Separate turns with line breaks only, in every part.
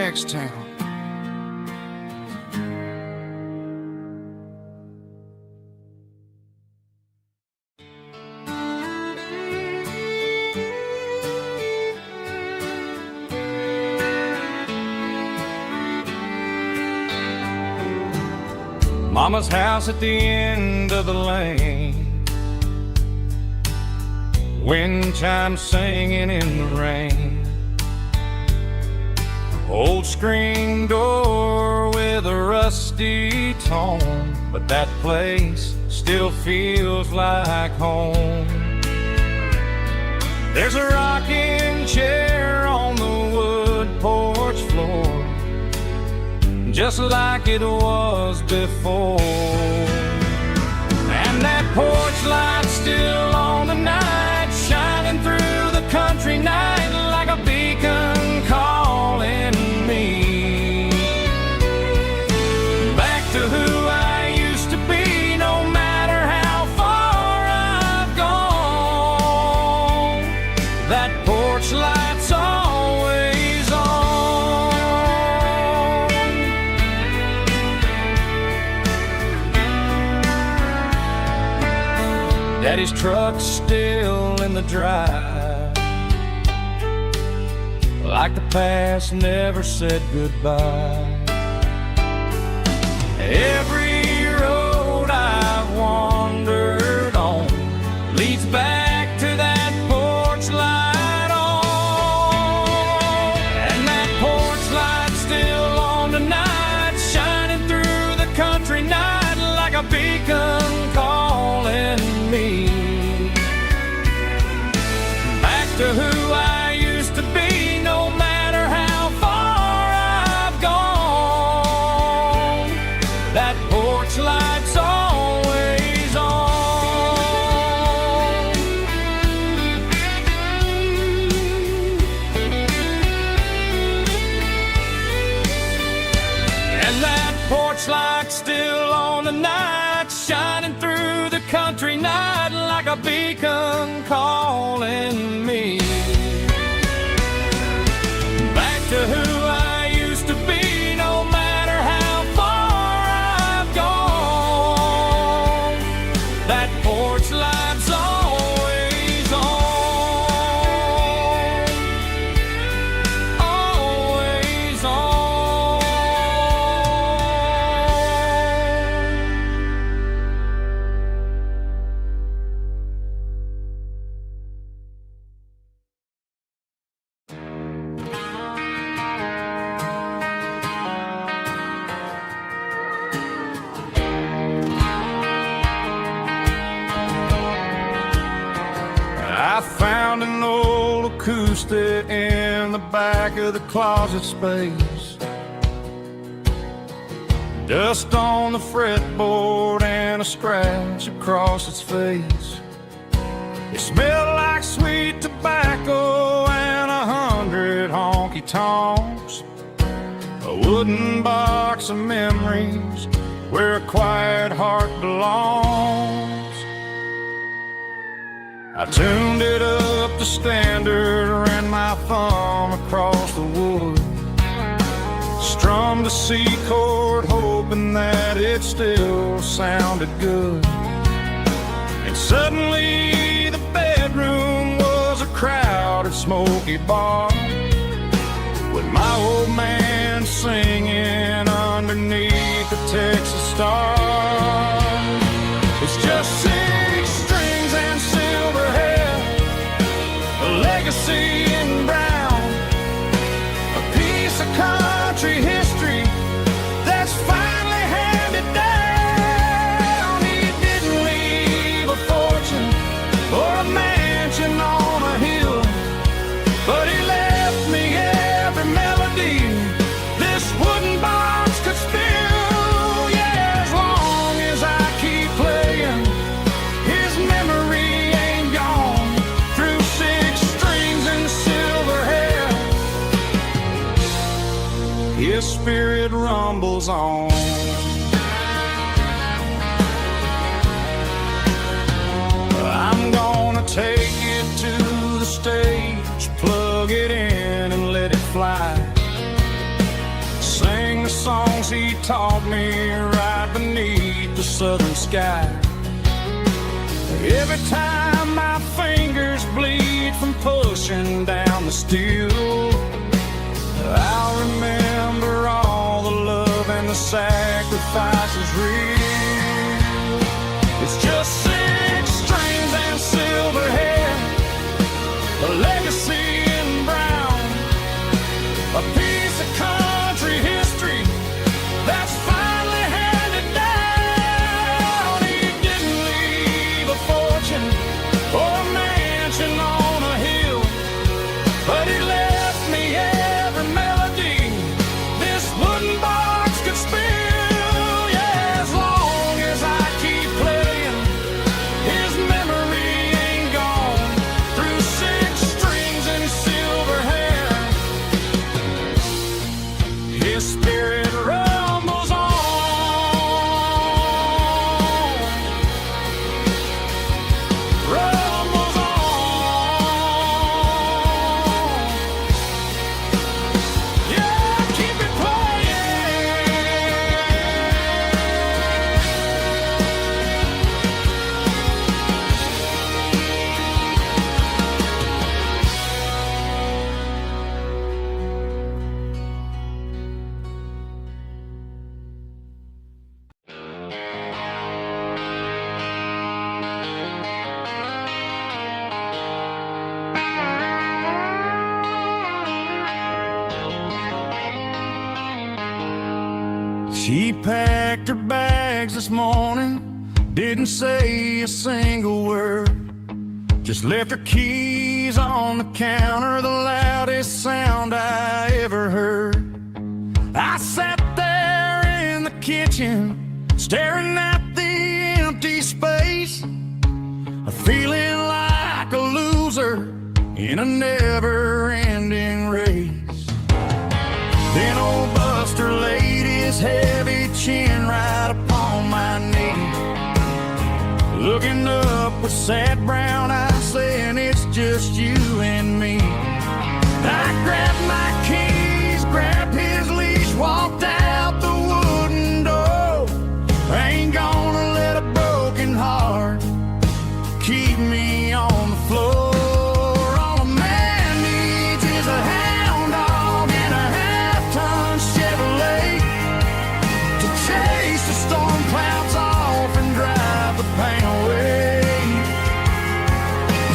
next town.
Mama's house at the end of the lane, wind chimes singing in the rain. Old screen door with a rusty tone, but that place still feels like home. There's a rocking chair on the wood porch floor, just like it was before. And that porch light's still on tonight, shining through the country night like a beacon calling me back to who I used to be. No matter how far I've gone, that porch light's always on. Daddy's truck's still in the drive, like the past never said goodbye. Every road I've wandered on leads back to that porch light on. And that porch light's still on tonight, shining through the country night like a beacon calling me back to who I used to be. No matter how far I've gone, that porch light's always on. And that porch light's still on tonight, shining through the country night like a beacon calling me back to who I used to be. No matter how far I've gone, that porch light's always on, always on. I found an old acoustic in the back of the closet space, dust on the fretboard and a scratch across its face. It smelled like sweet tobacco and 100 honky-tonks, a wooden box of memories where a quiet heart belongs. I tuned it up to standard, ran my thumb across the wood, strummed a C chord hoping that it still sounded good. And suddenly the bedroom was a crowded smoky bar, with my old man singing underneath the Texas star. It's just 6 strings and silver hair, a legacy in brown, a piece of country history that's finally handed down. He didn't leave a fortune or a mansion on a hill, but he left me every melody this wooden box could spill. Yeah, as long as I keep playing, his memory ain't gone. Through 6 strings and silver hair, his spirit rumbles on. I'm gonna take it to the stage, plug it in and let it fly. taught me right beneath the southern sky. Every time my fingers bleed from pushing down the steel, I'll remember all the love and the sacrifices real. It's just 6 strings and silver hair, a legacy in brown, a piece of country history that's finally handed down. He didn't leave a fortune or a mansion on a hill, but he left me every melody this wooden box could spill. Yeah, as long as I keep playing, his memory ain't gone. Through 6 strings and silver hair, his spirit rumbles on, rumbles on. Yeah, keep it playing. She packed her bags this morning, didn't say a single word, just left her keys on the counter, the loudest sound I ever heard. I sat there in the kitchen, staring at the empty space, feeling like a loser in a never-ending race. Then old Buster laid his heavy chin right upon my knee, looking up with sad brown eyes, saying it's just you and me. I grabbed my keys, grabbed his leash, walked out the wooden door. I ain't gonna let a broken heart keep me on the floor. All a man needs is a hound dog and a half-ton Chevrolet to chase the storm clouds off and drive the pain away.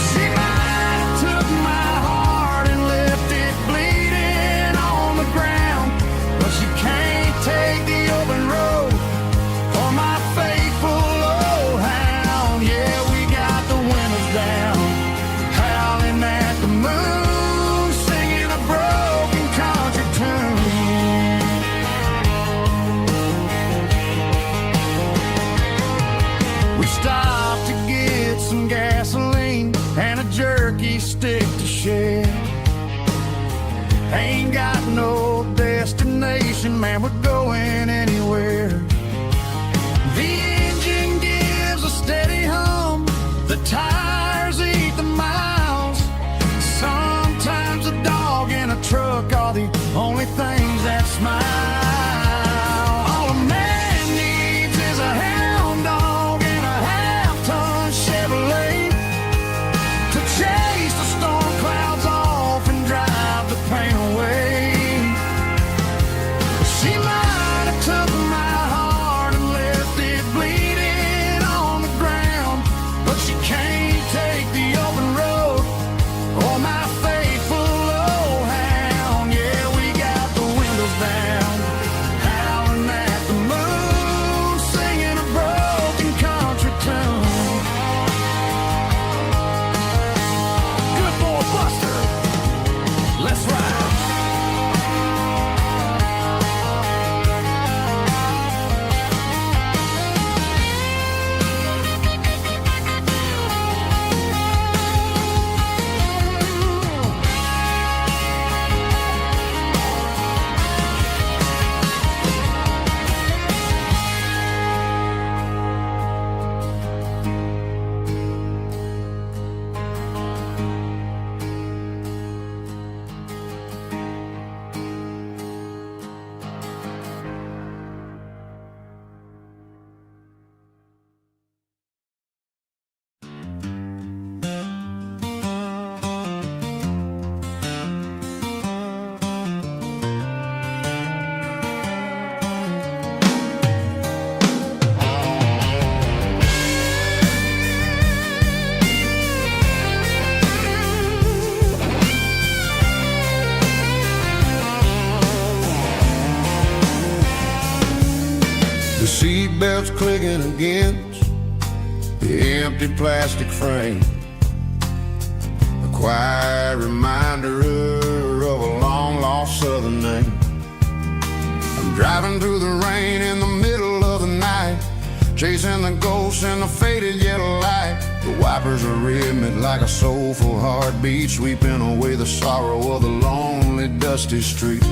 She might have took my heart and left it bleeding on the ground, but she can't take the open road for my faithful old hound. Yeah, we got the windows down, howling at the moon, singing a broken country tune. We stopped to get some gasoline and a jerky stick to share. Ain't got no destination, man, we're going anywhere. The engine gives a steady hum, the tires eat the miles. Sometimes a dog and a truck are the only things that smile. All a man needs is a hound dog and a half-ton Chevrolet to chase the storm clouds off and drive the pain away. She might have took my clicking against the empty plastic frame, a quiet reminder of a long-lost southern name. I'm driving through the rain in the middle of the night, chasing the ghosts in the faded yellow light. The wipers are rhythmic like a soulful heartbeat, sweeping away the sorrow of the lonely, dusty street.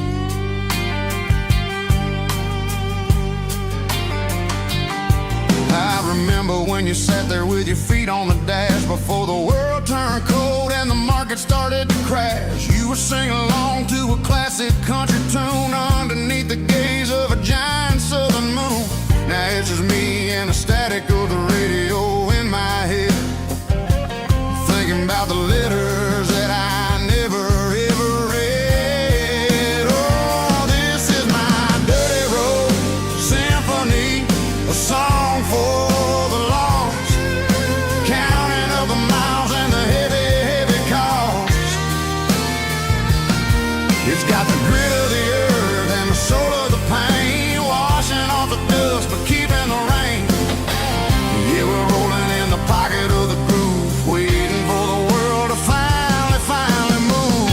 I remember when you sat there with your feet on the dash before the world turned cold and the market started to crash. You were singing along to a classic country tune underneath the gaze of a giant southern moon. Now it's just me and the static of the radio in my head, thinking about the letters that I never ever read. Oh, this is my dirty road symphony, a song for the lost, counting up the miles and the heavy, heavy cost. It's got the grit of the earth and the soul of the pain, washing off the dust but keeping the rain. Yeah, we're rolling in the pocket of the groove, waiting for the world to finally move.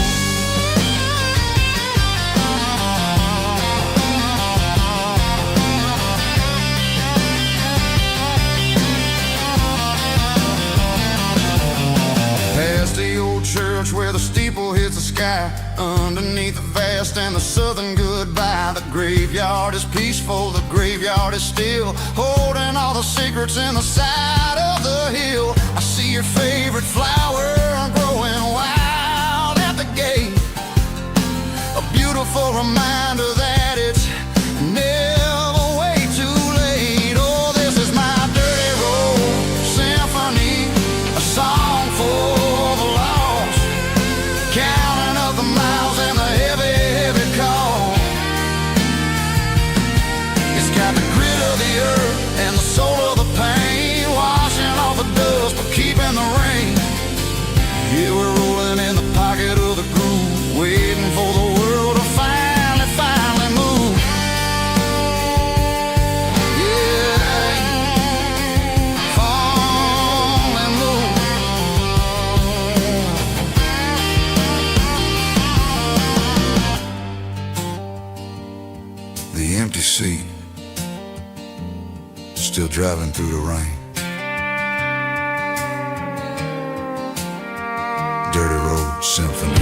Past the old church where the steeple hits the sky, underneath the vast and the southern goodbye. The graveyard is peaceful, the graveyard is still, holding all the secrets in the side of the hill. I see your favorite flower growing wild at the gate, a beautiful reminder that it's never way too late. Oh, this is my dirty road symphony, a song for the lost, counting up the miles and the heavy, heavy call. It's got the grit of the earth and the soul of the pain, washing off the dust but keeping the rain. Yeah, we're rolling in the pocket of the groove, waiting for the world to finally move. Yeah, finally move. The empty seat, still driving through the rain. Dirty road symphony.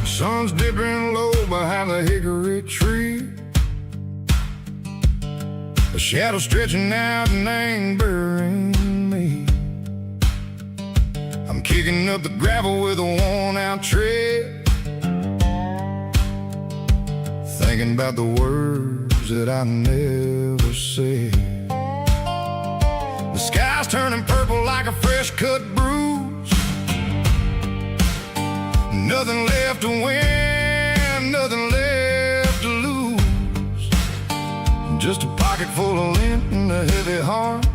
Sun's dipping low behind the hickory tree, a shadow stretching out and angering me. I'm kicking up the gravel with a worn-out tread, thinking about the words that I never said. The sky's turning purple like a fresh-cut bruise, nothing left to win, nothing left to lose, just a pocket full of lint and a heavy heart,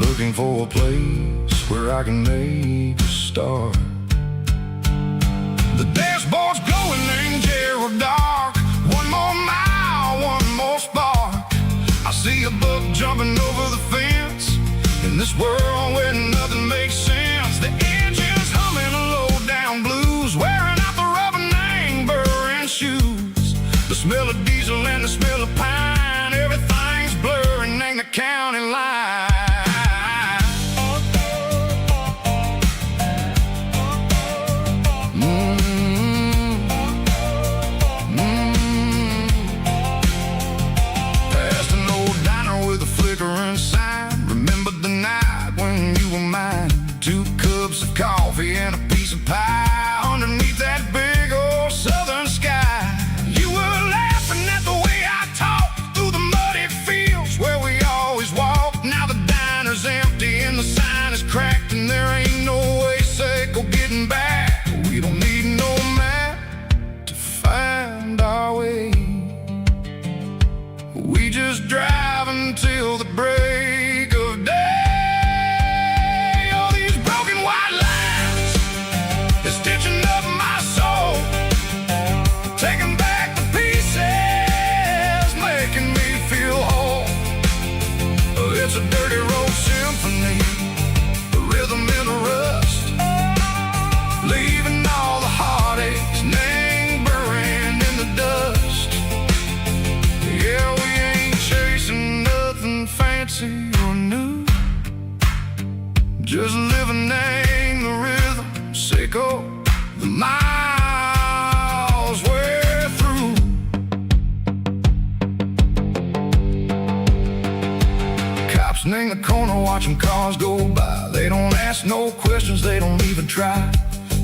looking for a place where I can make a start. The dance Dashboard's glowing, angel dark. One more mile, one more spark. I see a buck jumping over the fence. In this world where nothing makes sense, the engine's humming a low-down blues, wearing out the rubber name, burring shoes. The smell of diesel and the smell of pine, everything's blurring, ain't the county line. Past an old diner with a flickering sign. Remember the night when you were mine. 2 cups of coffee and a piece of pie underneath that big old southern sky. You were laughing at the way I talked through the muddy fields where we always walked. Now the diner's empty and the sign is cracked, and there ain't no way safe or getting back. We don't need no map to find our way. We just drive until the break of day. All these broken white lines is stitching up my soul, taking back the pieces, making me feel whole. It's a dirty road symphony, a rhythm in the rust, leaving all the heartaches lingering in the dust. Yeah, we ain't chasing nothing fancy or new, just living in the rhythm, sicko, the miles we're through. Cops in the corner watching cars go by. They don't ask no questions, they don't even try.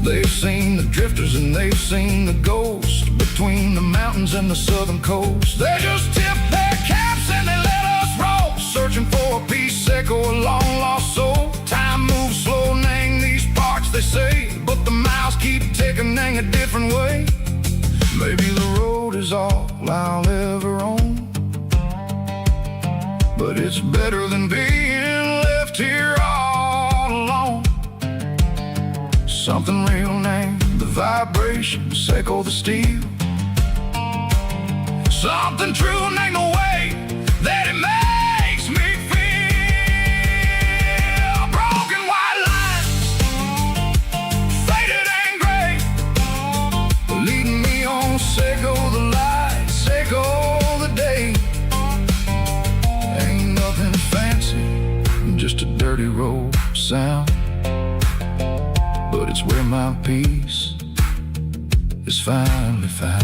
They've seen the drifters and they've seen the ghosts between the mountains and the southern coast. They just tip their caps and they let us roll, searching for a piece seco, a long lost soul. Time moves slow, nang these parts they say, but the miles keep ticking, nang a different way. Maybe the road is all I'll ever own, but it's better than being left here all alone. Something real name, the vibration, seco the steel. Something true name, the way that it makes me feel. Broken white lines, faded and gray, leading me on, seco the light, seco the day. Ain't nothing fancy, just a dirty road sound, but it's where my peace is finally found.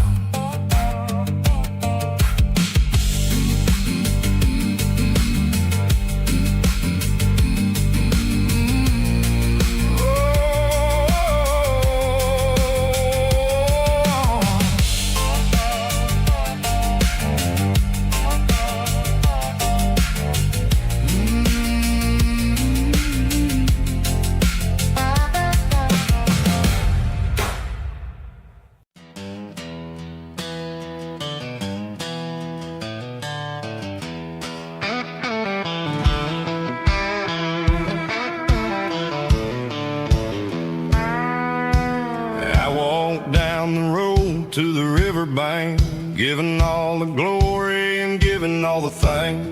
To the riverbank, giving all the glory and giving all the thanks.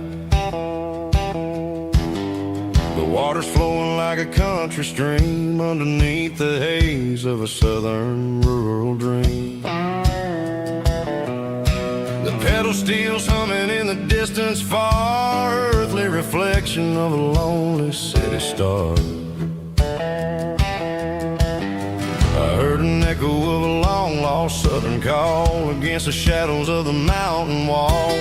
The water's flowing like a country stream underneath the haze of a southern rural dream. The pedal steel's humming in the distance far, earthly reflection of a lonely city star. I heard an echo of a long-lost southern call against the shadows of the mountain wall,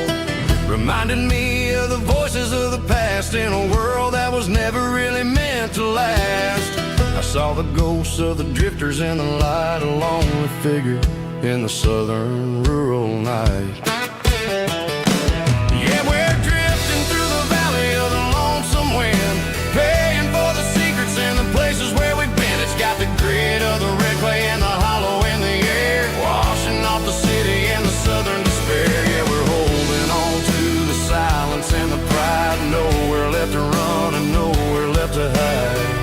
reminded me of the voices of the past in a world that was never really meant to last. I saw the ghosts of the drifters in the light, a lonely figure in the southern rural night. Yeah, we're drifting through the valley of the lonesome wind, paying for the secrets and the places where we've been. It's got the grit of the red clay and the hollow in the air, washing off the city and the southern despair. Yeah, we're holding on to the silence and the pride, nowhere left to run and nowhere left to hide.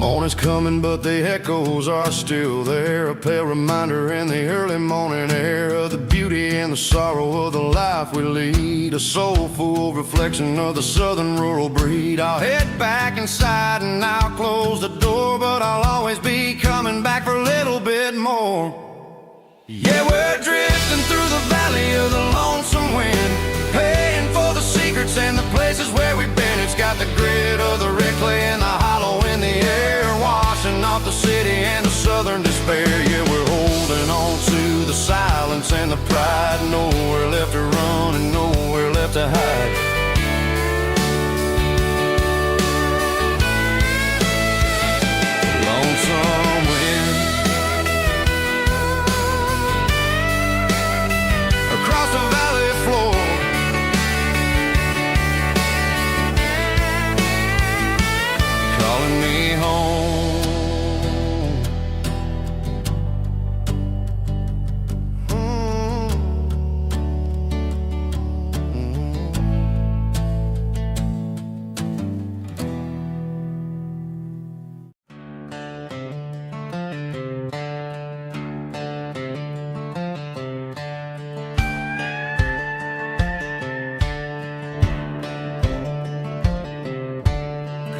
Morning's coming, but the echoes are still there. A pale reminder in the early morning air of the beauty and the sorrow of the life we lead. A soulful reflection of the southern rural breed. I'll head back inside and I'll close the door, but I'll always be coming back for a little bit more. Yeah, we're drifting through the valley of the lonesome wind, paying for the secrets and the places where we've been. It's got the grit of the red clay and the hollow in the air, washing off the city and the southern despair. Yeah, we're holding on to the silence and the pride. Nowhere left to run and nowhere left to hide. Lonesome wind across the valley floor, calling me home.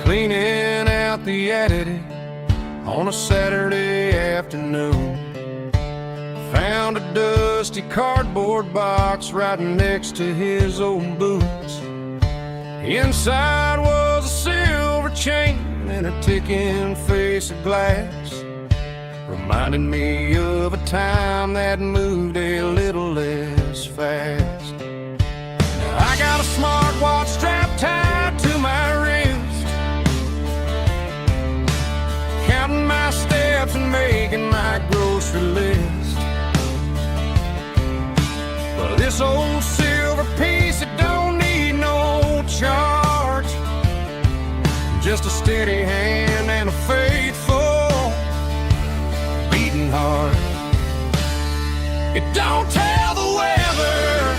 Cleaning out the attic on a Saturday afternoon, found a dusty cardboard box right next to his old boots. Inside was a silver chain and a ticking face of glass, reminding me of a time that moved a little less fast. Now I got a smartwatch strapped tied to my wrist, counting my steps and making my grocery list. But this old silver piece, it don't need no charge, just a steady hand and a faithful beating heart. It don't tell the weather,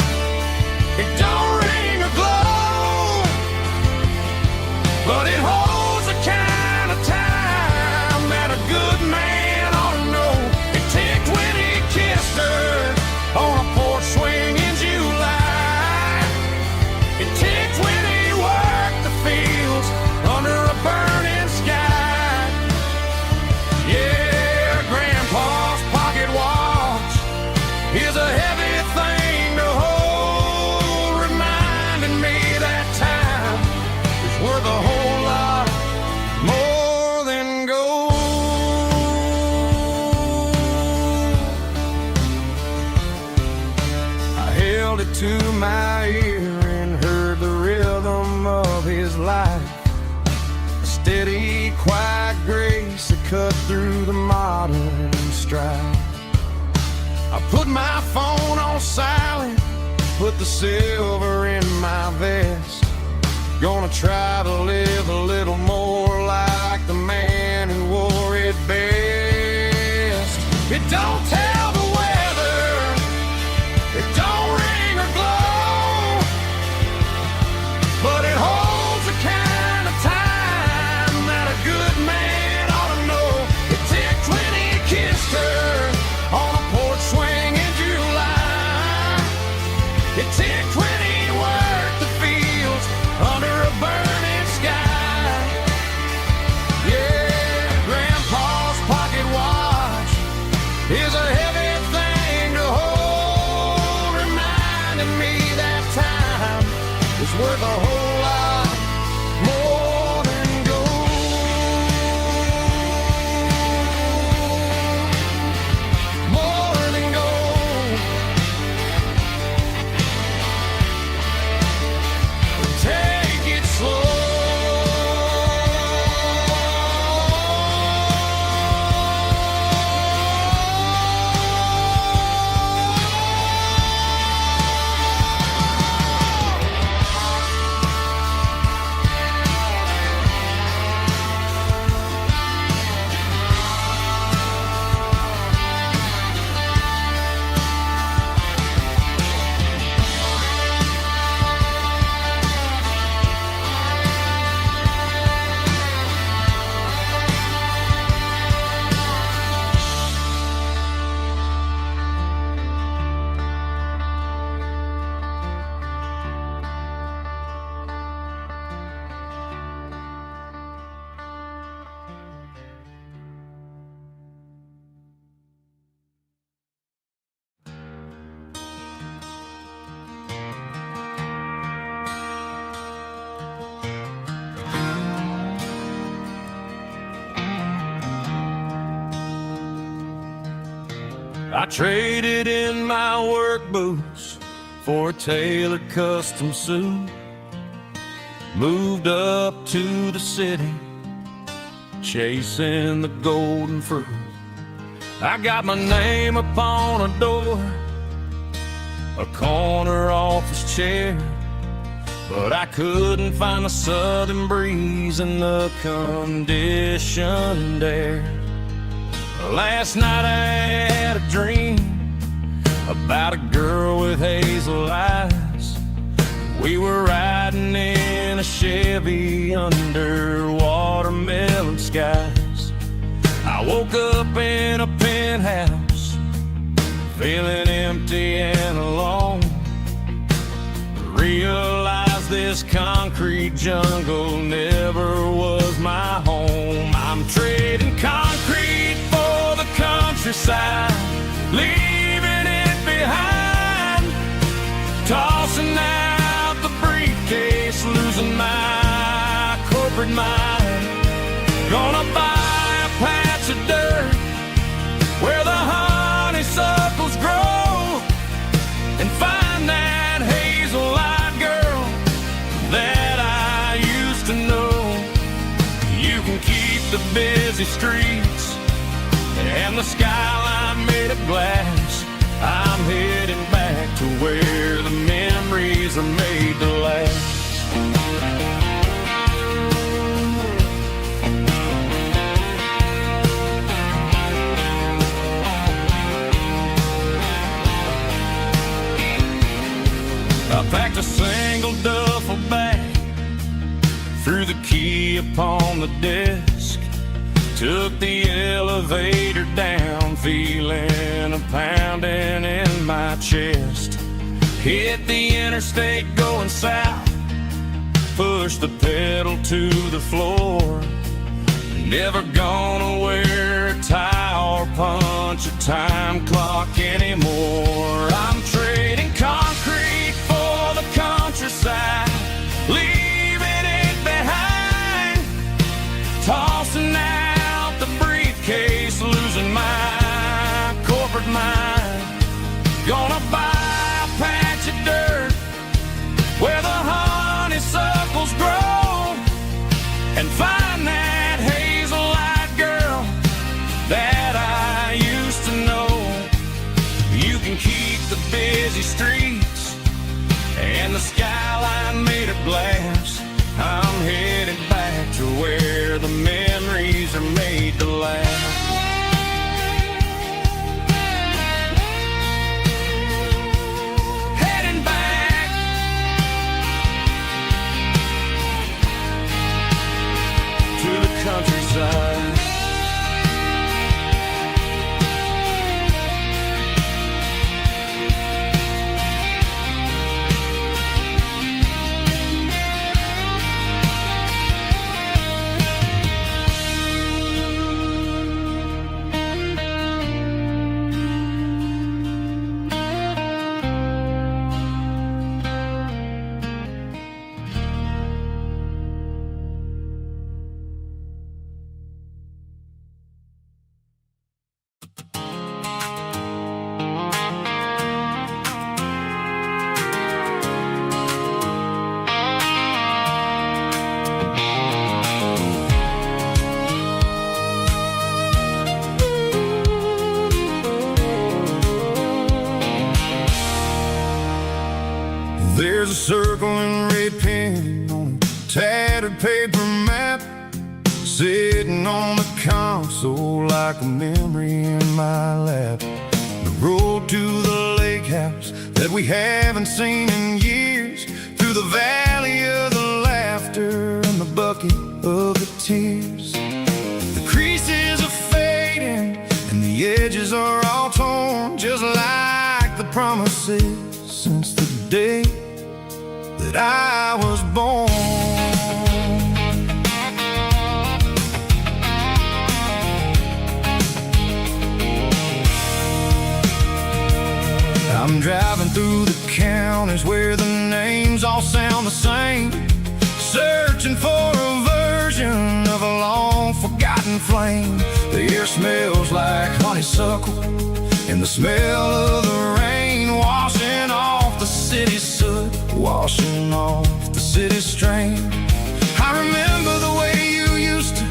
it don't ring or glow, but it holds the kind of time that a good man ought to know. It ticked when he kissed her on a porch swing in July. It ticked when he worked the fields under a burning sky. Yeah, Grandpa's pocket watch is a heavy thing to hold, reminding me that time is worth a whole lot more than gold. I held it to my ear and heard the rhythm of his life, a steady, quiet grace that cut through the modern strife. I put my phone on silent, put the silver in my vest. Gonna try to live a little more like the man who wore it best. It don't tell the weather, it don't ring or glow, but it holds the kind of time that a good man ought to know. It ticked when he kissed her on a porch swing in July. It ticked when he worked the fields under a burning sky. I traded in my work boots for a tailored custom suit. Moved up to the city, chasing the golden fruit. I got my name upon a door, a corner office chair, but I couldn't find the southern breeze in the conditioned air. Last night I had a dream about a girl with hazel eyes. We were riding in a Chevy under watermelon skies. I woke up in a penthouse, feeling empty and alone. Realized this concrete jungle never was my home. I'm trading concrete for the countryside, leaving it behind. Tossing out the briefcase, losing my corporate mind. Gonna buy a patch of dirt where the honeysuckles grow, and find that hazel-eyed girl that I used to know. You can keep the busy streets and the skyline made of glass. I'm heading back to where the memories are made to last. I packed a single duffel bag, threw the key upon the desk, took the elevator down, feeling a pounding in my chest. Hit the interstate going south, pushed the pedal to the floor. Never gonna wear a tie or punch a time clock anymore. I'm trading concrete for the countryside, leaving it behind. Tossing out the briefcase, losing my corporate mind. Gonna buy a patch of dirt where the honeysuckles grow, and find that hazel-eyed girl that I used to know. You can keep the busy streets and the skyline made of glass. I'm headed back to where the memories are made to last. Heading back to the countryside. There's a circle in red pen on a tattered paper map, sitting on the console like a memory in my lap. The road to the lake house that we haven't seen in years, through the valley of the laughter and the bucket of the tears. The creases are fading and the edges are all torn, just like the promises since the day that I was born. I'm driving through the counties where the names all sound the same, searching for a version of a long forgotten flame. The air smells like honeysuckle and the smell of the rain washing off the city soot, washing off the city strain. I remember the way you used to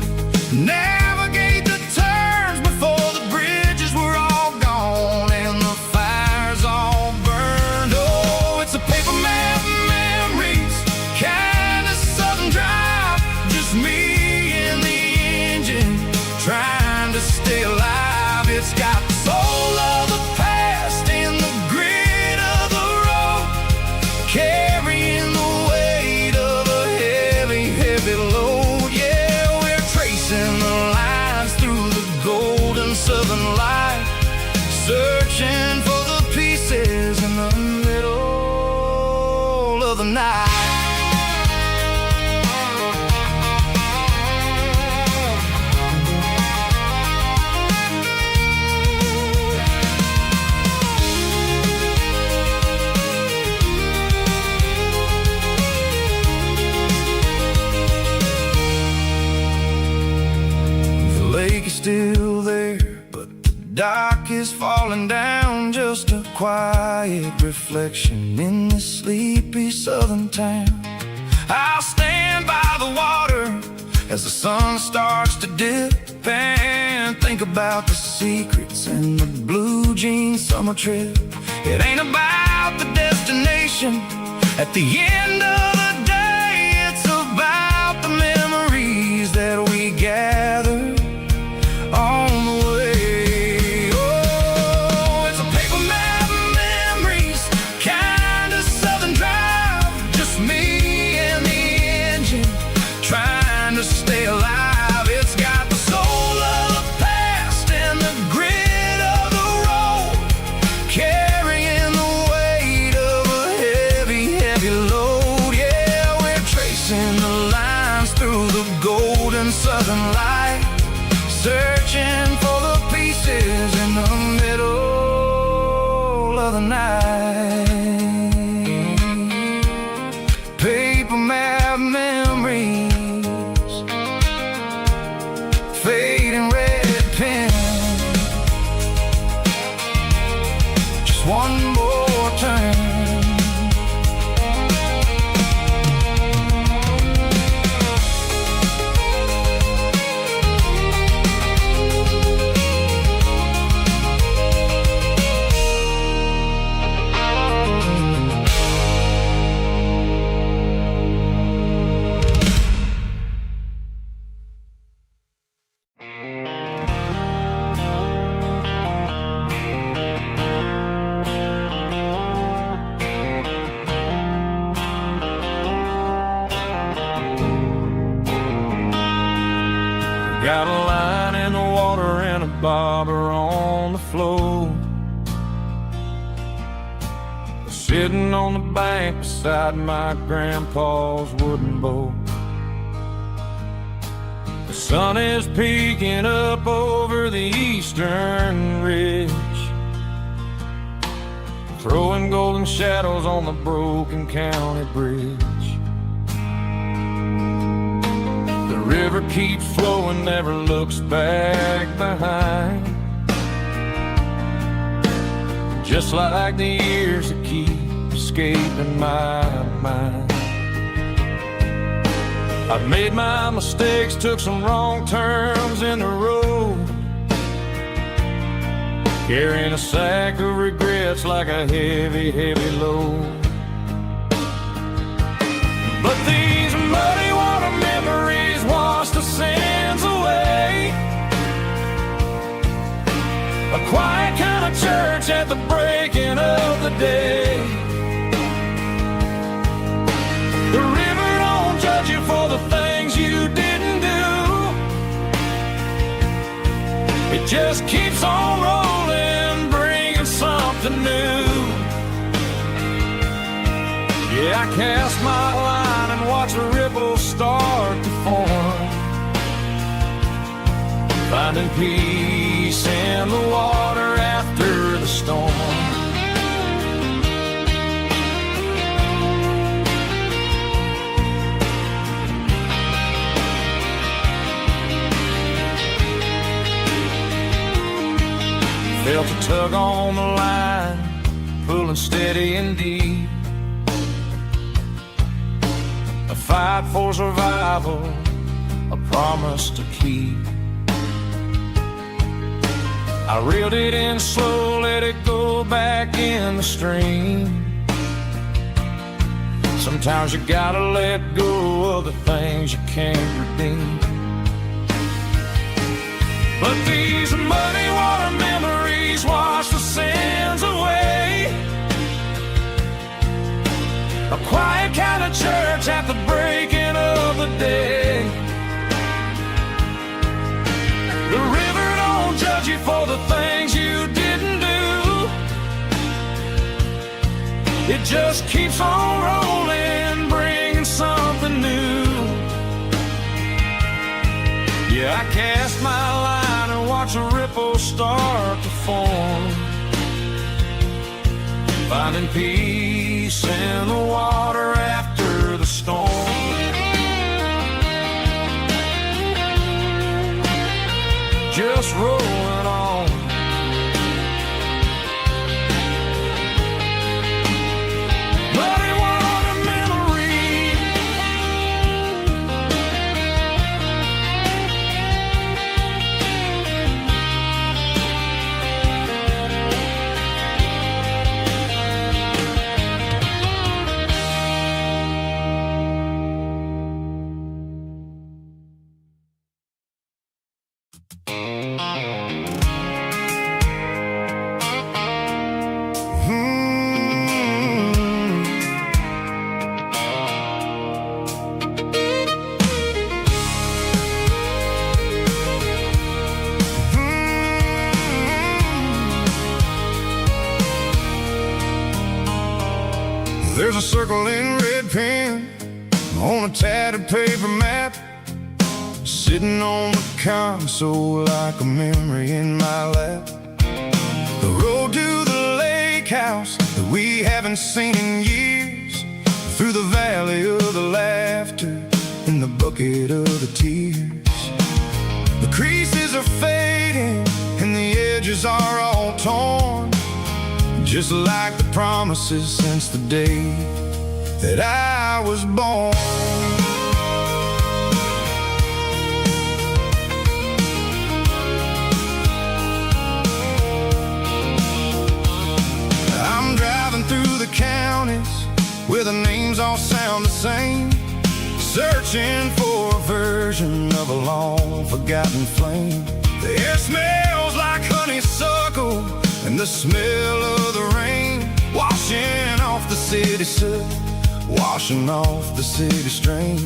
navigate the turns before the bridges were all gone and the fires all burned. Oh, it's a paper map memories, kind of southern drive, just me and the engine trying to stay alive. It's got the soul of the past and the grit of the road, carrying the weight of a heavy, heavy load. Yeah, we're tracing the lines through the golden southern light, searching for the pieces in the middle of the night. Still there, but the dock is falling down, just a quiet reflection in this sleepy southern town. I'll stand by the water as the sun starts to dip and think about the secrets and the blue jean summer trip. It ain't about the destination at the end of the day, it's about the memories that we gather on the way. Oh, it's a paper map memories, kind of southern drive, just me and the engine trying to stay alive. It's got the soul of the past and the grit of the road, carrying the weight of a heavy, heavy load. Yeah, we're tracing the lines through the golden southern light, searching for the pieces in the middle of the night. Paper map memories, fading red pen, just one more turn. Got a line in the water and a bobber on the floor, sitting on the bank beside my grandpa's wooden boat. The sun is peeking up over the eastern ridge, throwing golden shadows on the broken county bridge. The river keeps flowing, never looks back behind, just like the years that keep escaping my mind. I've made my mistakes, took some wrong turns in the road, carrying a sack of regrets like a heavy, heavy load. But these muddy water memories wash the sins away, a quiet kind of church at the breaking of the day. The river don't judge you for the things you didn't do, it just keeps on rolling, bringing something new. Yeah, I cast my line and watch the ripples start to form, finding peace in the water after the storm. Felt a tug on the line, pulling steady and deep. A fight for survival, a promise to keep. I reeled it in slow, let it go back in the stream. Sometimes you gotta let go of the things you can't redeem. But these muddy water memories wash the sins away. A quiet kind of church at the breaking of the day. The river don't judge you for the things you didn't do. It just keeps on rolling, bringing something new. Yeah, I cast my line and watch a ripple start to form, finding peace in the water after the storm. Just rolling on. Muddy water memory. There's a circle in red pen on a tattered paper map, sitting on the console like a memory in my lap. The road to the lake house that we haven't seen in years, through the valley of the laughter and the bucket of the tears. The creases are fading and the edges are all torn, just like the promises since the day that I was born. I'm driving through the counties where the names all sound the same, searching for a version of a long forgotten flame. The air smells like honeysuckle and the smell of the rain, washing off the city soot, washing off the city strain.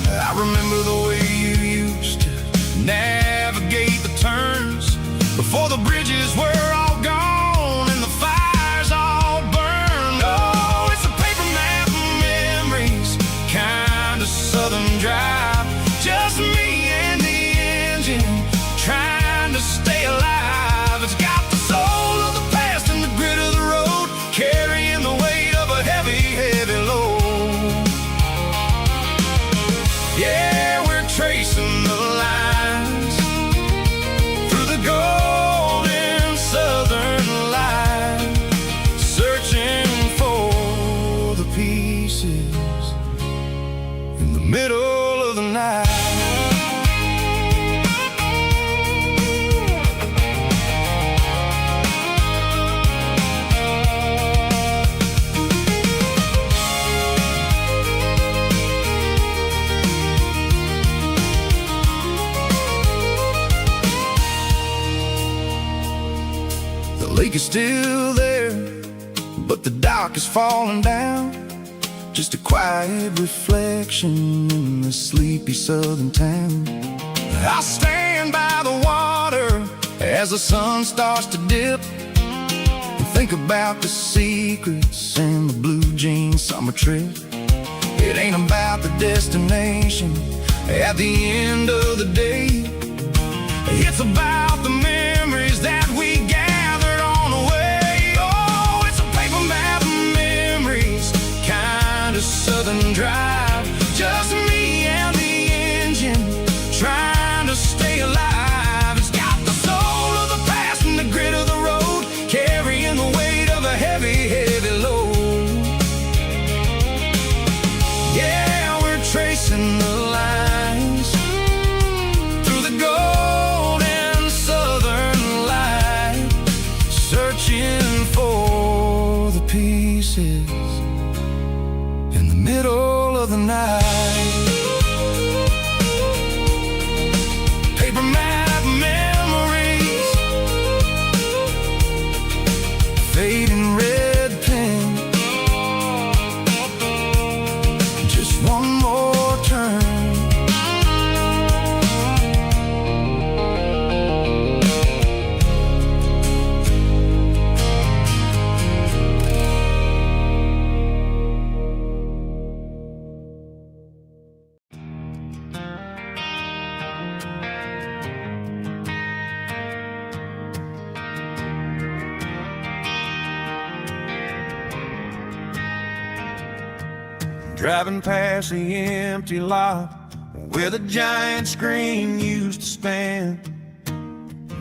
I remember the way you used to navigate the turns before the bridges were all gone and the fires all burned. Oh, it's a paper map of memories, kind of southern drive, just me and the engine trying to stay alive. It's got the soul of the past and the grit of the road, carrying the weight of a heavy, heavy load. Yeah, we're tracing the lines through the golden southern light, searching for the pieces in the middle of the night. The lake is still there, but the dock is falling down, just a quiet reflection in the sleepy southern town. I stand by the water as the sun starts to dip, and think about the secrets and the blue jean summer trip. It ain't about the destination at the end of the day, it's about the memories that we gathered on the way. Oh, it's a paper map of memories, kind of southern drive, just me and the engine trying to stay alive. It's got the soul of the past and the grit of the driving past the empty lot where the giant screen used to stand.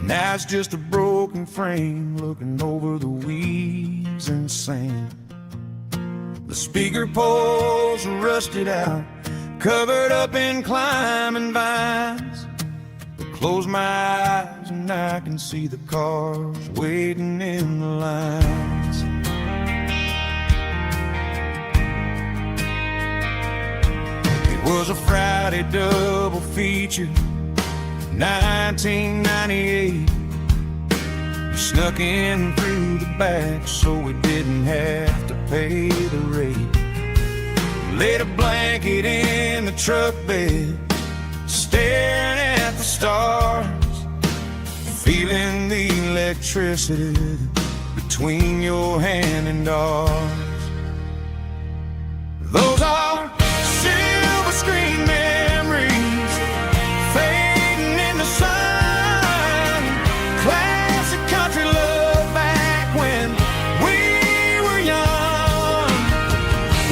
Now it's just a broken frame looking over the weeds and sand. The speaker poles are rusted out, covered up in climbing vines. I close my eyes and I can see the cars waiting in the lines. It was a Friday double feature, 1998. We snuck in through the back so we didn't have to pay the rate. Laid a blanket in the truck bed, staring at the stars, feeling the electricity between your hand and ours. Those are silver screen memories fading in the sun. Classic country love back when we were young.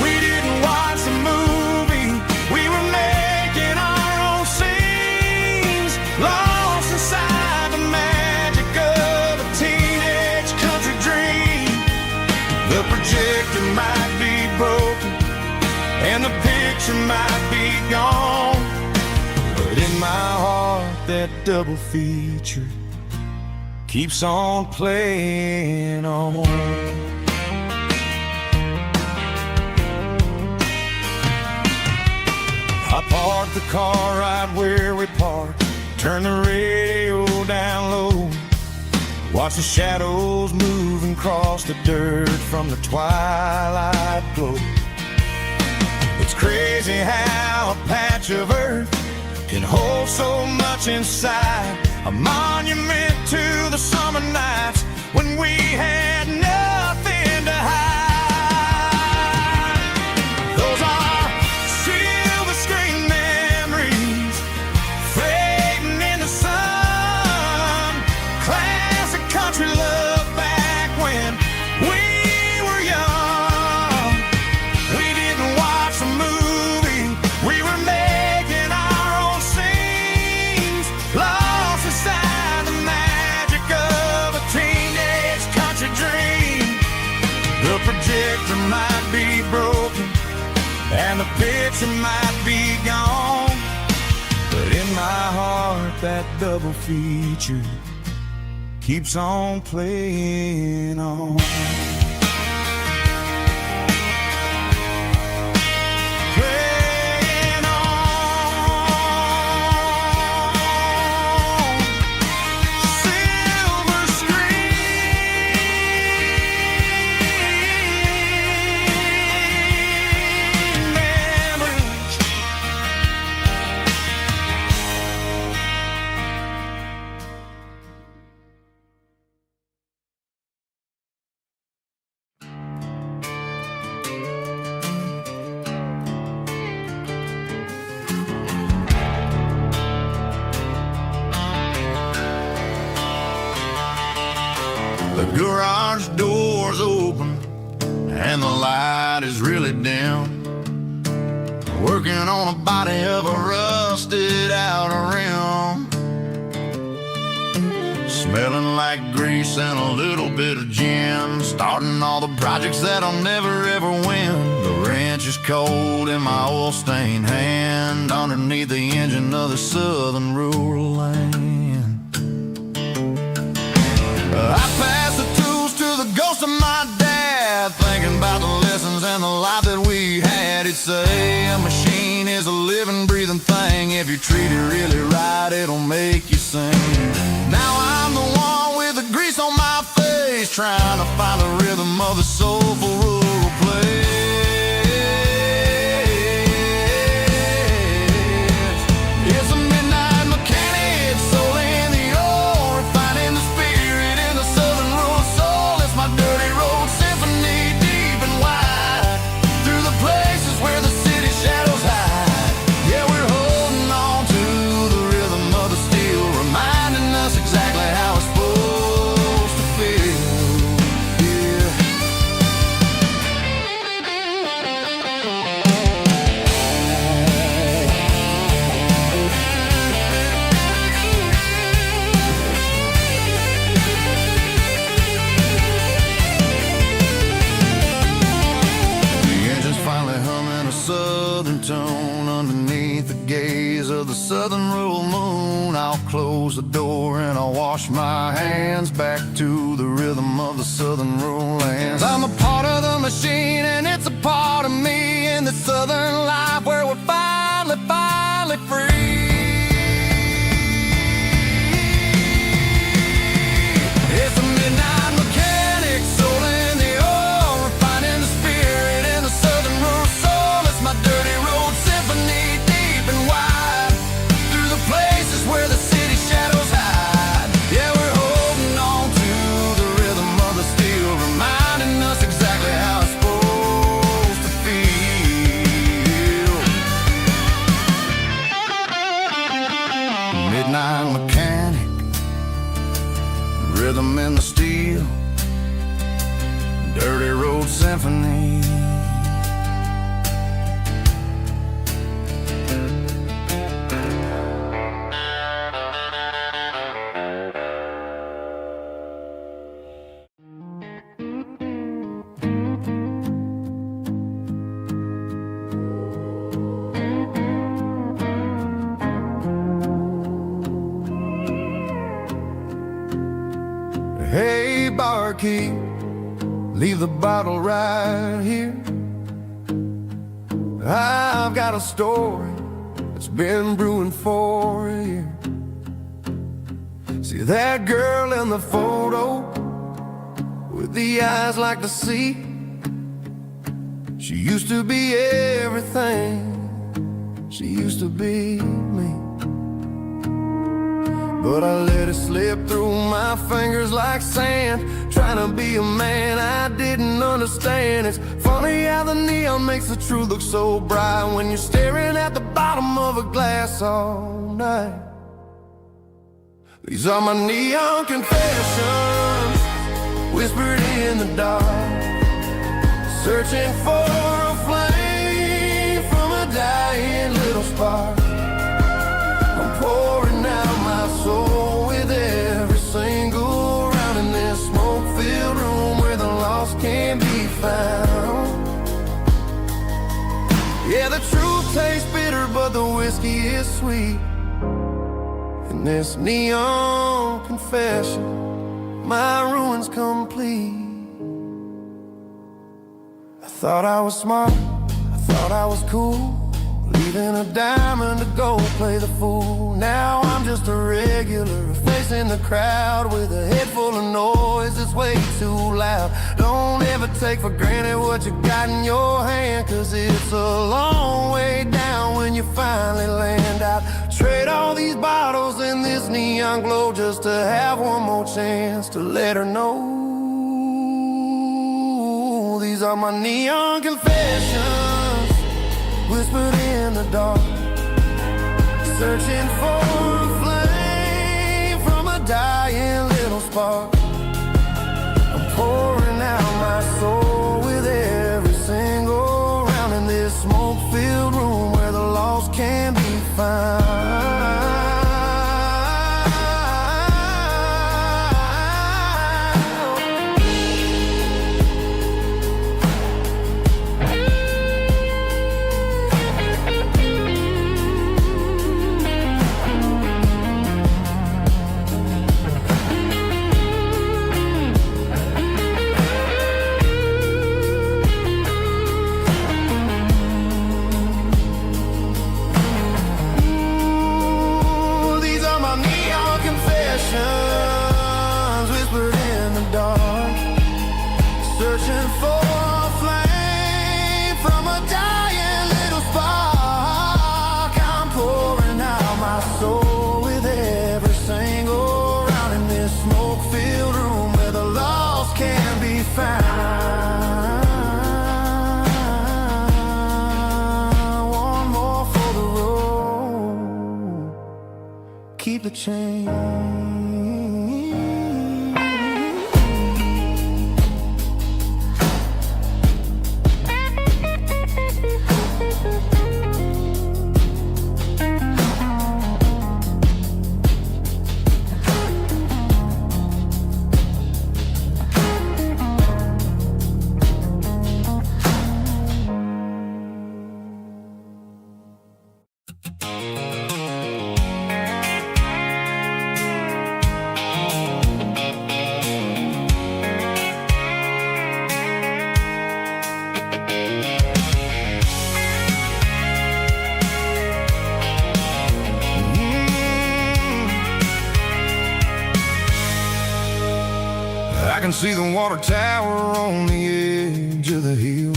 We didn't watch the movie, we were making our own scenes, lost inside the magic of a teenage country dream. The projector might be broken and the picture might be gone, but in my heart that double feature keeps on playing on. I parked the car right where we parked, turned the radio down low, watch the shadows move and cross the dirt from the twilight glow. It's crazy how a patch of earth can hold so much inside, a monument to the summer nights when we had nothing to hide. Those are silver screen memories fading in the sun. Classic country love back when we were young. We didn't watch a movie, we were making our own scenes, lost inside the magic of a teenage country dream. The projector might be broken and the picture might be gone, but in my heart that double feature keeps on playing on. Playing on. Silver screen memories. The garage door's open and the light is really dim. Working on a body of a rusted out rim. Smelling like grease and a little bit of gin. Starting all the projects that I'll never ever win. The wrench is cold in my oil-stained hand, underneath the engine of the southern rural land. I pass the tools to the ghost of my dad, thinking about the lessons and the life that we had. He'd say a machine is a living, breathing thing. If you treat it really right, it'll make you sing. Now I'm the one with the grease on my face, trying to find the rhythm of the soulful rural place. It's a midnight mechanic, soul in the ore, refining the spirit in the southern rural soul. It's my dirty road symphony, deep and wide, through the places where the city shadows hide. Yeah, we're holding on to the rhythm of the steel, reminding us exactly how it's supposed to feel. Yeah. and I wash my hands back to the rhythm of the southern rural lands. I'm a part of the machine and it's a part of me in the southern life where we're finally free. It's a midnight mechanic, soul in the oil, refining the spirit in the southern rural soul. It's my dirty road symphony, deep and wide, through the places where the city shadows hide. Yeah, we're holding on to the rhythm of the steel, reminding us exactly how it's supposed to feel. Midnight mechanic, rhythm in the steel, dirty road symphony. Hey, barkeep, leave the bottle right here. I've got a story that's been brewing for a year. See that girl in the photo with the eyes like the sea? She used to be everything, she used to be me. But I let it slip through my fingers like sand, trying to be a man I didn't understand. It's funny how the neon makes the truth look so bright when you're staring at the bottom of a glass all night. These are my neon confessions, whispered in the dark, searching for a flame from a dying little spark. I'm pouring out my soul with every single round in this smoke-filled room where the lost can't be found. Yeah, the truth tastes bitter, but the whiskey is sweet. In this neon confession, my ruin's complete. I thought I was smart, I thought I was cool, leaving a diamond to go play the fool. Now I'm just a regular, facing the crowd with a head full of noise that's way too loud. Don't ever take for granted what you got in your hand, cause it's a long way down when you finally land out. Trade all these bottles and this neon glow just to have one more chance to let her know. These are my neon confessions, whispered in the dark, searching for a flame from a dying little spark. I'm pouring out my soul with every single round in this smoke-filled room where the lost can be found. Whispered in the dark, searching for a flame from a dying little spark. I'm pouring out my soul with every single round in this smoke-filled room where the lost can be found. One more for the road, keep the change. can see the water tower on the edge of the hill.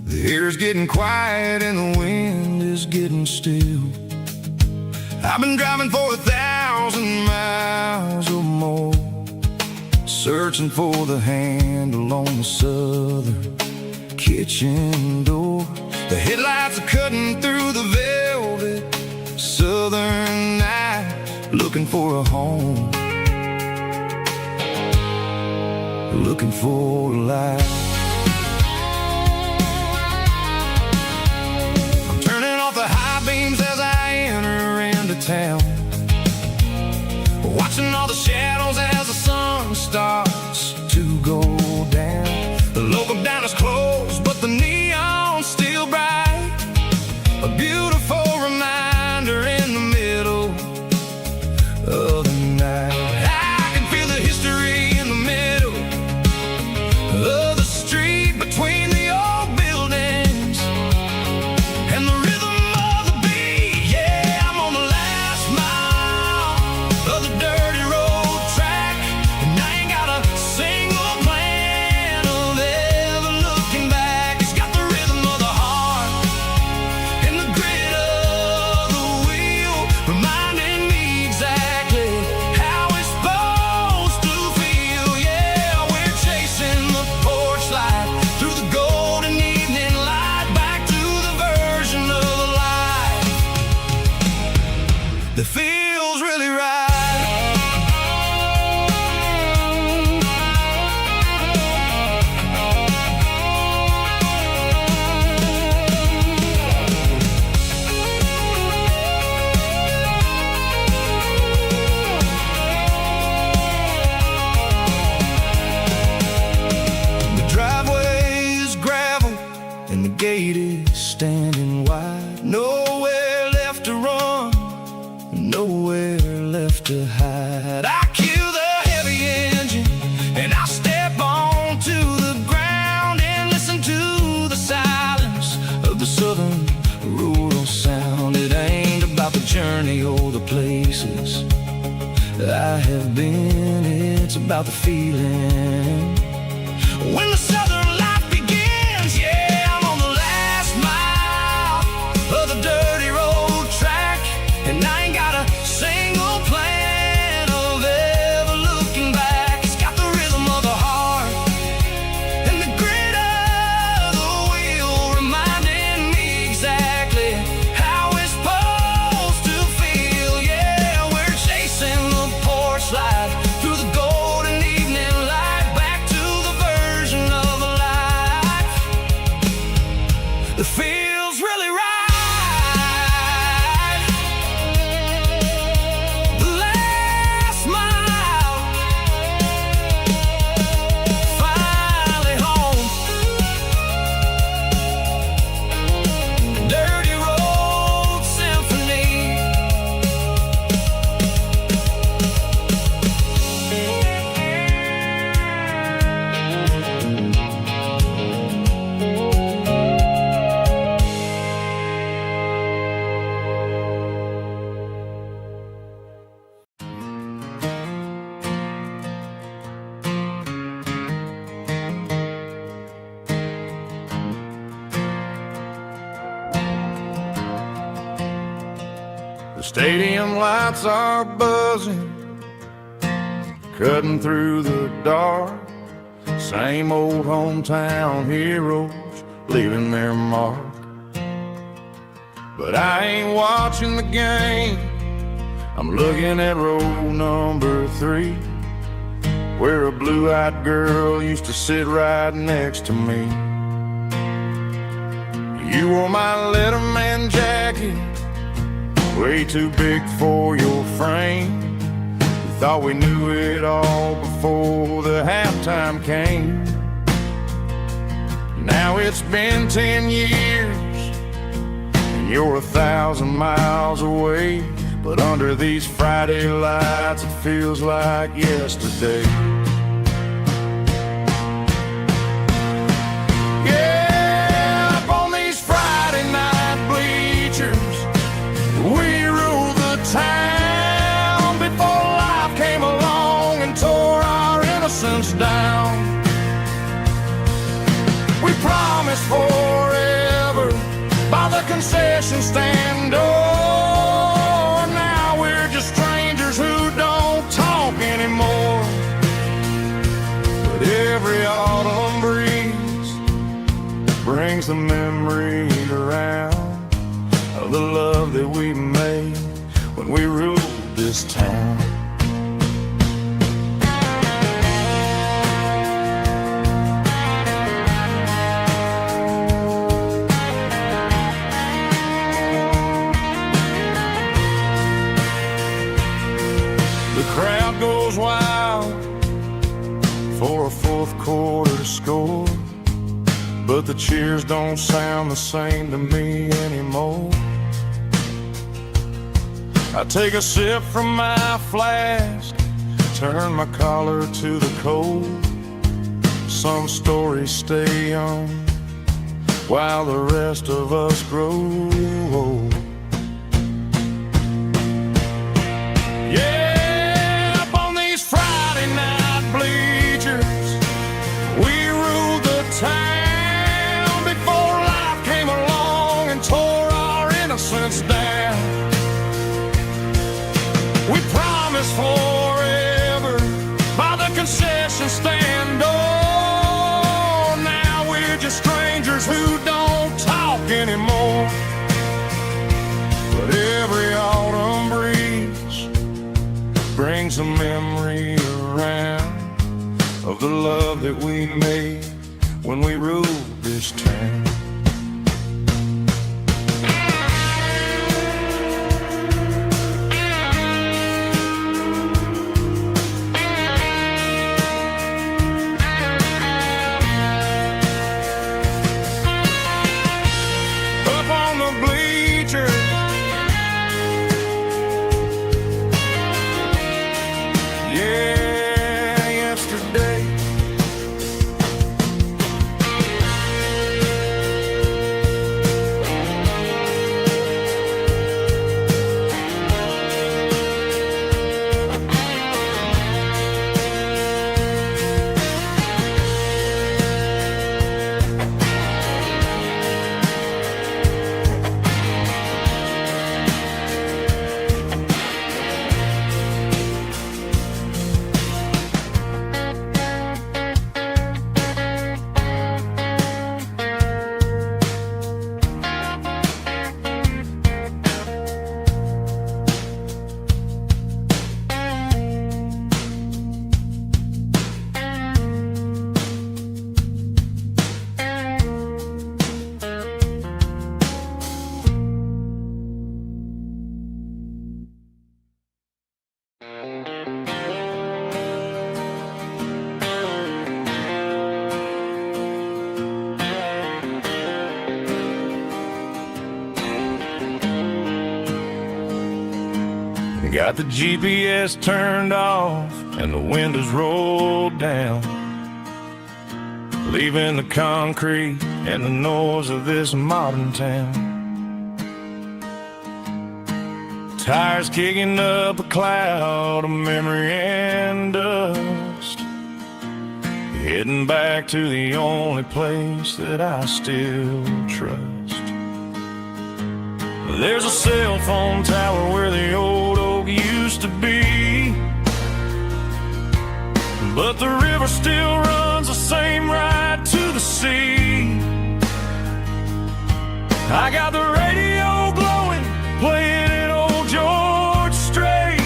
The air's getting quiet and the wind is getting still. I've been driving for 1,000 miles or more, searching for the handle on the southern kitchen door. The headlights are cutting through the velvet southern night, looking for a home, looking for a life. I'm turning off the high beams as I enter into town, watching all the shadows as the sun starts to go down. The local diner's closed, but the neon's still bright, a beautiful reminder in the middle of the night. I can feel the history in the middle of the street, between the old buildings and the rhythm of the beat. Yeah, I'm on the last mile of the dirty road track, and I ain't got a single plan of ever looking back. It's got the rhythm of the heart and the grit of the wheel, reminding me exactly how it's supposed to feel. Yeah, we're chasing the porch light through the golden evening light, back to the version of life that feels really right. The driveway is gravel and the gate is standing wide. Nowhere left to run, nowhere left to hide. I kill the heavy engine and I step onto the ground and listen to the silence of the southern rural sound. It ain't about the journey or the places I have been, it's about the feeling when the southern life begins. Yeah, I'm on the last mile of the dirty road track, and I ain't got a single plan of ever looking back. It's got the rhythm of the heart and the grit of the wheel, reminding me exactly how it's supposed to feel. Yeah, we're chasing the porch light through the golden evening light, back to the version of life that feels really right. The last mile, finally home. Dirty Road Symphony. The stadium lights are buzzing, cutting through the dark. Same old hometown heroes leaving their mark. But I ain't watching the game, I'm looking at row number 3, where a blue-eyed girl used to sit right next to me. You wore my Letterman jacket, way too big for your frame. We thought we knew it all before the halftime came. Now it's been 10 years and you're 1,000 miles away, but under these Friday lights it feels like yesterday. Yeah, up on these Friday night bleachers, we ruled the town before life came along and tore our promised forever by the concession stand door. Now we're just strangers who don't talk anymore. But every autumn breeze brings the memories around of the love that we made when we ruled this town. The crowd goes wild for a fourth quarter score, but the cheers don't sound the same to me anymore. I take a sip from my flask, turn my collar to the cold. Some stories stay young while the rest of us grow old. Yeah, up on these Friday night bleachers, we ruled the town before life came along and tore our innocence down. We promised forever by the concession stand door. Now we're just strangers who don't talk anymore. But every autumn breeze brings a memory around of the love that we made when we ruled this town. Got the GPS turned off and the windows rolled down, leaving the concrete and the noise of this modern town. Tires kicking up a cloud of memory and dust, heading back to the only place that I still trust. There's a cell phone tower where the old oak used to be, but the river still runs the same right to the sea. I got the radio glowing, playing an old George Strait,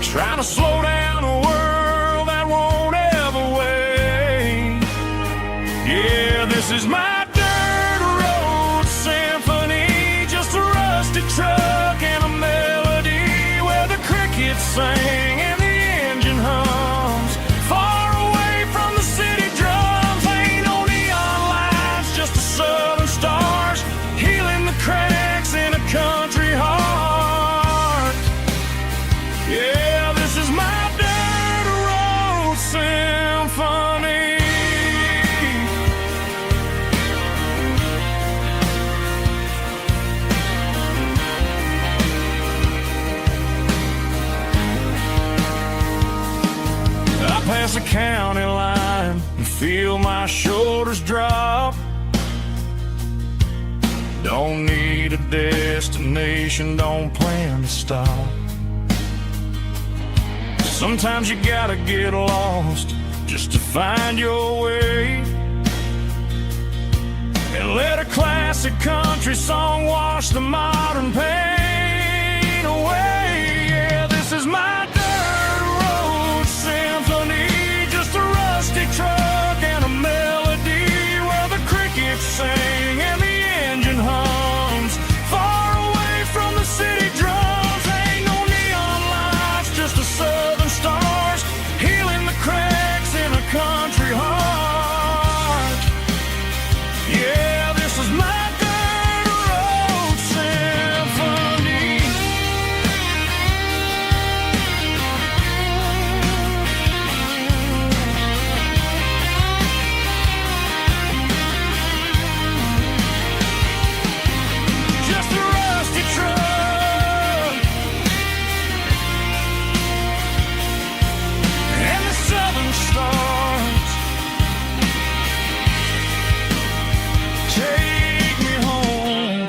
trying to slow down a world that won't ever wait. Yeah, this is my truck and a melody where the crickets sing and the engine hums, far away from the city drums. Ain't no neon lights, just the southern stars healing the cracks in a country heart. Yeah, this is my dirt road symphony. Past the county line and feel my shoulders drop. Don't need a destination, don't plan to stop. Sometimes you gotta get lost just to find your way, and let a classic country song wash the modern pain away. Yeah, this is my dirt road symphony, just a rusty truck and a melody where the crickets sing and the engine hums, far away from the city drums. Ain't no neon lights, just the southern stars healing the cracks in a country heart. Yeah, this is my dirt road symphony. Just a rusty truck and the southern stars take me home.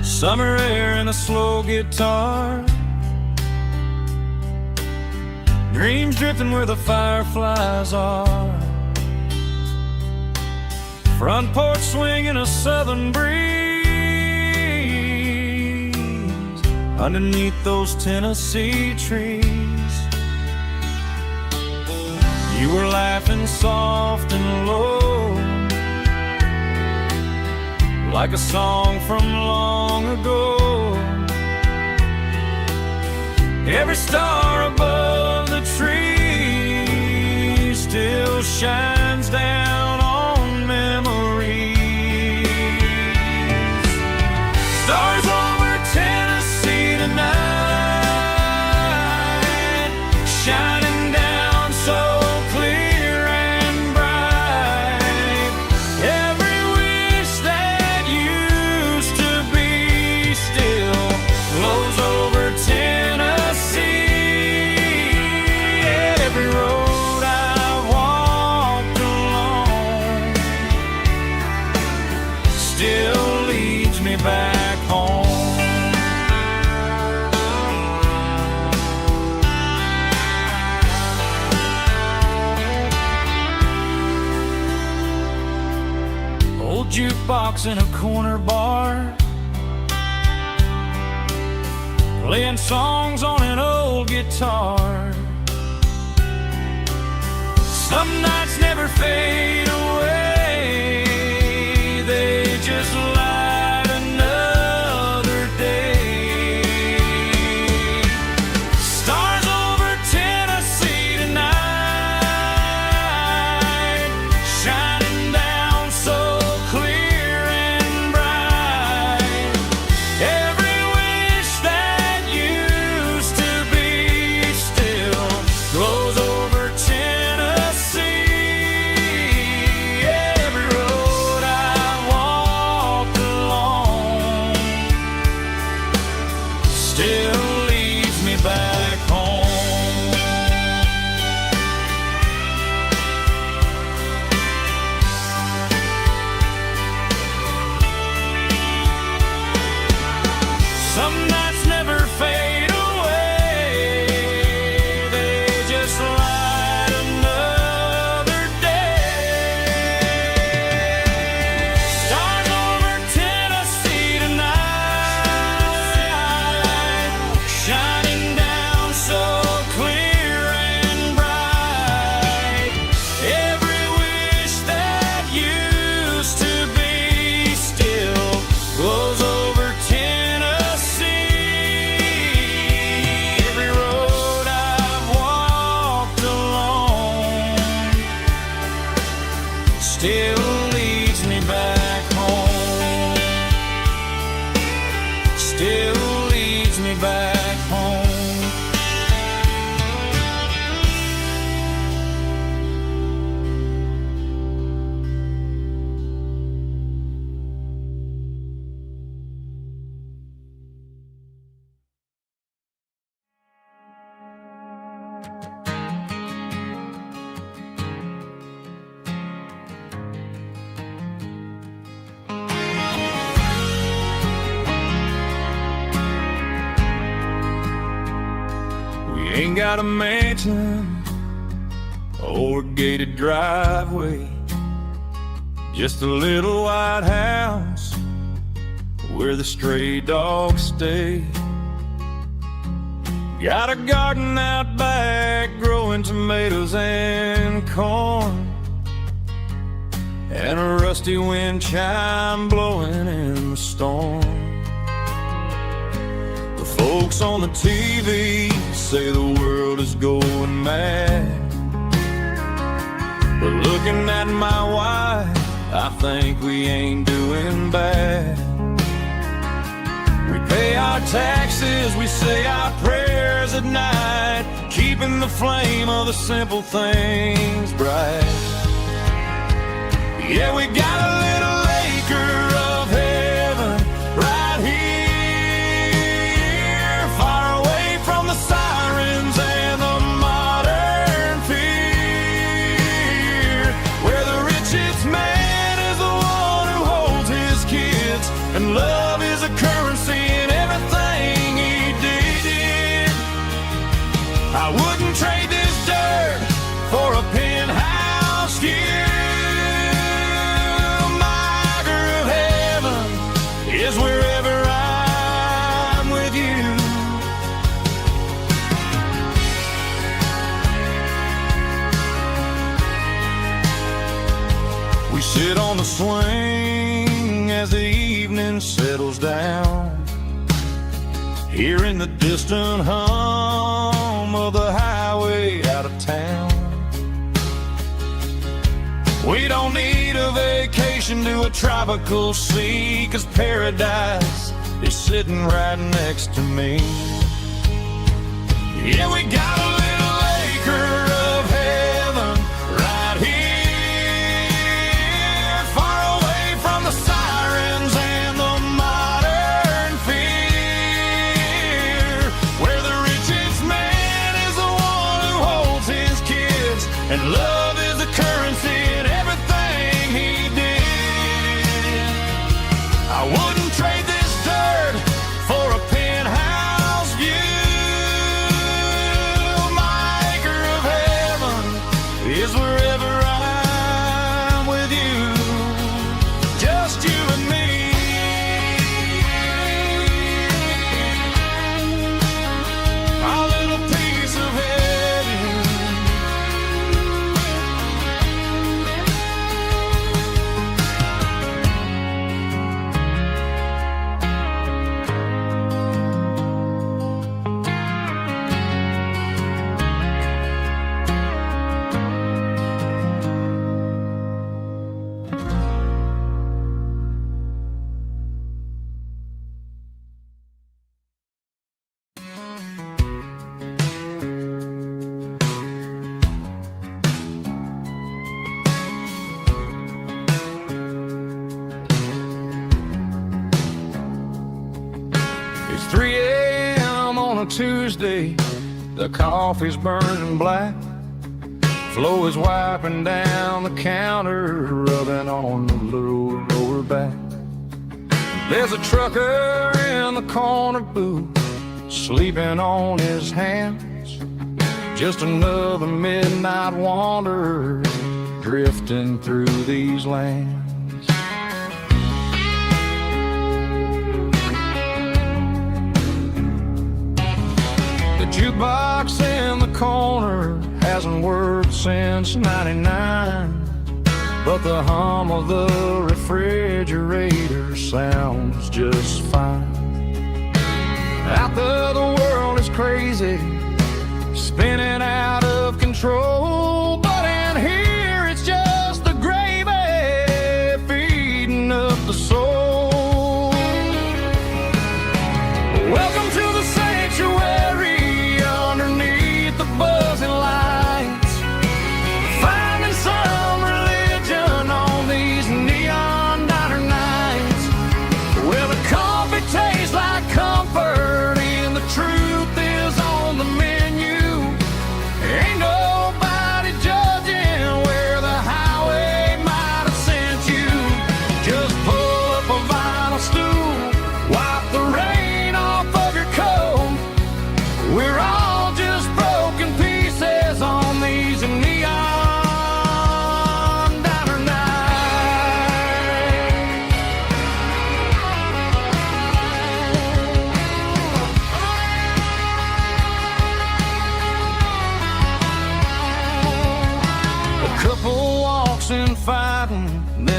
Summer air and a slow guitar, dreams drifting where the fireflies are, front porch swinging a southern breeze underneath those Tennessee trees. You were laughing soft and low, like a song from long ago. Every star above the tree still shines down on memories. Stars over Tennessee tonight, shining down so clear and bright. Every wish that used to be still glows over Tennessee. Every road I've walked along still leads me back home. Old jukebox in a corner bar, playing songs on an old guitar. Some nights never fade away, they just light another day. Stars over Tennessee tonight, shining down so clear and bright. Every wish that used to be still glows over Tennessee. Every road I walked along still leads me back home. Some nights never fade away, they just light another day. Stars over Tennessee tonight, shining down so clear and bright. Every wish that used to be still glows over Tennessee. Every road I've walked along still leads me ain't got a mansion or a gated driveway, just a little white house where the stray dogs stay. Got a garden out back growing tomatoes and corn, and a rusty wind chime blowing in the storm. The folks on the TV say the world is going mad, but looking at my wife, I think we ain't doing bad. We pay our taxes, we say our prayers at night, keeping the flame of the simple things bright. Yeah, we got a little acre of heaven right here, far away from the sirens and the modern fear, where the richest man is the one who holds his kids, and love is a currency in everything he did. I wouldn't trade this dirt for a penthouse here. Is wherever I'm with you. We sit on the swing as the evening settles down, hearing the distant hum of the highway out of town. We don't need a vacation to a tropical sea, 'cause paradise is sitting right next to me. Yeah, we got a little acre of heaven right here, far away from the sirens and the modern fear, where the richest man is the one who holds his kids, and love is the currency in everything he did. I wouldn't trade this dirt for a penthouse view. My acre of heaven is wherever I'm with you, just you and me. Our little piece of heaven. It's 3 a.m. on a Tuesday, the coffee's burning black, Flo is wiping down the counter, rubbing on the little lower back. There's a trucker in the corner booth, sleeping on his hands, just another midnight wanderer drifting through these lands. The jukebox in the corner hasn't worked since '99, but the hum of the refrigerator sounds just fine. Out there the world is crazy, spinning out of control, but in here it's just the gravy feeding up the soul. Welcome to the sanctuary underneath the buzzing lights, finding some religion on these neon diner nights. Well, the coffee tastes like comfort and the truth is on the menu,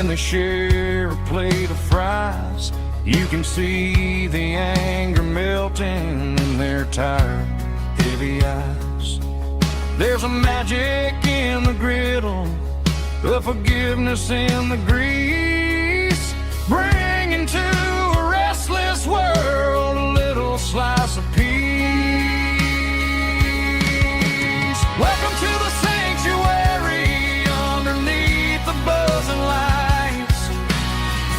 when they share a plate of fries. You can see the anger melting in their tired, heavy eyes. There's a magic in the griddle, a forgiveness in the grease, bringing to a restless world a little slice of peace. Welcome to the sanctuary underneath the buzzing lights,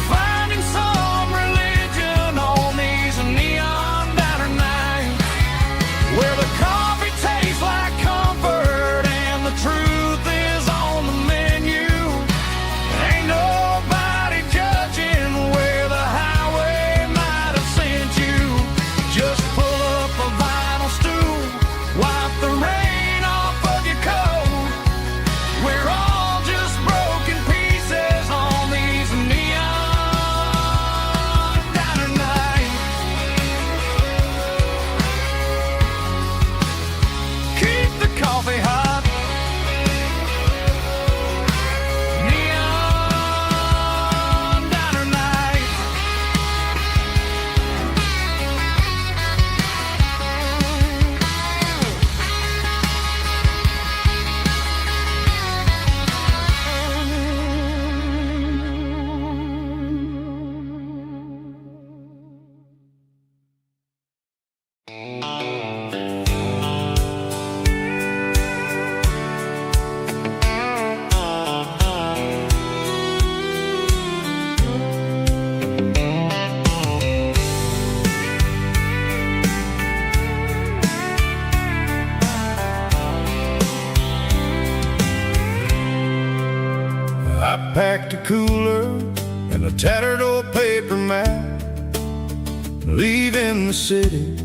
finding some religion on these neon diner nights, where the coffee tastes like comfort and the truth is on the menu. Ain't nobody judging where the highway might have sent you. Just pull up a vinyl stool, wipe the rain off of your coat. We're all just broken pieces on these neon diner nights. Keep the coffee hot. Neon diner nights. I packed a cooler and a tattered old paper map, leaving the city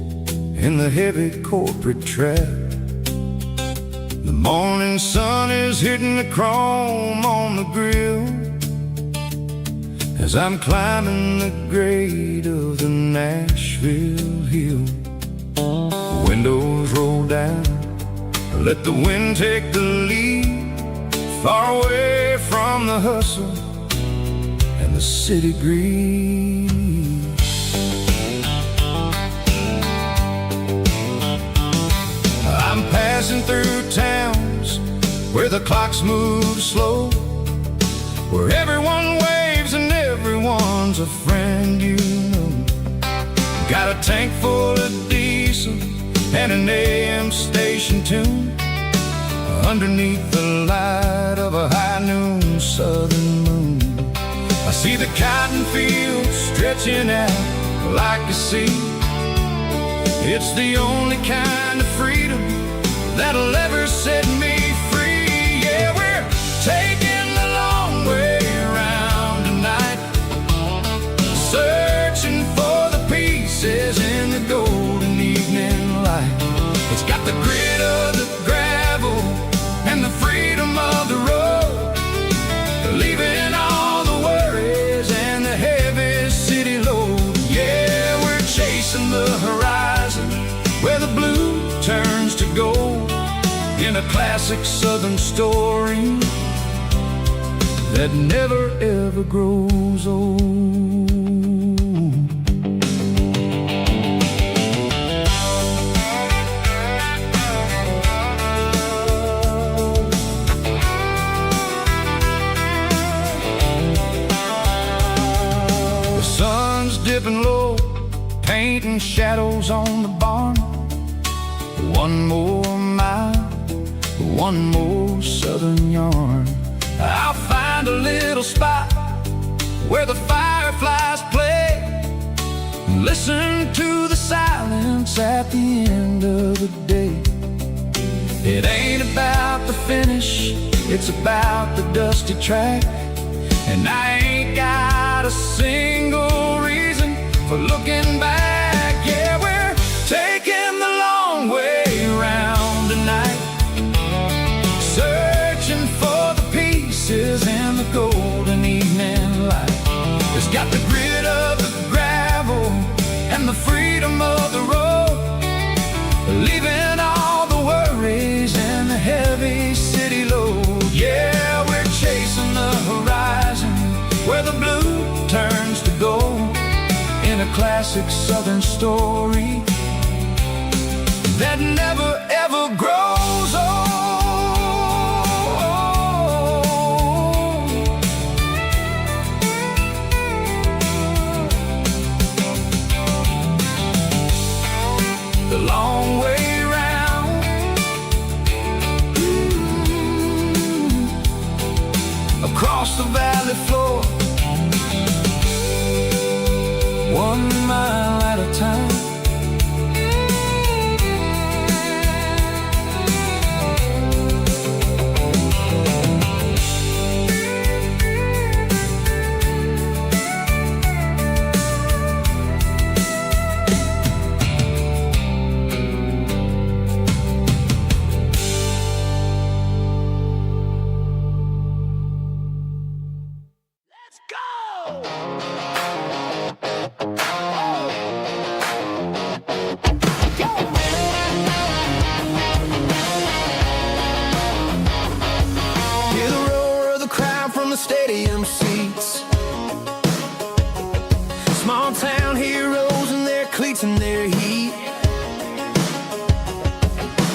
in the heavy corporate trap. The morning sun is hitting the chrome on the grill as I'm climbing the grade of the Nashville hill. Windows roll down, let the wind take the lead, far away from the hustle and the city greed. I'm passing through towns where the clocks move slow, where everyone waves and everyone's a friend you know. Got a tank full of diesel and an AM station tune, underneath the light of a high noon southern moon. I see the cotton fields stretching out like a sea. It's the only kind of freedom that'll ever set me free. Yeah, we're taking the long way around tonight, searching for the pieces in the golden evening light. It's got the grit of the gravel and the freedom of the road, leaving all the worries and the heavy city load. Yeah, we're chasing the horizon where the blue turns to gold, in a classic southern story that never ever grows old. Dipping low, painting shadows on the barn. One more mile, one more southern yarn. I'll find a little spot where the fireflies play, and listen to the silence at the end of the day. It ain't about the finish, it's about the dusty track. And I ain't got a single reason for looking back. Yeah, we're taking the long way around tonight, searching for the pieces in the golden evening light. It's got the grit of the gravel and the freedom of the road, leaving all the worries and the heavy city load. Yeah, we're chasing the horizon classic southern story that never ever grows old. The long way round, across the valley floor, 1 mile at a time. Stadium seats, small town heroes in their cleats and their heat.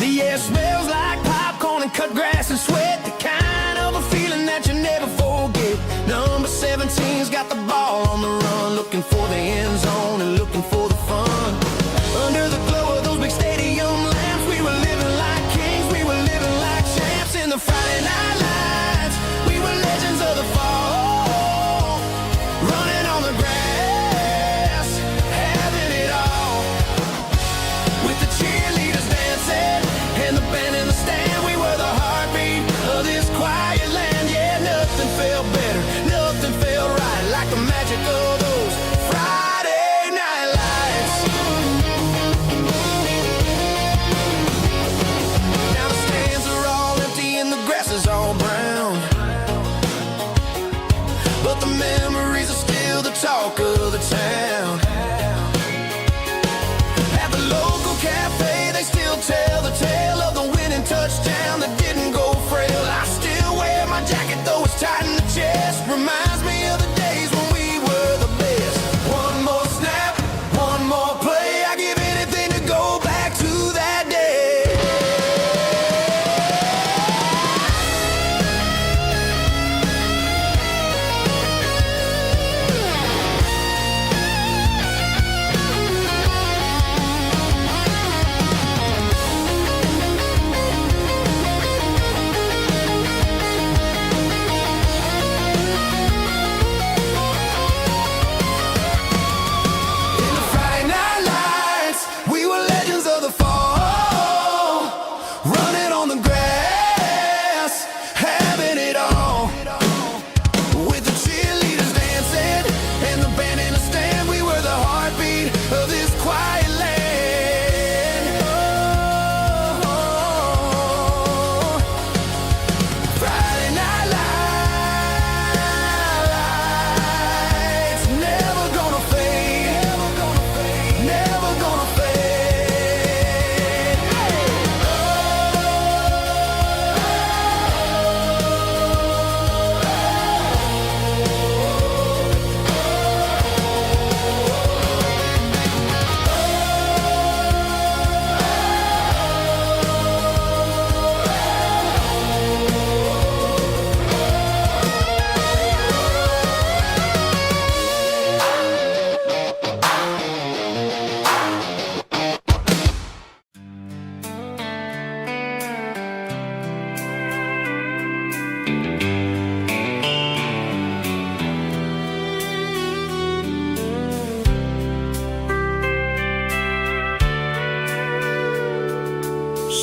The air smells like popcorn and cut grass and sweat, the kind of a feeling that you never forget. Number 17's got the ball on the run, looking for the end zone and looking for the fun. Under the glow of those big stadium lamps, we were living like kings, we were living like champs in the Friday night lights. We were legends of the fall, running on the grass, having it all. With the cheerleaders dancing and the band in the stand, we were the heartbeat of this quiet land. Yeah, nothing felt better, nothing felt right like the magic of those Friday night lights. Now the stands are all empty and the grass is all brown, but the memories are still the talk of the town. At the local cafe, they still tell the tale of the winning touchdown that didn't go frail. I still wear my jacket, though it's tight in the chest. Reminds me of the days when we were the best. One more snap, one more play, I give anything to go back to that day.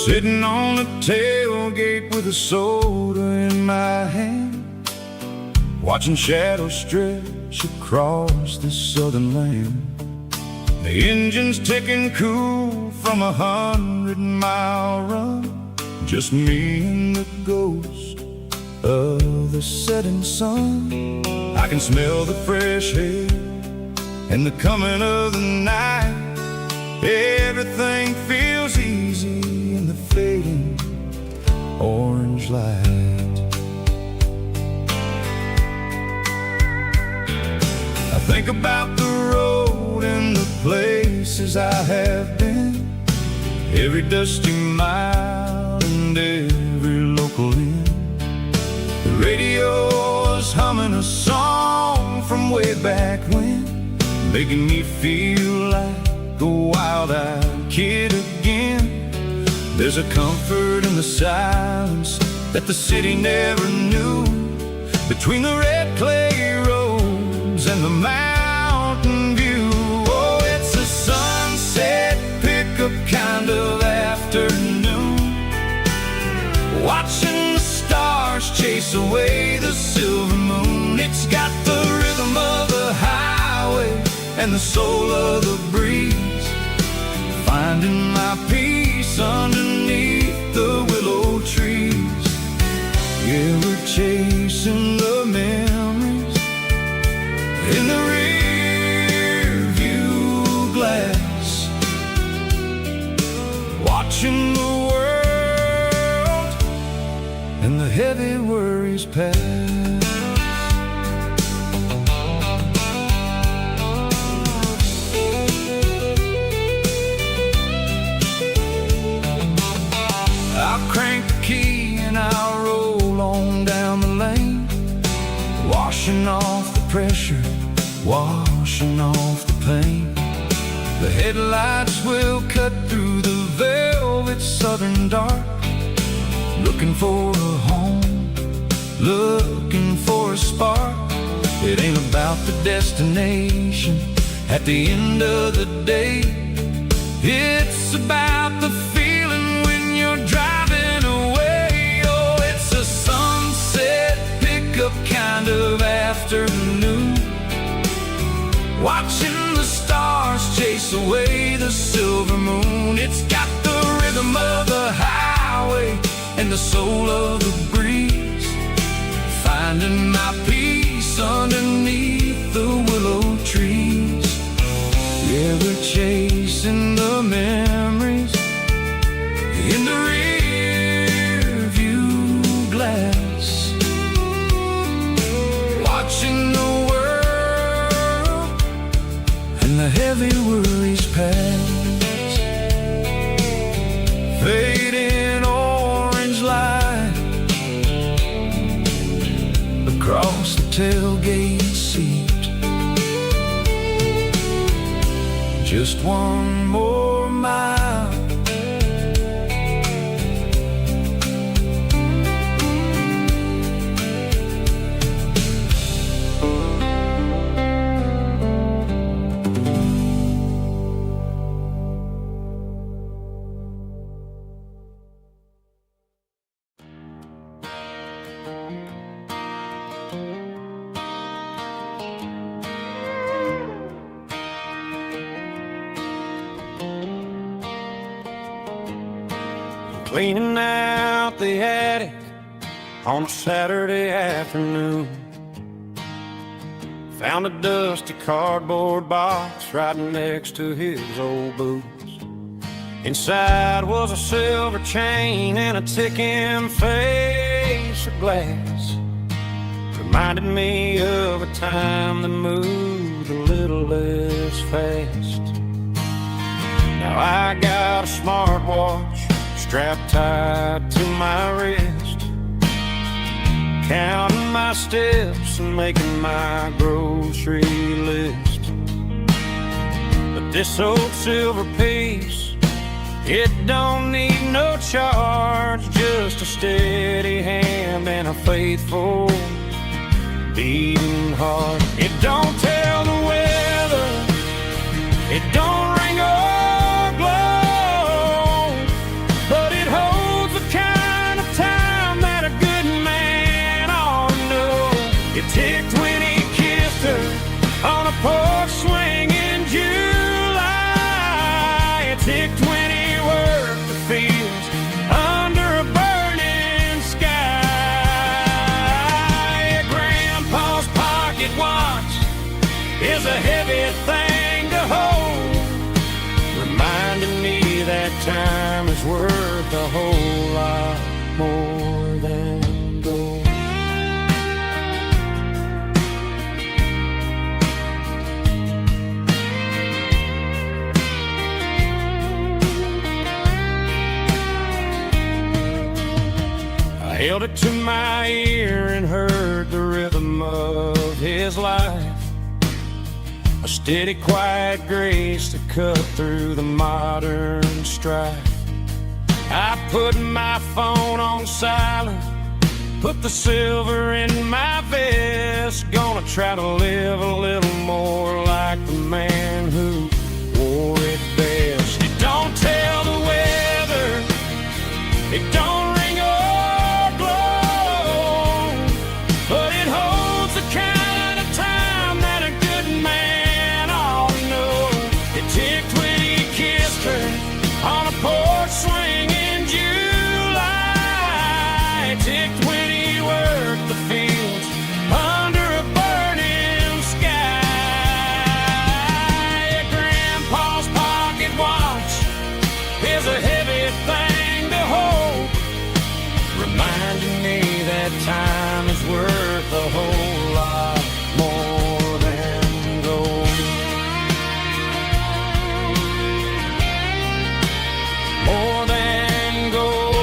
Sitting on the tailgate with a soda in my hand, watching shadows stretch across this southern land. The engine's ticking cool from 100-mile run, just me and the ghost of the setting sun. I can smell the fresh air and the coming of the night. Everything feels easy in the fading orange light. I think about the road road and the places I have been, every dusty mile and every local inn. The radio was humming a song from way back when, making me feel like a wild-eyed kid again. There's a comfort in the silence that the city never knew, between the red clay roads and the mountain view. Oh, it's a sunset pickup kind of afternoon, watching the stars chase away the silver moon. It's got the rhythm of the highway and the soul of the breeze, finding my peace underneath the willow trees. Yeah, we're chasing the memories in the rear view glass, watching the world and the heavy worries pass. I'll crank the key and I'll roll on down the lane, washing off the pressure, washing off the pain. The headlights will cut through the velvet southern dark, looking for a home, looking for a spark. It ain't about the destination at the end of the day, it's about the feeling when you're driving away. Oh, it's a sunset pickup kind of afternoon, watching the stars chase away the silver moon. It's got the rhythm of the highway and the soul of the breeze, finding my peace underneath the willow trees. Yeah, we're chasing the memories in the rear view glass, watching the world and the heavy worries pass. Fading orange light across the tailgate seat, just one more mile. Cleaning out the attic on a Saturday afternoon, found a dusty cardboard box right next to his old boots. Inside was a silver chain and a ticking face of glass, reminded me of a time that moved a little less fast. Now I got a smartwatch strapped tight to my wrist, counting my steps and making my grocery list. But this old silver piece, it don't need no charge, just a steady hand and a faithful beating heart. It don't tell the weather, it don't ring or glow, but it holds the kind of time that a good man ought to know. It ticked when he kissed her on a porch swing in July. It ticked when he worked the fields under a burning sky. Grandpa's pocket watch is a heavy thing to hold, held it to my ear and heard the rhythm of his life. A steady, quiet grace to cut through the modern strife. I put my phone on silent, put the silver in my vest. Gonna try to live a little more like the man who wore it best. It don't tell the weather, it don't ring or blow, but it holds the kind of time that a good man ought to know. It ticked when he kissed her on a porch swing in July. It ticked when he worked the fields under a burning sky. Yeah, Grandpa's pocket watch is a heavy thing to hold, reminding me that time is worth a whole lot more than gold. More than gold.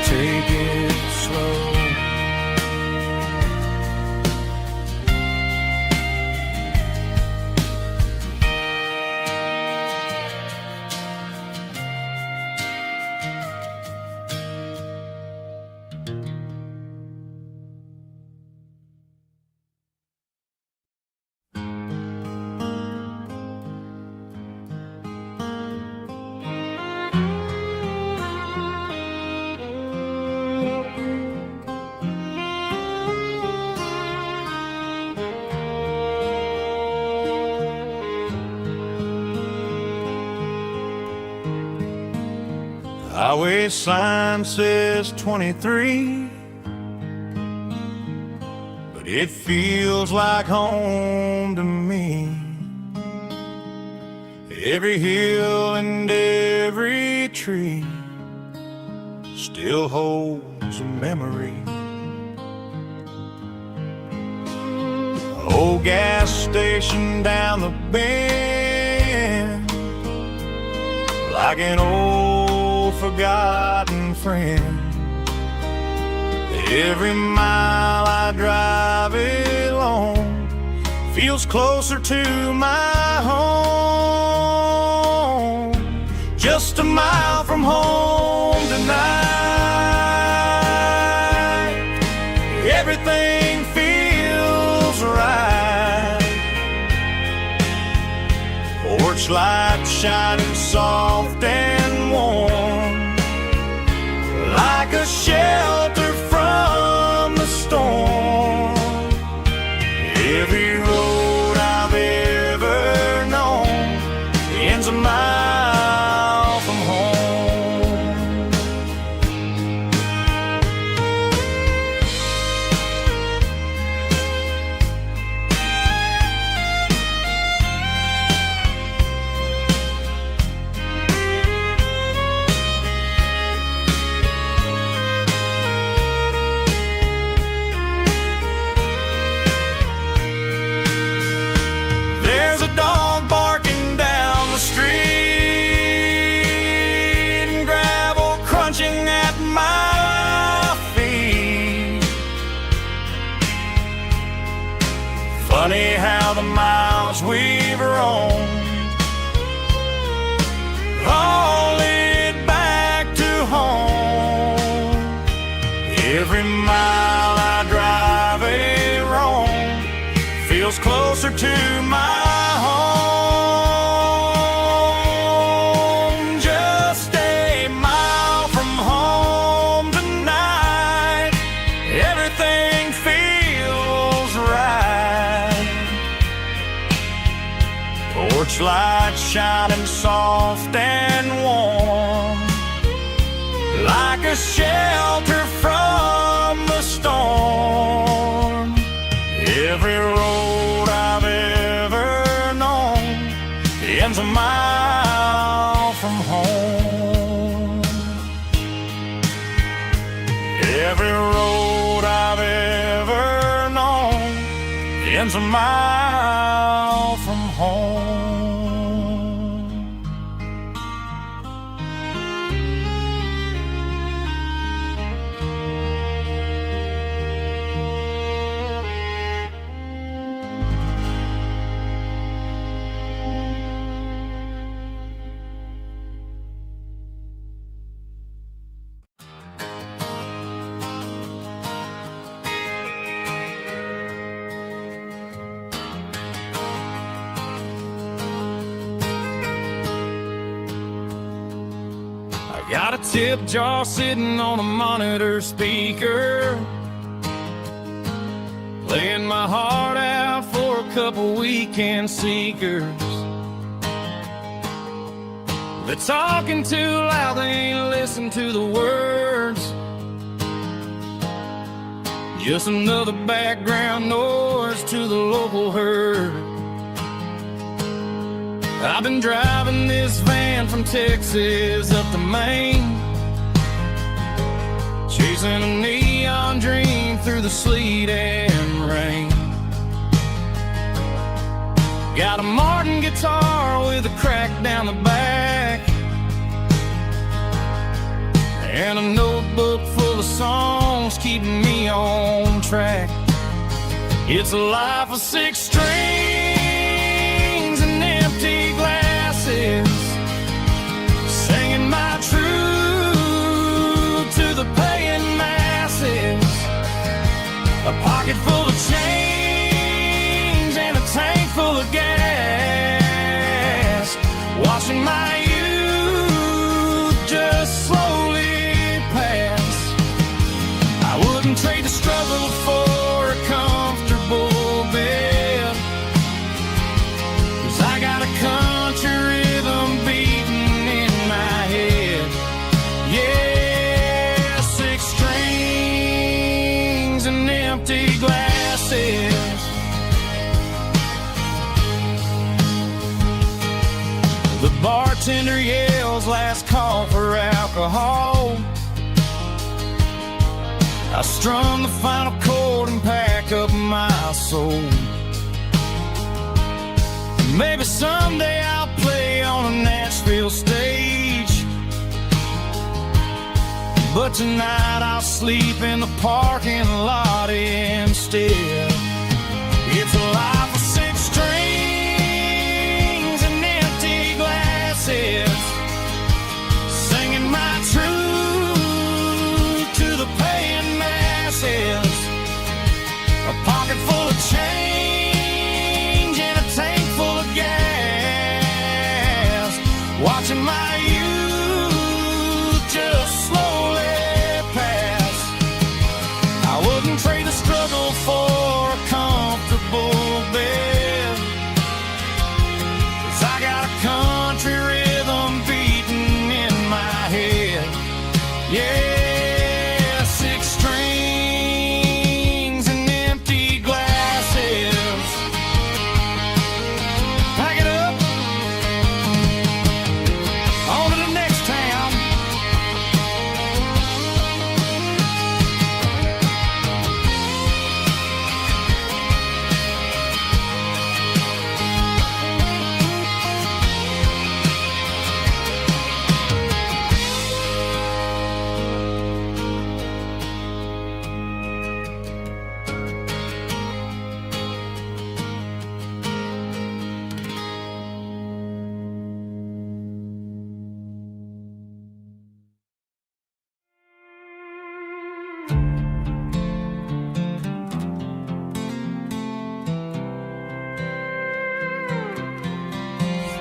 Take it slow. Highway sign says 23, but it feels like home to me. Every hill and every tree still holds a memory. Old gas station down the bend, like an old forgotten friend. Every mile I drive it along feels closer to my home. Just a mile from home tonight, everything feels right. Porch light shining soft and warm, like a shelter from the storm. Every road I've ever known ends a mile from home. There's a dog barking down the street, and gravel crunching at my feet. Funny how the miles we've roamed all lead back to home. Every mile I drive a roam feels closer to my home. Just a mile from home tonight, everything feels right. Porch light shining soft and warm, like a shelter from the storm. Every road I've ever known ends a mile from home. Every road I've ever known ends a mile from home. Got a tip jar sitting on a monitor speaker, playing my heart out for a couple weekend seekers. They're talking too loud, they ain't listen to the words. Just another background noise to the local herd. I've been driving this van from Texas up to Maine, chasing a neon dream through the sleet and rain. Got a Martin guitar with a crack down the back, and a notebook full of songs keeping me on track. It's a life of 6 strings and empty glasses, singing my truth to the paying masses. A pocket full of change and a tank full of gas, watching my youth just slowly pass. I wouldn't trade the struggle for a comfortable bed, 'cause I got a country rhythm beating in my head. Yeah, 6 strings and empty glasses. The bartender yells last call for alcohol. I strum the final chord and pack up my soul. Maybe someday I'll play on a Nashville stage, but tonight I'll sleep in the parking lot instead. It's a life of 6 strings and empty glasses, singing my truth to the paying masses. A pocket full of change and a tank full of gas, watching my youth just slowly pass. I wouldn't trade the struggle for a comfortable bed, 'cause I got a country rhythm beating in my head. Yeah, 6 strings and empty glasses. Pack it up, on to the next town.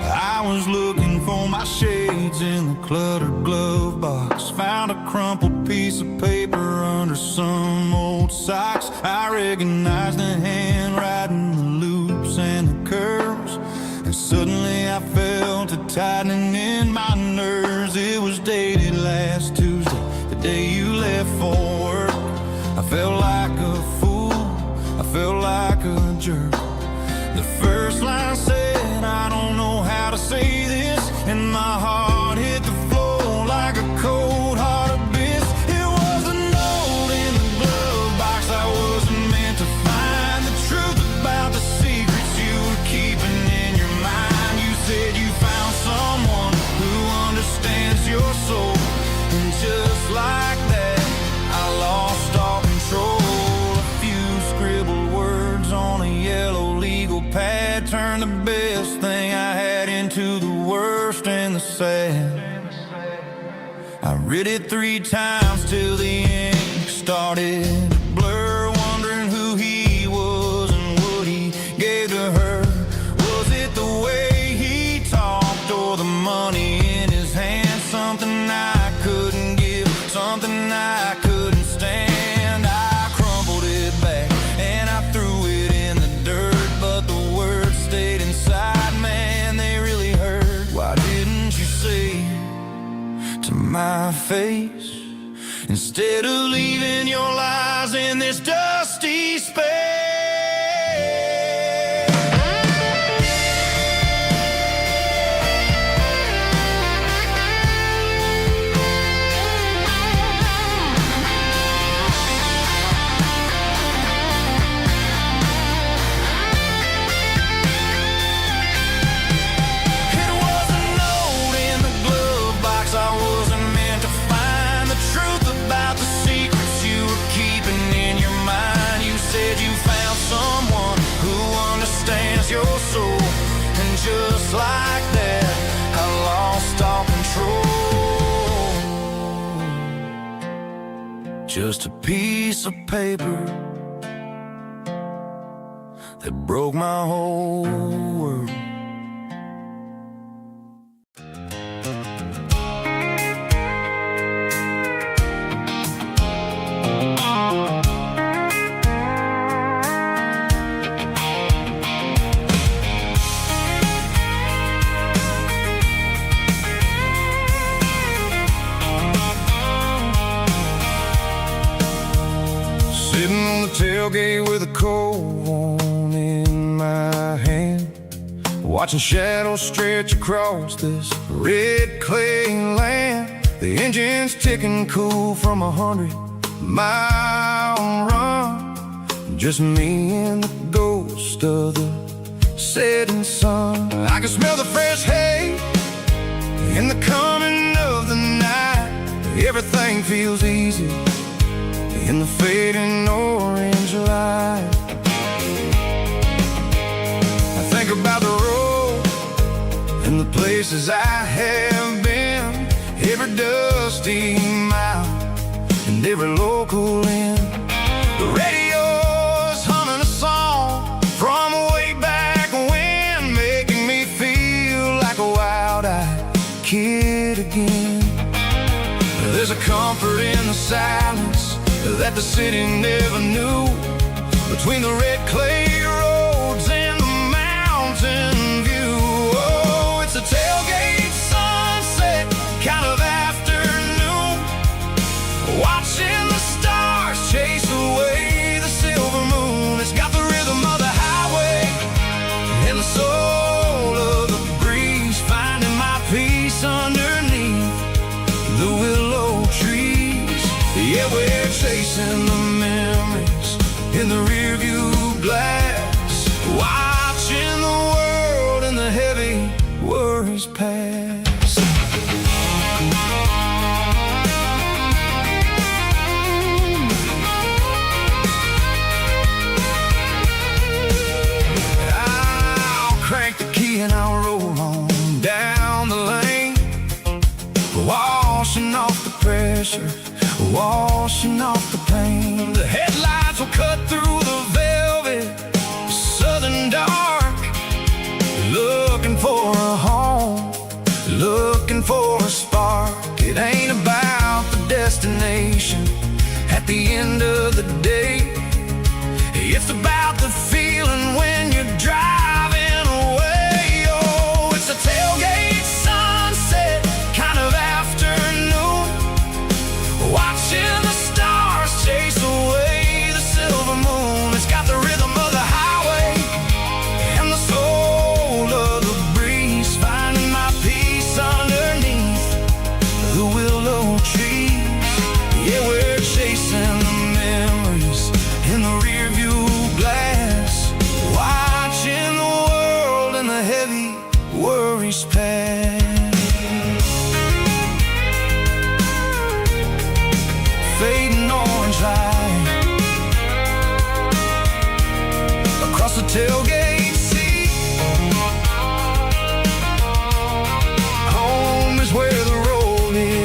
I was looking for my shades in the cluttered glove box, found a crumpled piece of paper under some old socks. I recognized the handwriting, the loops and the curves, and suddenly I felt a tightening in my nerves. It was dated last Tuesday, the day you left for work. I felt like a fool, I felt like a jerk. The first line said, I don't know how to say this, and my heart hit the floor like a cold heart abyss. It was a note in the glove box I wasn't meant to find, the truth about the secrets you were keeping in your mind. You said you found someone who understands your soul, and just like that I lost all control. A few scribbled words on a yellow legal pad turned the best thing I had into the worst and the sad. I read it 3 times till the ink started to blur, wondering who he was and what he gave to her. Was it the way he talked or the money in his hand? Something I could to my face, instead of leaving your lies in this dusty space. Your soul, and just like that, I lost all control. Just a piece of paper that broke my whole world. Tailgate with a cold one in my hand, watching shadows stretch across this red clay land. The engine's ticking cool from 100-mile run. Just me and the ghost of the setting sun. I can smell the fresh hay in the coming of the night. Everything feels easy in the fading orange light. I think about the road and the places I have been, every dusty mile and every local inn. The radio's humming a song from way back when, making me feel like a wild-eyed kid again. There's a comfort in the silence that the city never knew, between the red clay roads and the mountain view. Oh, it's a tailgate sunset kind of afternoon, watching the stars chase away the silver moon. It's got the rhythm of the highway and the soul of the breeze, finding my peace underneath the willow trees. Yeah, we're chasing the memories in the rearview glass, watching the world and the heavy worries pass. I'll crank the key and I'll roll on down the lane, washing off the pressure, washing off the pain. The headlights will cut through the velvet southern dark, looking for a home, looking for a spark. It ain't about the destination at the end of the day, it's about the feeling when you're driving away. Oh, it's a tailgate sunset kind of afternoon, watching the stars chase away the silver moon. It's got the rhythm of the highway and the soul of the breeze, finding my peace underneath the willow trees. Yeah, we're chasing the memories in the rearview glass, watching the world and the heavy worries pass. Fading orange light across the tailgate seat. Home is where the road is.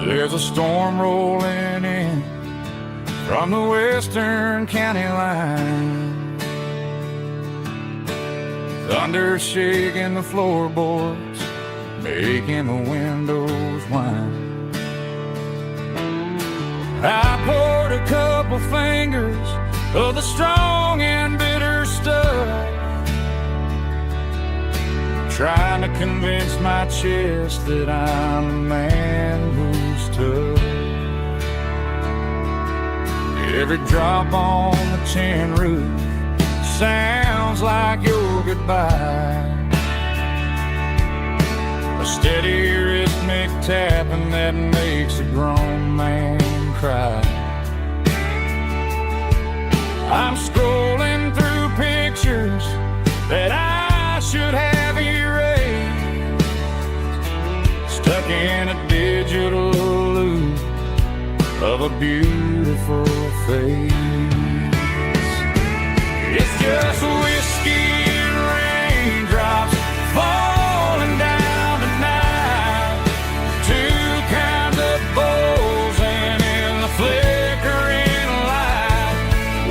There's a storm rolling in from the western county line. Thunder shaking the floorboards, making the windows whine. I poured a couple fingers of the strong and bitter stuff, trying to convince my chest that I'm a man who's tough. Every drop on the tin roof sounds like your goodbye, a steady rhythmic tapping that makes a grown man cry. I'm scrolling through pictures that I should have erased, stuck in a digital loop of a beautiful face. It's just whiskey and raindrops falling down tonight, two kinds of bowls and in the flickering light.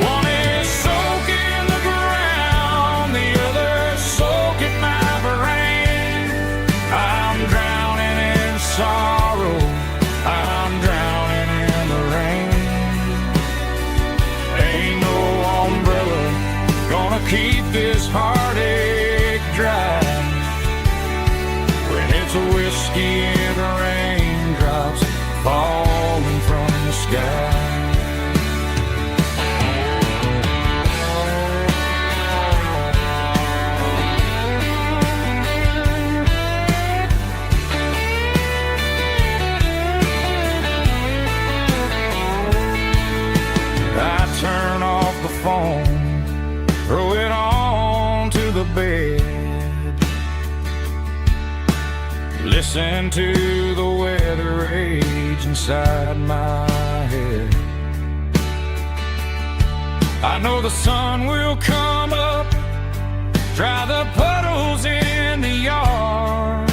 One is soaking the ground, the other soaking my brain. I'm drowning in sorrow, I'm drowning in the rain. Ain't no umbrella gonna keep this heartache dry when it's a whiskey and the raindrops falling from the sky. I turn off the phone, throw it on to the bed, listen to the weather rage inside my head. I know the sun will come up, dry the puddles in the yard,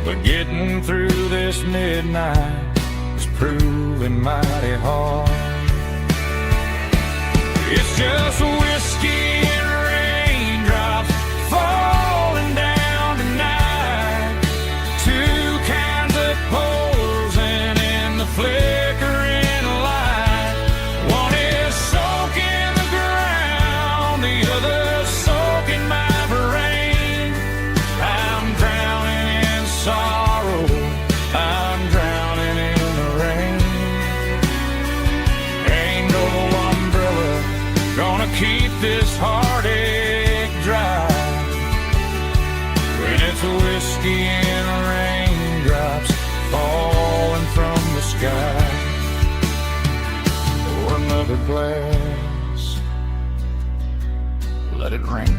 but getting through this midnight is proving mighty hard. It's just whiskey and raindrops falling down tonight, two kinds of poles and in the flickering light. One is soaking the ground, the other soaking my brain. I'm drowning in sorrow, I'm drowning in the rain. Ain't no umbrella gonna keep this heartache dry when it's a whiskey and raindrops falling from the sky. Pour another glass, let it rain.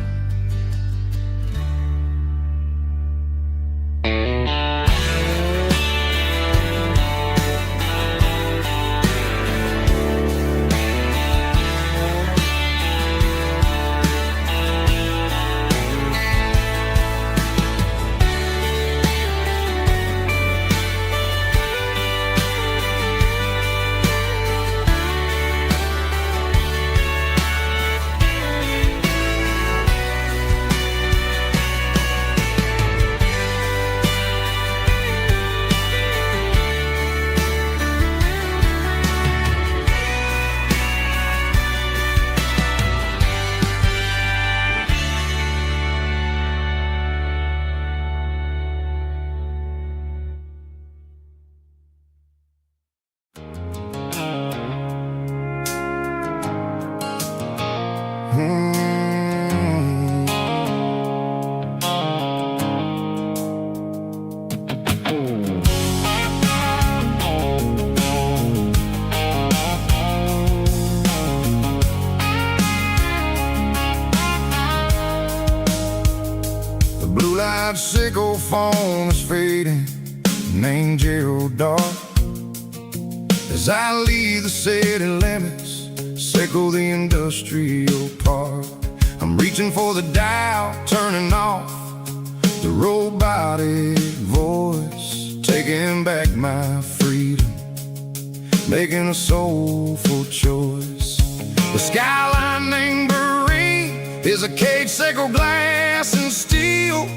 Blue-light sickle phone is fading, an angel dark. As I leave the city limits, sickle the industrial park. I'm reaching for the dial, turning off the robotic voice, taking my freedom, making a soulful choice. The skyline named Marine is a cage, Seco glass and steel,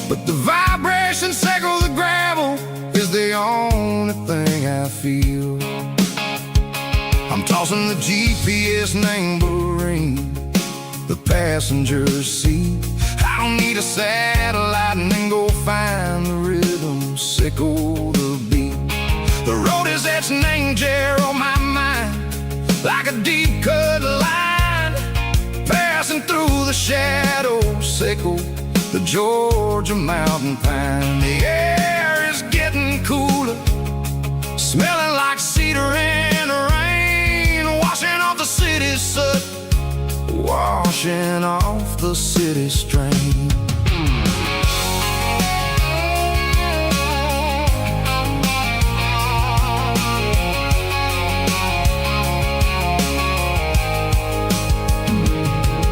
but the vibration, Seco the gravel, is the only thing I feel. I'm tossing the GPS named Marine, the passenger seat. I don't need a satellite and then go find the rhythm, Seco the beat. The road is etched named Jerry on my mind, like a deep cut line, passing through the shadows, Seco the Georgia mountain pine. The air is getting cooler, smelling like cedar in the rain, washing off the city's soot, washing off the city strain.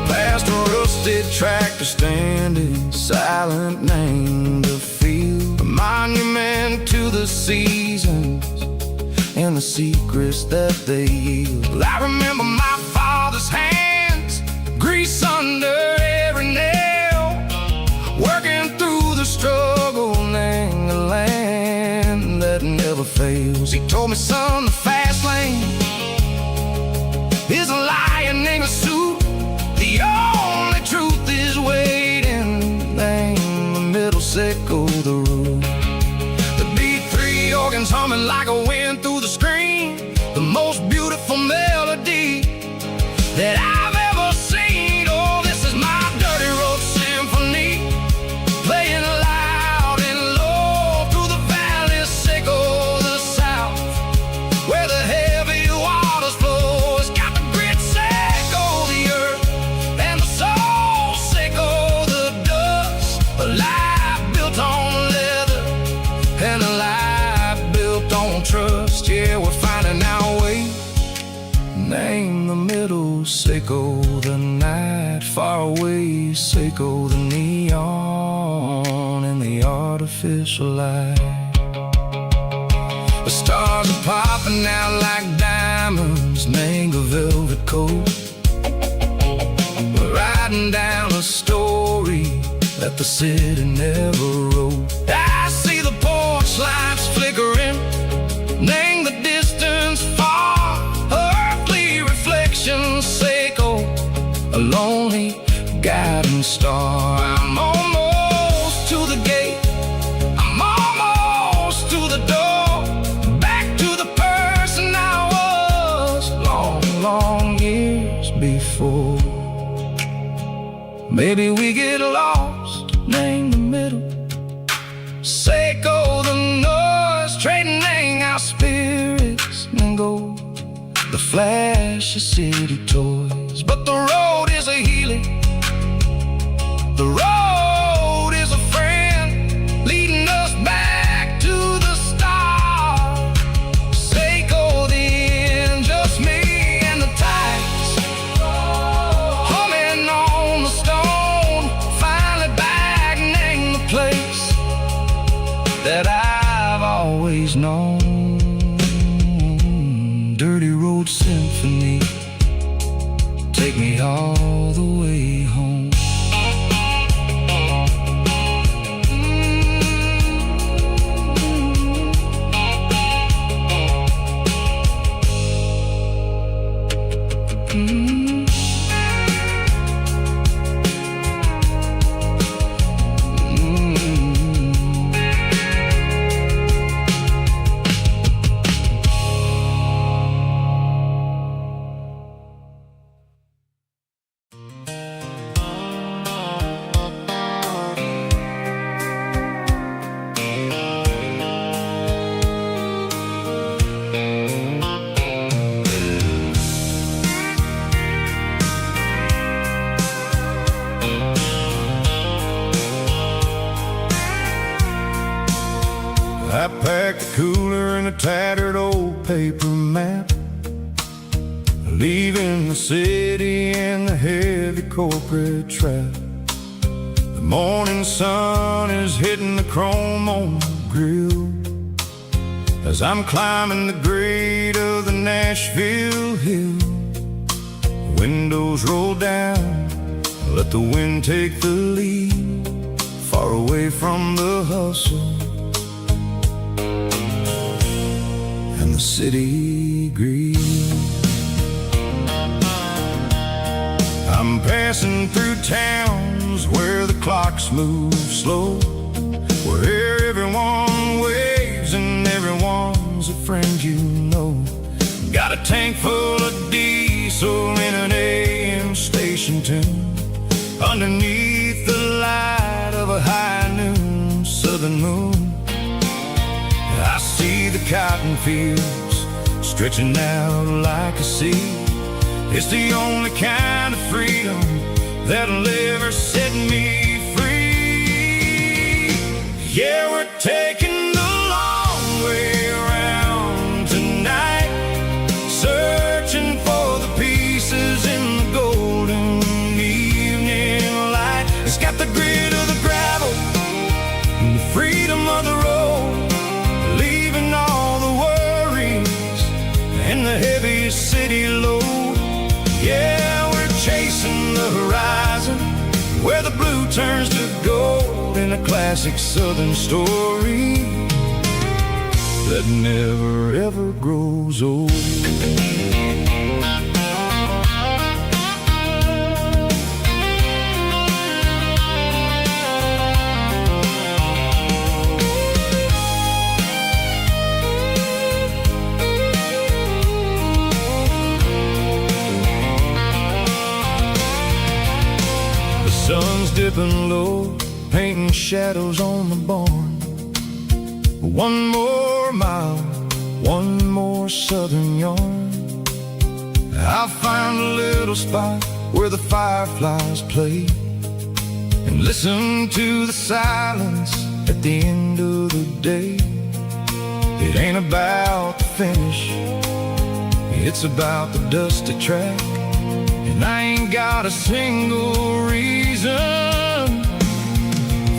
Past a rusted tractor standing silent, named the field, a monument to the seasons and the secrets that they yield. I remember my father's hands, grease under every nail, working through the struggle, named the land that never fails. He told me, son, the fast lane is a lion named a suit. The only truth is waiting, named the middle, Seco the road. The B3 organs humming like a wind through the screen, the most beautiful melody that I've ever seen. Oh, this is my dirty road symphony, playing loud and low through the valleys, Seco the south, where the heavy waters flow. It's got the grit, Seco the earth, and the soul, Seco the dust. A life built on leather and a life built on trust. Yeah, we're finding our way, name the middle, Seco the night, far away, Seco the neon and the artificial light. The stars are popping out like diamonds, name the velvet coat. We're riding down a story that the city never wrote. I see the porch lights flickering, name the distance far, earthly reflections, Seco, a lonely guiding star. I'm almost to the gate, I'm almost to the door, back to the person I was long, long years before. Maybe we get lost, name the middle, Seco the noise, trading our spirits and go the flash of city toys. But the road is a healing, the road is a friend, leading us back to the start, Seco the end, just me and the tides, humming on the stone, finally back, name the place that I've always known. Dirty road symphony, take me all the way home. I packed the cooler and a tattered old paper map, leaving the city and the heavy corporate trap. The morning sun is hitting the chrome on the grill, as I'm climbing the grade of the Nashville hill. Windows roll down, let the wind take the lead, far away from the hustle and the city greed. I'm passing through towns where the clocks move slow, where everyone waves and everyone's a friend you know. Got a tank full of diesel in an AM station tune, underneath the light of a high noon southern moon. I see the cotton fields stretching out like a sea. It's the only kind of freedom that'll ever set me free. Yeah, we're taking the long way around tonight, searching for the pieces in the golden evening light. It's got the grit of the gravel and the freedom of the road, leaving all the worries and the heavy city load. Yeah, we're chasing the horizon, where the blue turns to gold, in a classic southern story that never ever grows old. Sun's dipping low, painting shadows on the barn. One more mile, one more southern yarn. I'll find a little spot where the fireflies play, and listen to the silence at the end of the day. It ain't about the finish, it's about the dusty track. And I ain't got a single reason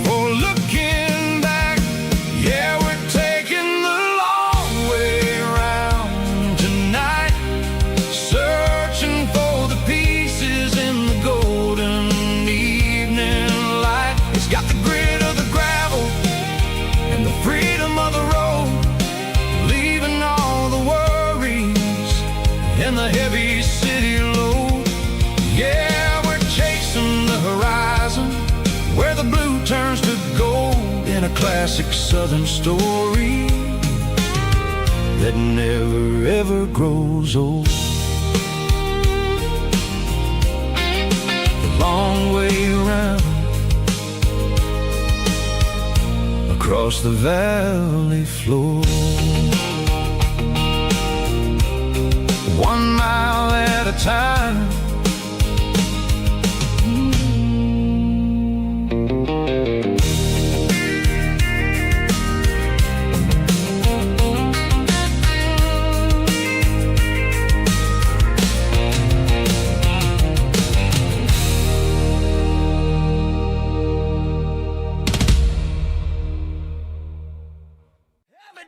for looking back. Yeah, we're taking the long way around tonight, searching for the pieces in the golden evening light. It's got the grit of the gravel and the freedom of the road, leaving all the worries and the heavy city load. Yeah, we're chasing the horizon, where the blue turns to gold, in a classic southern story that never ever grows old. The long way around, across the valley floor, 1 mile at a time.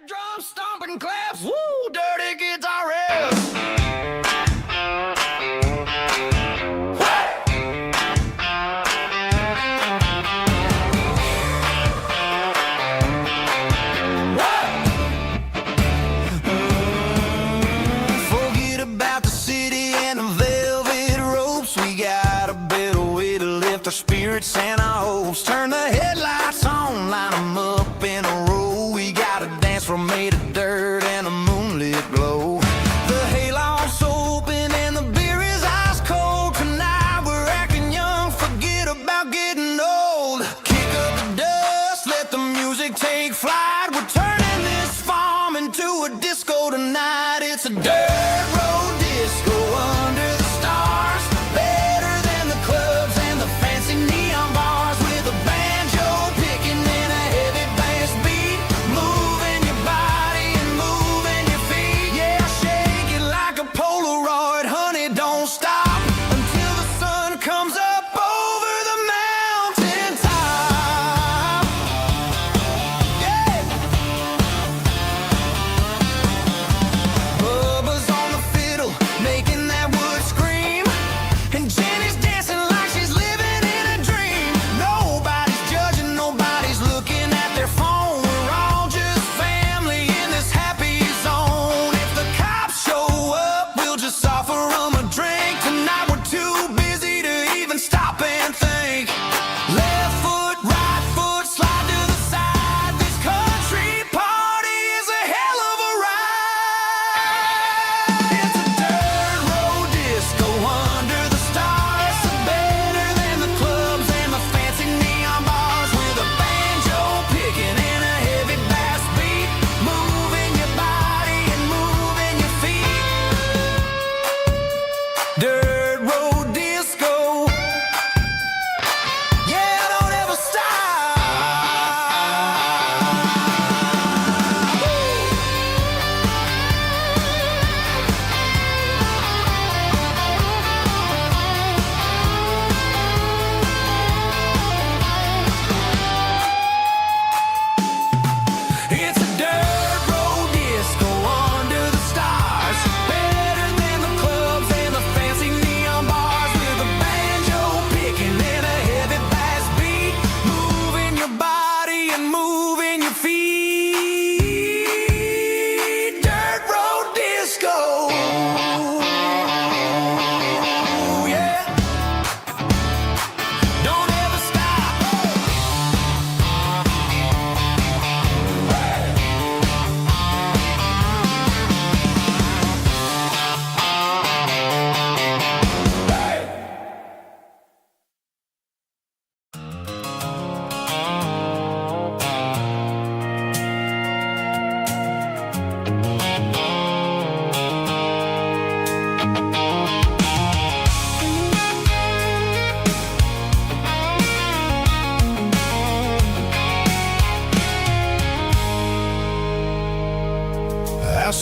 Drum stomping claps, woo, dirty guitar riff.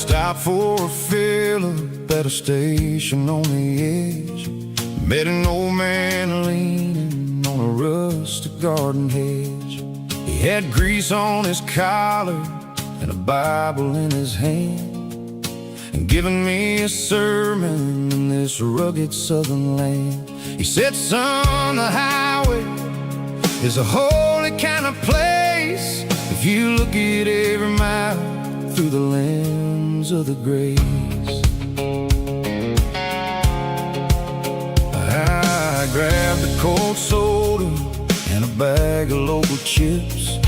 stopped for a fill-up at a station on the edge. Met an old man leaning on a rustic garden hedge. He had grease on his collar and a Bible in his hand, and giving me a sermon in this rugged southern land. He said, son, the highway is a holy kind of place if you look at every mile through the lens of the grace. I grabbed a cold soda and a bag of local chips,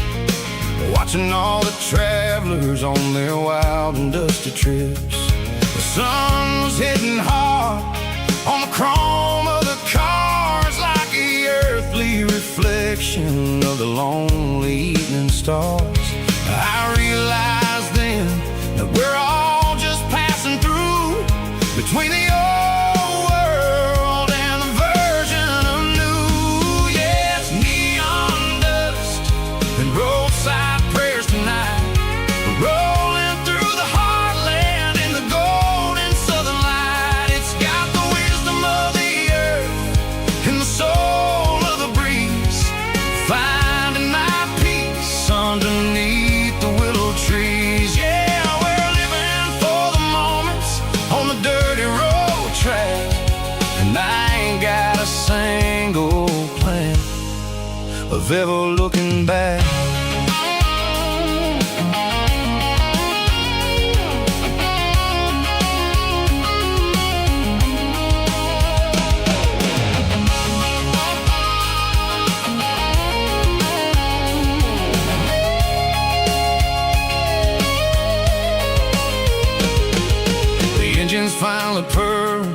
watching all the travelers on their wild and dusty trips. The sun was hitting hard on the chrome of the cars, like the earthly reflection of the lonely evening stars. I realized then that we're all just passing through between the old world and the version of new. Yes, neon dust and roadside prayers tonight, rolling through the heartland in the golden southern light. It's got the wisdom of the earth and the soul of the breeze, finding my peace underneath the willow trees. Yeah, we're living for the moments on the dirty road track, and I ain't got a single plan of ever looking back. Finally purred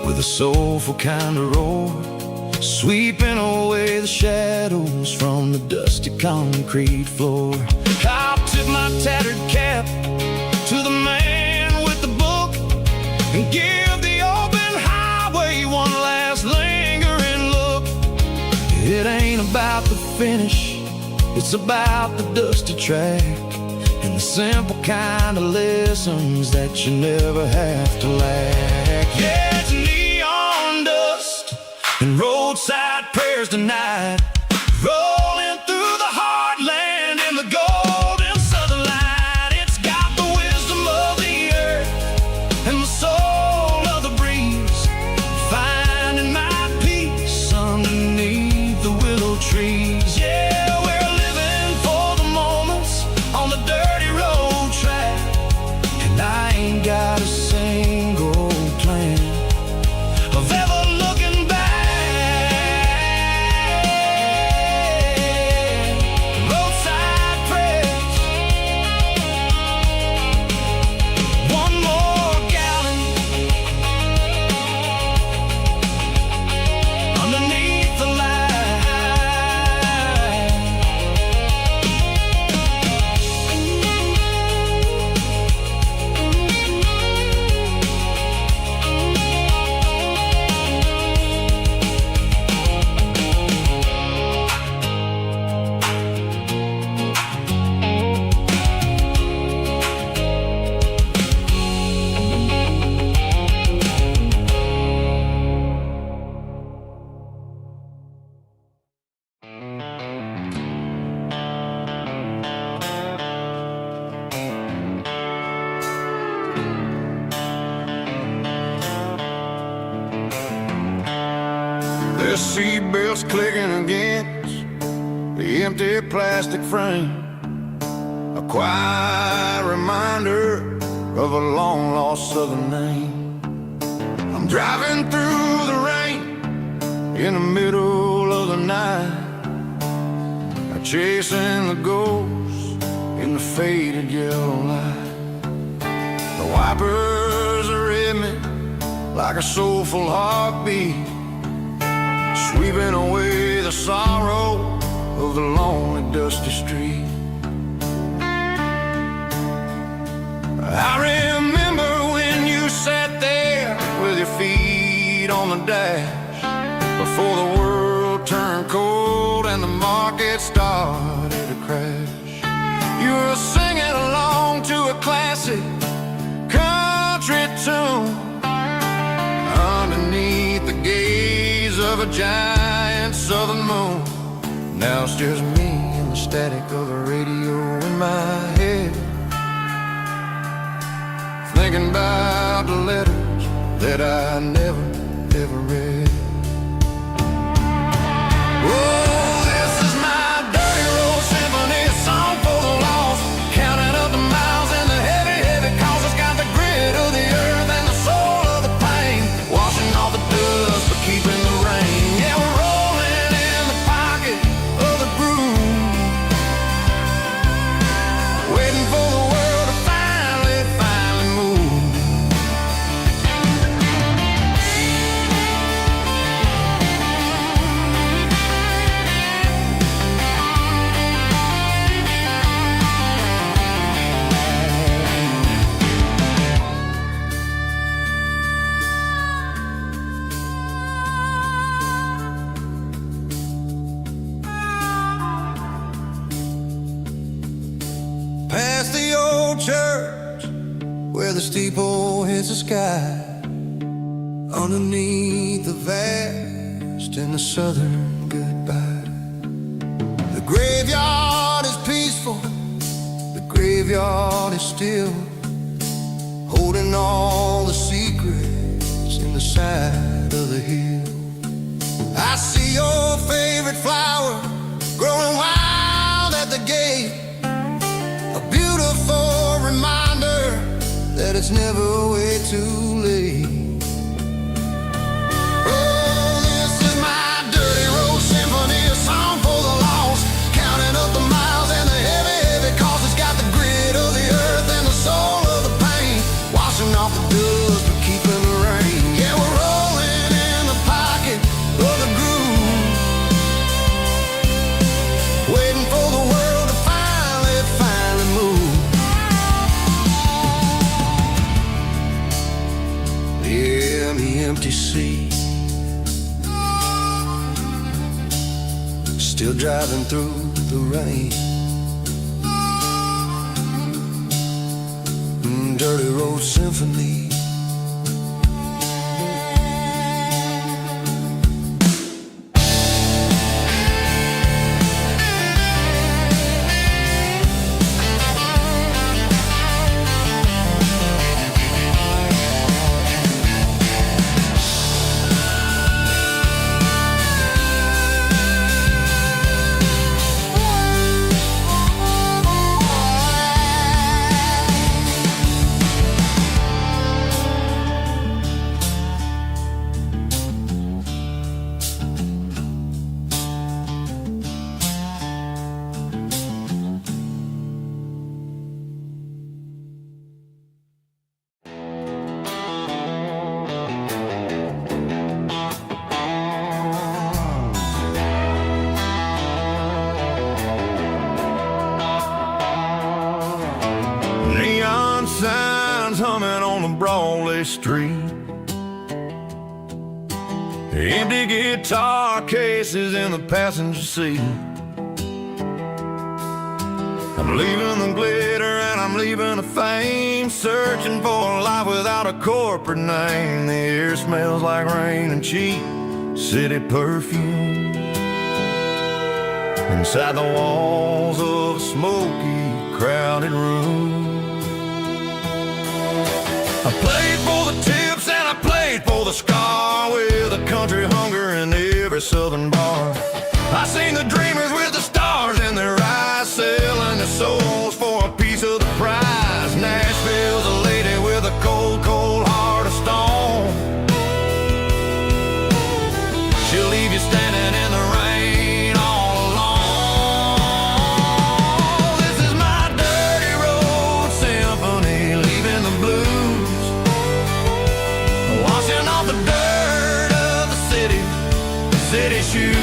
with a soulful kind of roar, sweeping away the shadows from the dusty concrete floor. I'll tip my tattered cap to the man with the book and give the open highway one last lingering look. It ain't about the finish, it's about the dusty track and the simple kind of lessons that you never have to lack. Yeah, it's neon dust and roadside prayers tonight, rolling through the heartland in the golden southern light. It's got the wisdom of the earth and the soul of the breeze, finding my peace underneath the willow trees. Yeah, we're living for the moments on the dirty road track, and I ain't got a single plan of ever looking back. Roadside prayers, one more gallon underneath the light.
There's seatbelts clicking against the empty plastic frame, a quiet reminder of a long-lost southern name. I'm driving through the rain in the middle of the night, chasing the ghosts in the faded yellow light. The wipers are in me like a soulful heartbeat, sweeping away the sorrow of the lonely dusty street. I remember when you sat there with your feet on the dash, before the world turned cold and the market started to crash. You were singing along to a classic
of a giant southern moon. Now it's just me and the static of the radio in my head, thinking about the letters that I never, ever read. Oh, this is my dirty road symphony, a song for the lost, counting up the miles and the heavy, heavy calls. It's got the grit of the earth and the soul of the pain, washing off the dust but keeping the rain. Yeah, we're rolling in the pocket of the groove, waiting for the world to finally, finally move. Past the old church where the steeple hits the sky, underneath the vast and the southern goodbye. The graveyard is peaceful, the graveyard is still, holding all the secrets in the side of the hill. I see your favorite flower growing wild at the gate, a beautiful reminder that it's never way too late. Oh, this is my dirty road symphony, a song for the lost, counting up the miles and the heavy, heavy calls. It's got the grit of the earth and the soul of the pain, washing off the dust but keeping the rain. Yeah, we're rolling in the pocket of the groove, waiting for the world to finally, finally move. Yeah, the empty sea, still driving through the rain. Dirty road symphony. Neon signs humming on the Broadway street, empty guitar cases in the passenger seat. I'm leaving the glitter and I'm leaving the fame, searching for a life without a corporate name. The air smells like rain and cheap city perfume inside the walls of a smoky, crowded room. I played for the tips and I played for the scar, with a country hunger in every southern bar. I seen the dreamers with the stars in their eyes, selling their souls for a piece of the prize. Nashville's a lady with a cold, cold heart of stone. She'll leave you standing in the rain all alone. This is my dirty road symphony, leaving the blues, washing off the dirt of the city shoes.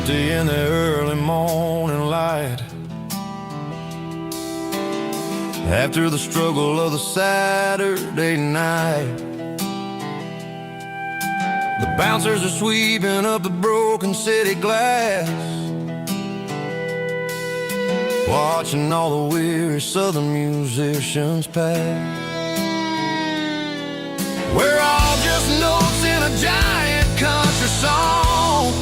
empty in the early morning light. After the struggle of the Saturday night, the bouncers are sweeping up the broken city glass, watching all the weary southern musicians pass. We're all just notes in a giant country song,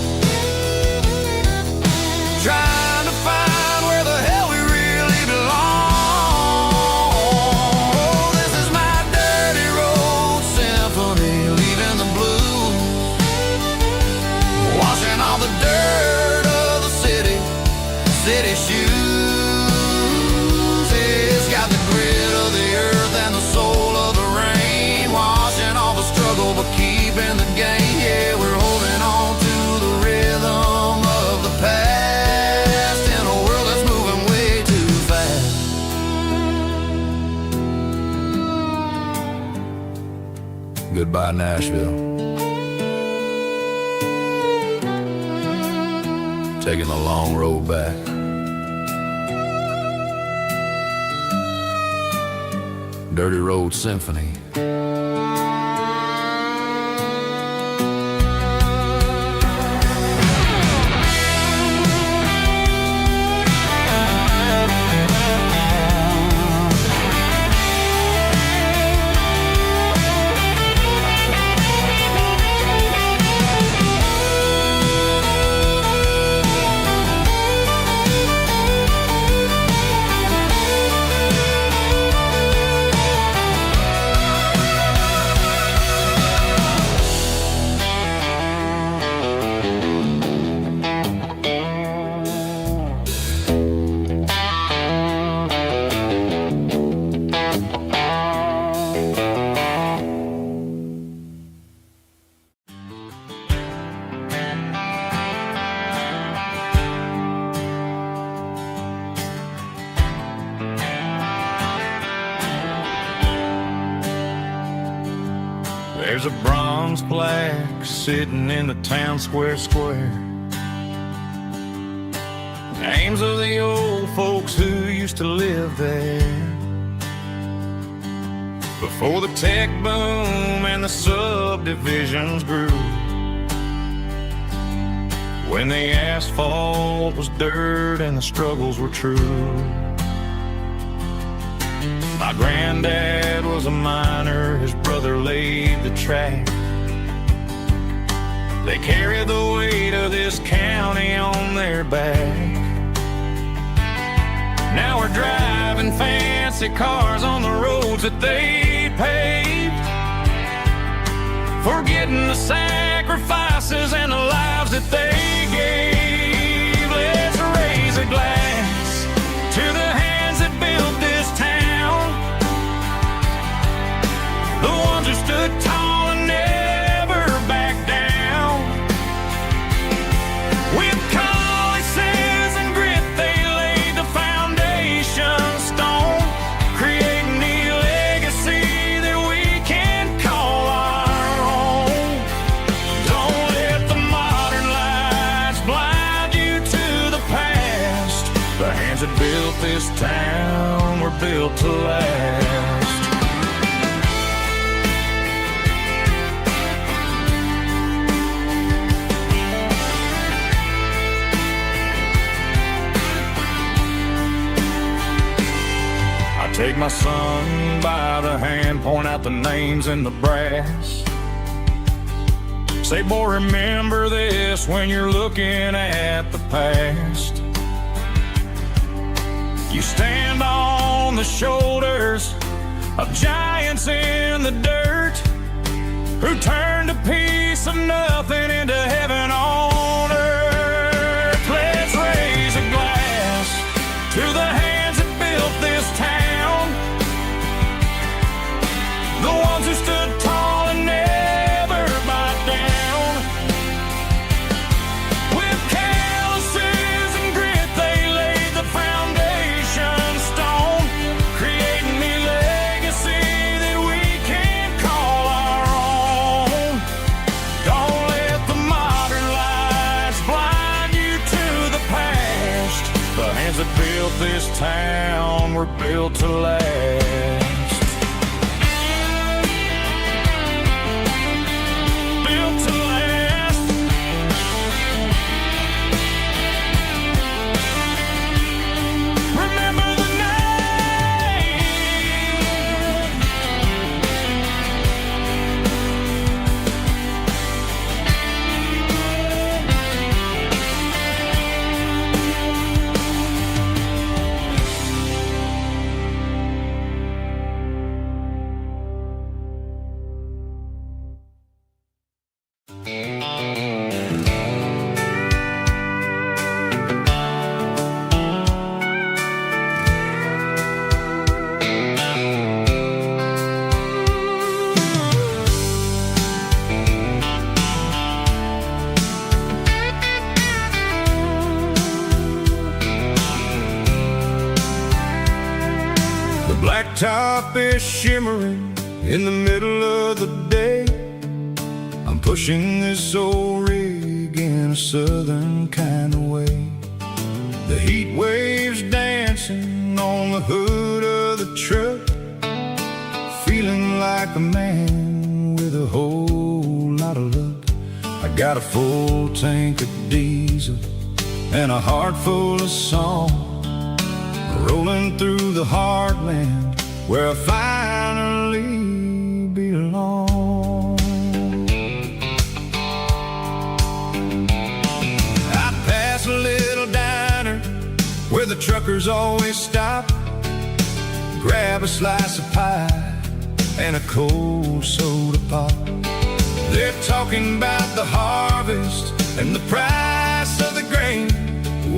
trying to find where the hell we really belong. Oh, this is my dirty road symphony, leaving the blues, washing all the dirt of the city shoes. It's got the grit of the earth and the soul of the rain, washing all the struggle but keeping the game. Yeah, we're holding on to the rhythm of the past in a world that's moving way too fast. Goodbye, Nashville. Taking the long road back. Dirty Road Symphony.
There's a bronze plaque sitting in the town square. Names of the old folks who used to live there before the tech boom and the subdivisions grew, when the asphalt was dirt and the struggles were true. My granddad was a miner, his brother laid the track. They carried the weight of this county on their back. Now we're driving fancy cars on the roads that they paved, forgetting the sacrifices and the lives that they gave. Let's raise a glass to the hands that built this town, the ones who stood tall and never backed down. With calluses and grit they laid the foundation stone, creating the legacy that we can call our own. Don't let the modern lights blind you to the past. The hands that built this town were built to last. Take my son by the hand, point out the names in the brass. Say, boy, remember this when you're looking at the past. You stand on the shoulders of giants in the dirt, who turned a piece of nothing into heaven on earth. Let's raise a glass to the hands that built this town, the ones who stood tall and never backed down. With calluses and grit they laid the foundation stone, creating the legacy that we can call our own. Don't let hands that built this town were built to last. Built to last. Remember the name.
Blacktop is shimmering in the middle of the day. I'm pushing this old rig in a southern kind of way. The heat waves dancing on the hood of the truck, feeling like a man with a whole lot of luck. I got a full tank of diesel and a heart full of song, rolling through the heartland where I finally belong. I pass a little diner where the truckers always stop, grab a slice of pie and a cold soda pop. They're talking about the harvest and the price of the grain,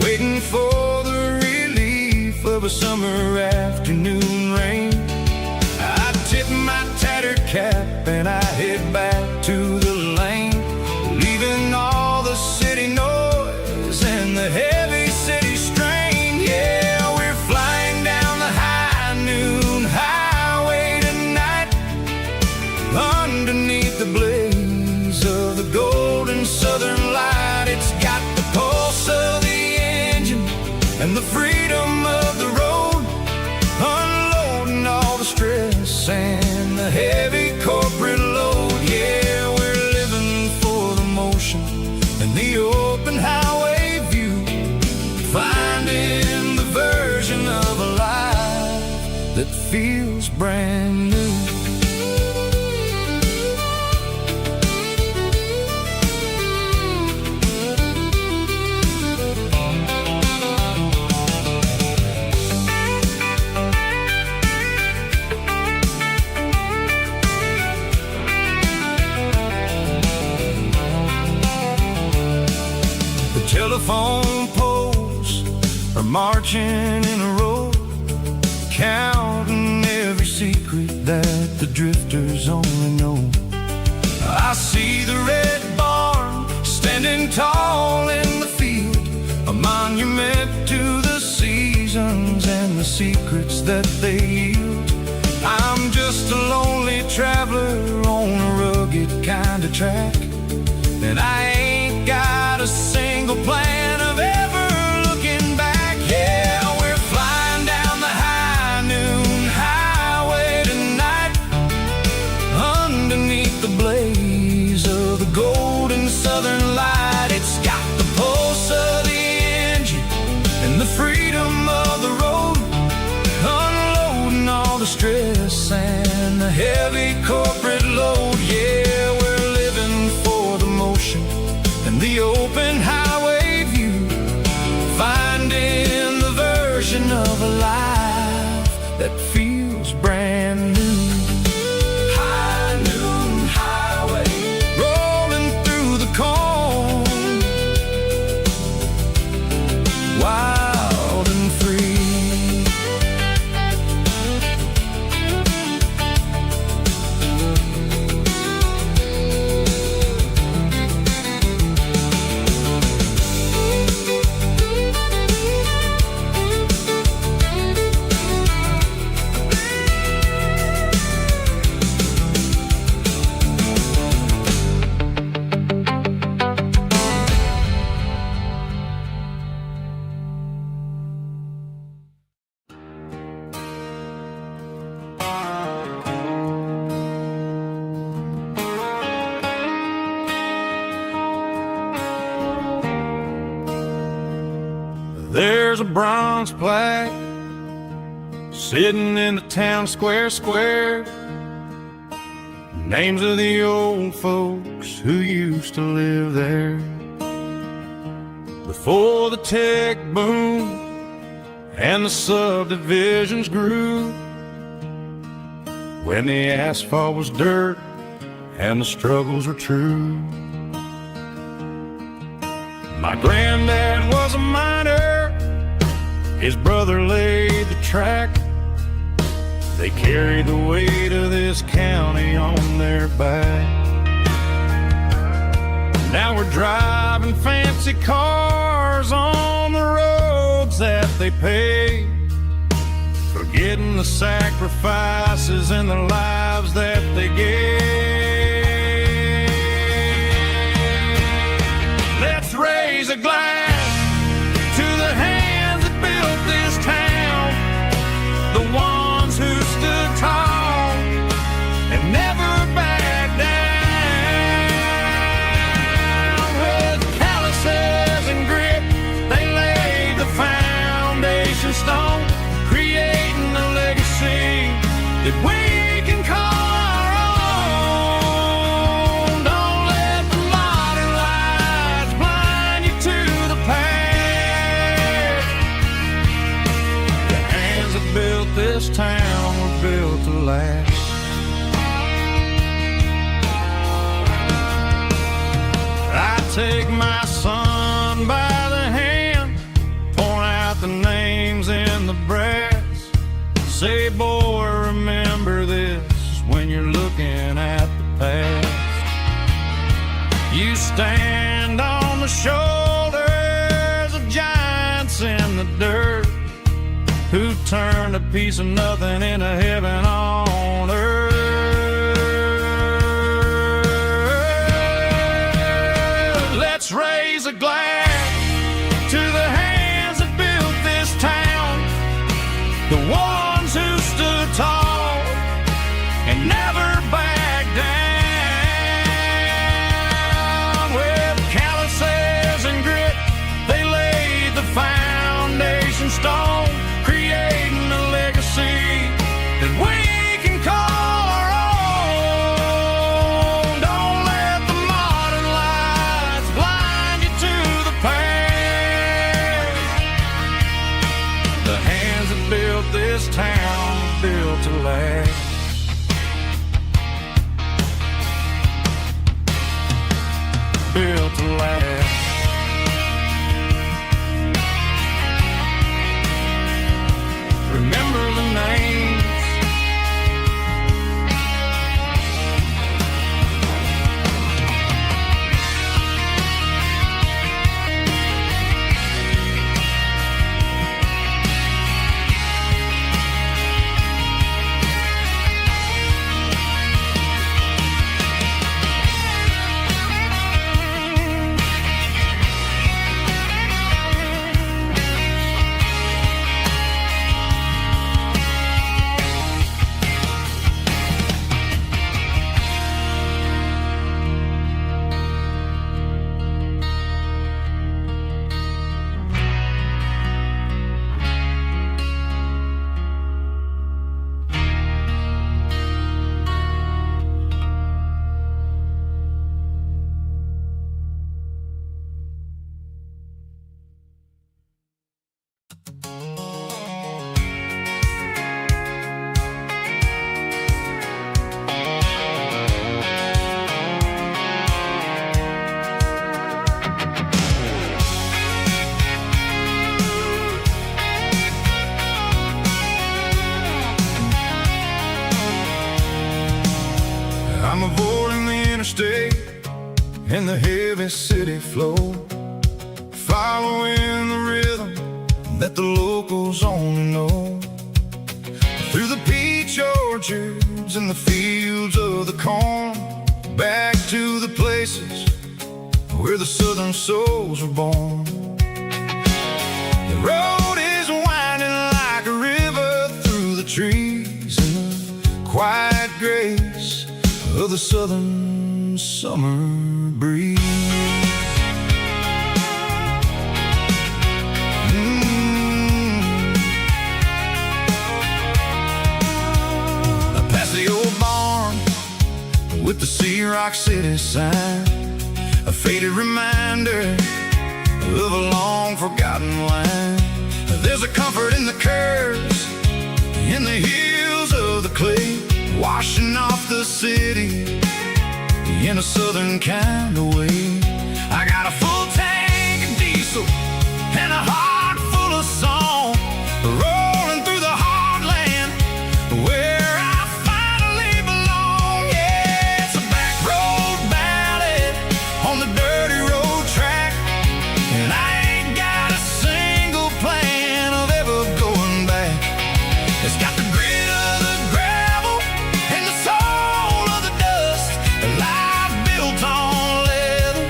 waiting for the relief of a summer afternoon rain. I tip my tattered cap and I head back to the lane, leaving all the city noise and the heavy city strain. Yeah, we're flying down the high noon highway tonight, underneath the blaze of the golden southern light. It's got the pulse of the engine and the freedom of the road, unloading all the stress and the heavy corporate load. Yeah, we're living for the motion and the open highway view, finding the version of a life that feels brand new. Telephone poles are marching in a row, counting every secret that the drifters only know. I see the red barn standing tall in the field, a monument to the seasons and the secrets that they yield. I'm just a lonely traveler on a rugged kind of track, and I ain't got a single plan of ever looking back. Yeah, we're flying down the high noon highway tonight, underneath the blaze of the golden southern light. It's got the pulse of the engine and the freedom of the road, unloading all the stress and the heavy corporate load. Yeah, we're living for the motion and the open highway view, finding the version of a life that feels brand new. High noon highway, rolling through the corn, wild and free.
There's a bronze plaque sitting in the town square. Names of the old folks who used to live there. Before the tech boom and the subdivisions grew, when the asphalt was dirt and the struggles were true. My granddad was a miner, his brother laid the track. They carried the weight of this county on their back. Now we're driving fancy cars on the roads that they paved, forgetting the sacrifices and the lives that they gave. Let's raise a glass to the hands that built this town, the ones who stood tall and never backed down. With calluses and grit, they laid the foundation stone, creating a legacy that we can call our own. Don't let the modern lights blind you to the past. The hands that built this town were built to last. I take my son by the hand, point out the names in the brass. Say, boy, remember this when you're looking at the past. You stand on the shoulders of giants in the dirt, who turned a piece of nothing into heaven on earth. Let's raise a glass to the hands that built this town, the ones who stood tall and never backed down. With calluses and grit, they laid the foundation stone, creating a legacy that we can call our own. Don't let the modern lights blind you to the past. The hands that built this town built to last. Built to last. Remember the names. I'm avoiding the interstate and the heavy city flow, following the rhythm that the locals only know. Through the peach orchards and the fields of the corn, back to the places where the southern souls were born. The road is winding like a river through the trees in the quiet grace of the southern summer breeze.
Rock City sign, a faded reminder of a long forgotten line. There's a comfort in the curves, in the hills of the clay, washing off the city in a southern kind of way. I got a full tank of diesel and a heart full of song, rolling through the heartland where I finally belong. Yeah, it's a back road ballad on the dirty road track, and I ain't got a single plan of ever going back. It's got the grit of the gravel and the soul of the dust, a life built on leather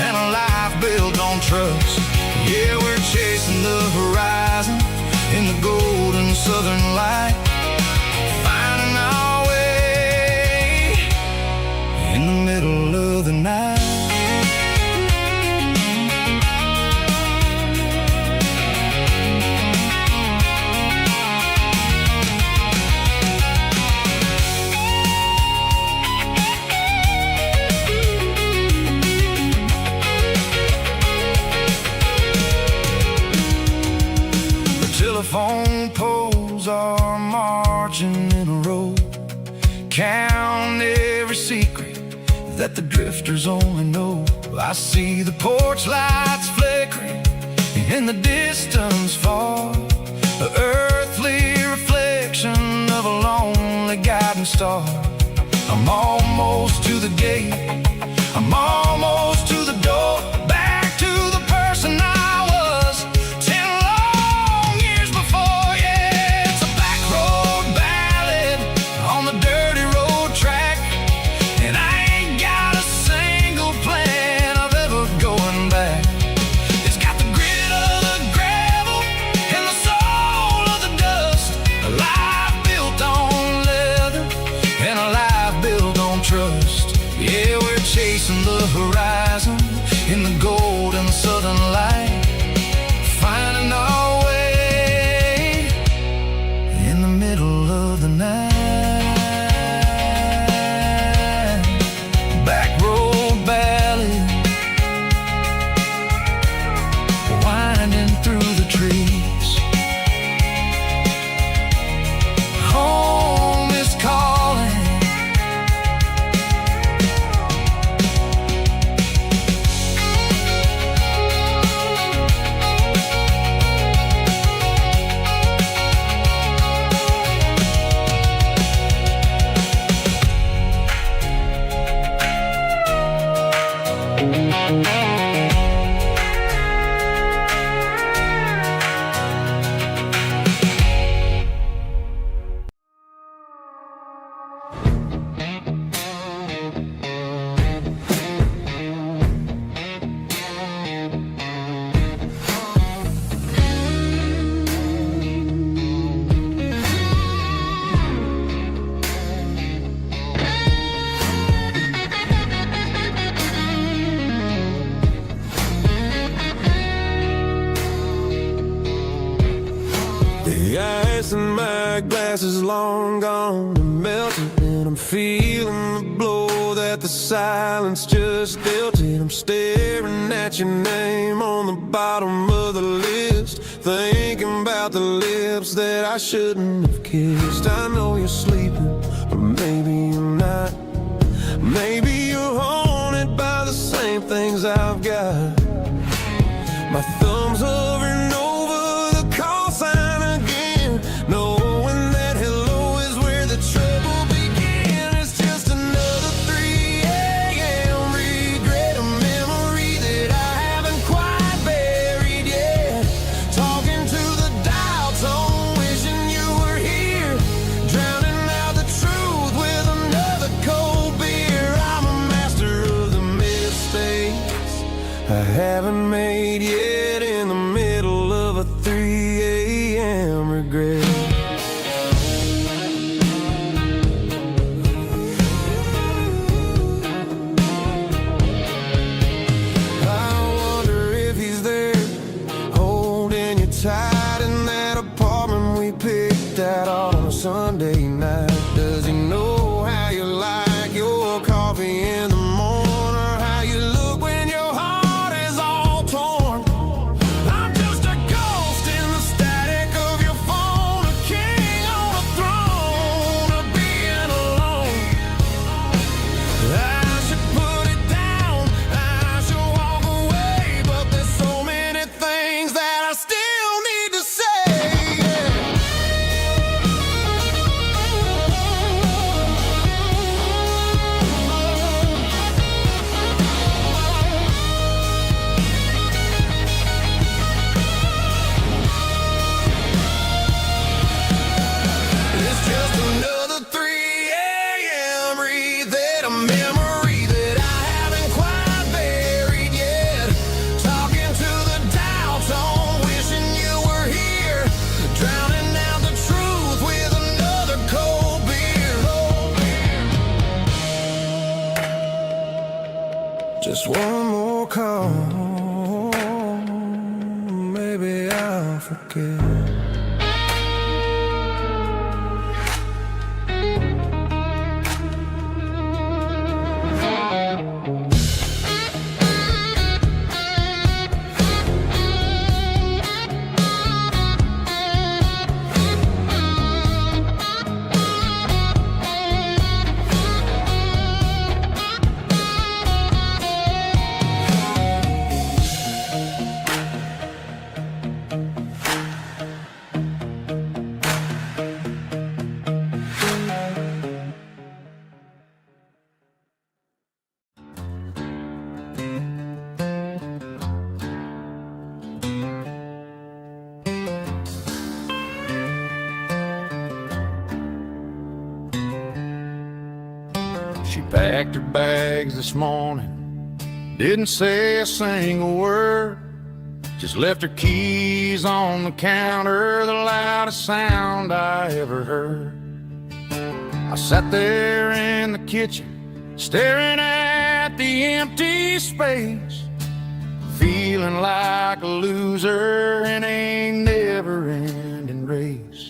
and a life built on trust. Yeah, we're chasing the horizon in the golden southern light, finding our way in the middle of the night. Telephone poles are marching in a row, count every secret that the drifters only know. I see the porch lights flickering in the distance far, the earthly reflection of a lonely guiding star. I'm almost to the gate, I'm almost to the door, back to the person I was 10 long years before. Yeah, it's a back road ballad on the dirty road track, and I ain't got a single plan of ever going back. It's got the grit of the gravel and the soul of the dust, a life built on leather and a life built on trust. Yeah, we're chasing the horizon in the golden southern light, finding our way in the middle of the night. Back road ballad, winding through the trees. Home is calling.
The ice in my glass is long gone and melted, and I'm feeling the blow that the silence just dealt it. I'm staring at your name on the bottom of the list, thinking about the lips that I shouldn't have kissed. I know you're sleeping, but maybe you're not. Maybe you're haunted by the same things I've got. My thumb's hovering over the call sign again, knowing that hello is where the trouble began. It's just another 3 a.m. regret, a memory that I haven't quite buried yet. Talking to the dial tone, wishing you were here, drowning out the truth with another cold beer. I'm a master of the mistakes I haven't made yet, in the middle of a 3 a.m. regret. I wonder if he's there, holding you tight in that apartment we picked out on a Sunday night. Does he know how you like your coffee in the maybe I'll forget.
She packed her bags this morning, didn't say a single word, just left her keys on the counter, the loudest sound I ever heard. I sat there in the kitchen, staring at the empty space, feeling like a loser in a never-ending race.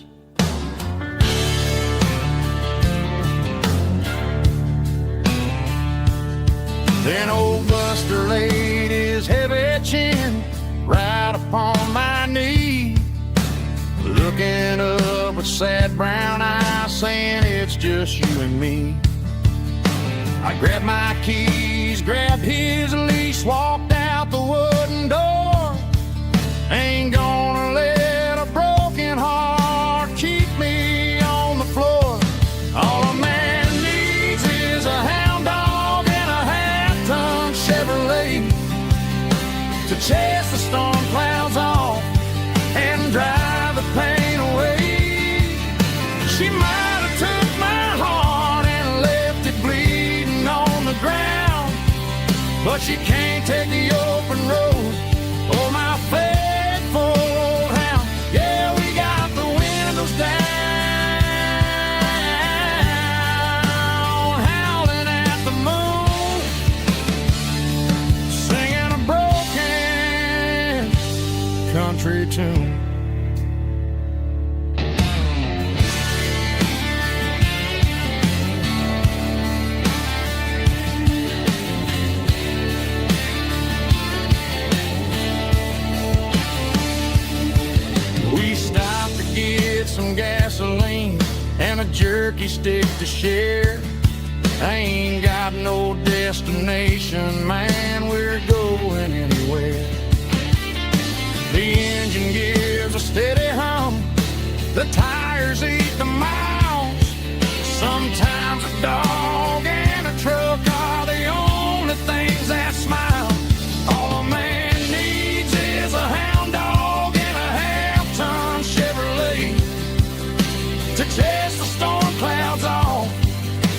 Then old Buster laid his heavy chin right upon my knee, looking up with sad brown eyes, saying it's just you and me. I grabbed my keys, grabbed his leash, walked out the wooden door. Ain't gonna let a broken heart keep me on the floor. All a man needs is a hound dog and a half-ton Chevrolet to chase the storm clouds off and drive the pain away. She might have took my heart and left it bleeding on the ground, but she can't take the open road or my faithful old hound. Yeah, we got the windows down, howling at the moon, singing a broken country tune. We stopped to get some gasoline and a jerky stick to share. I ain't got no destination, man, we're going anywhere. The engine gives a steady hum, the tires eat the miles. Sometimes a dog and a truck are the only things that smile. All a man needs is a hound dog and a half-ton Chevrolet to chase the storm clouds off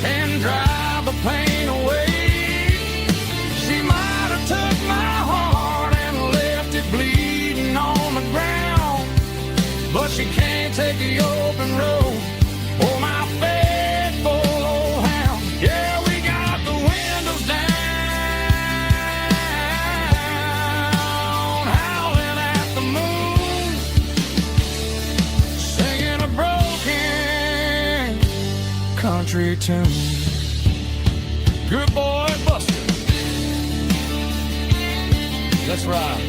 and drive the pain away. She might have took my heart and left it bleeding on the ground, but she can't take the open road or my faithful old hound. Yeah, we got the windows down, howling at the moon, singing a broken country tune. Good boy, Buster. Let's ride.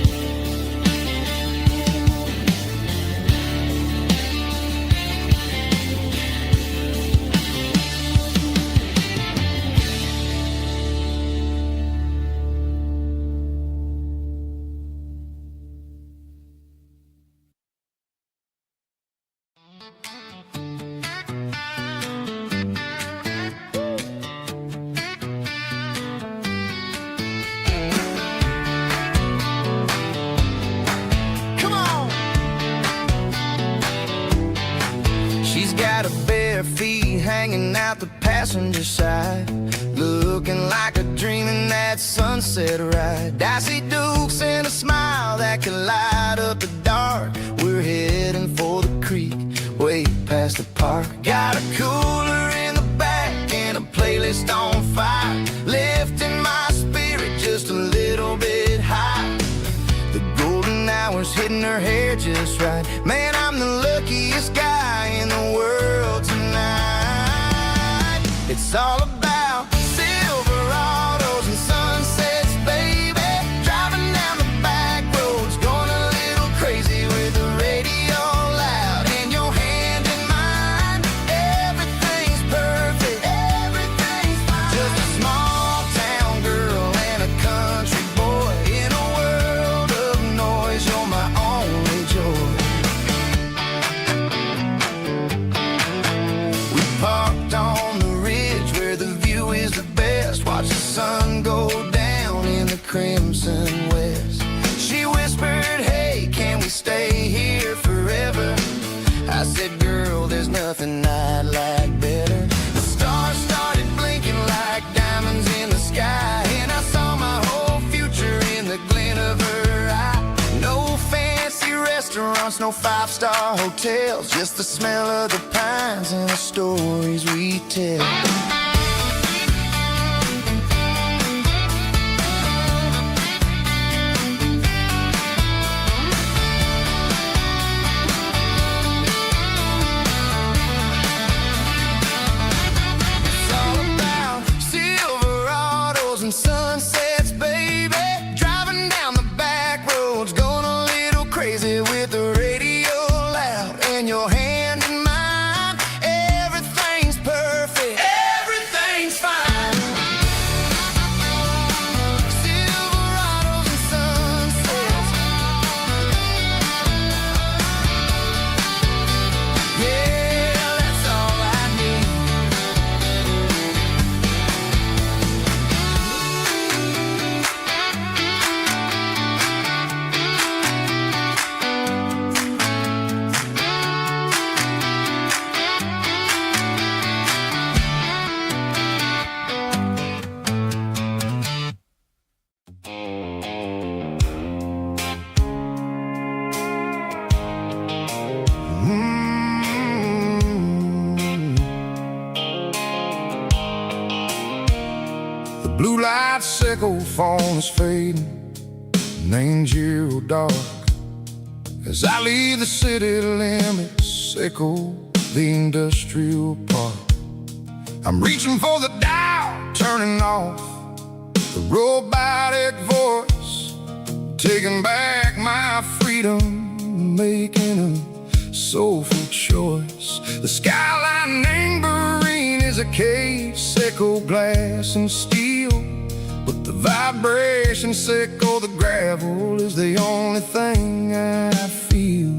Come on. She's got her bare feet hanging out the passenger side, looking like a dream in that sunset ride. Dicey dukes and a smile that can light up the dark. We're heading for the creek, way past the park. Got a cooler in the back and a playlist on fire, lifting my spirit just a little bit high. The golden hours getting her hair just right. Man, I'm the luckiest guy in the world tonight. It's all about Silverados and sunsets, baby. Driving down the back roads, going a little crazy with the radio loud and your hand in mine. Everything's perfect, everything's fine. Just a small town girl and a country boy in a world of noise. You're my only joy. We parked on the ridge where the view is the best. Watch the sun go down in the crimson west. She whispered, hey, can we stay here forever? I said, girl, there's nothing I'd like better. The stars started blinking like diamonds in the sky, and I saw my whole future in the glint of her eye. No fancy restaurants, no five-star hotels, just the smell of the pines and the stories we tell. It's all about Silverados and sunsets, baby. Driving down the back roads, going a little crazy with the radio loud and your hand in mine. Everything's perfect, everything's fine. Silverados and sunsets. Yeah, that's all I need. The blue light sickle phone is fading, an angel dark. As I leave the city limits, sickle the industrial park. I'm reaching for the dial, turning off the robotic voice, taking back my freedom, making a soulful choice. The skyline neighboring is a cave, sickle glass and steel, but the vibration sickle, the gravel is the only thing I feel.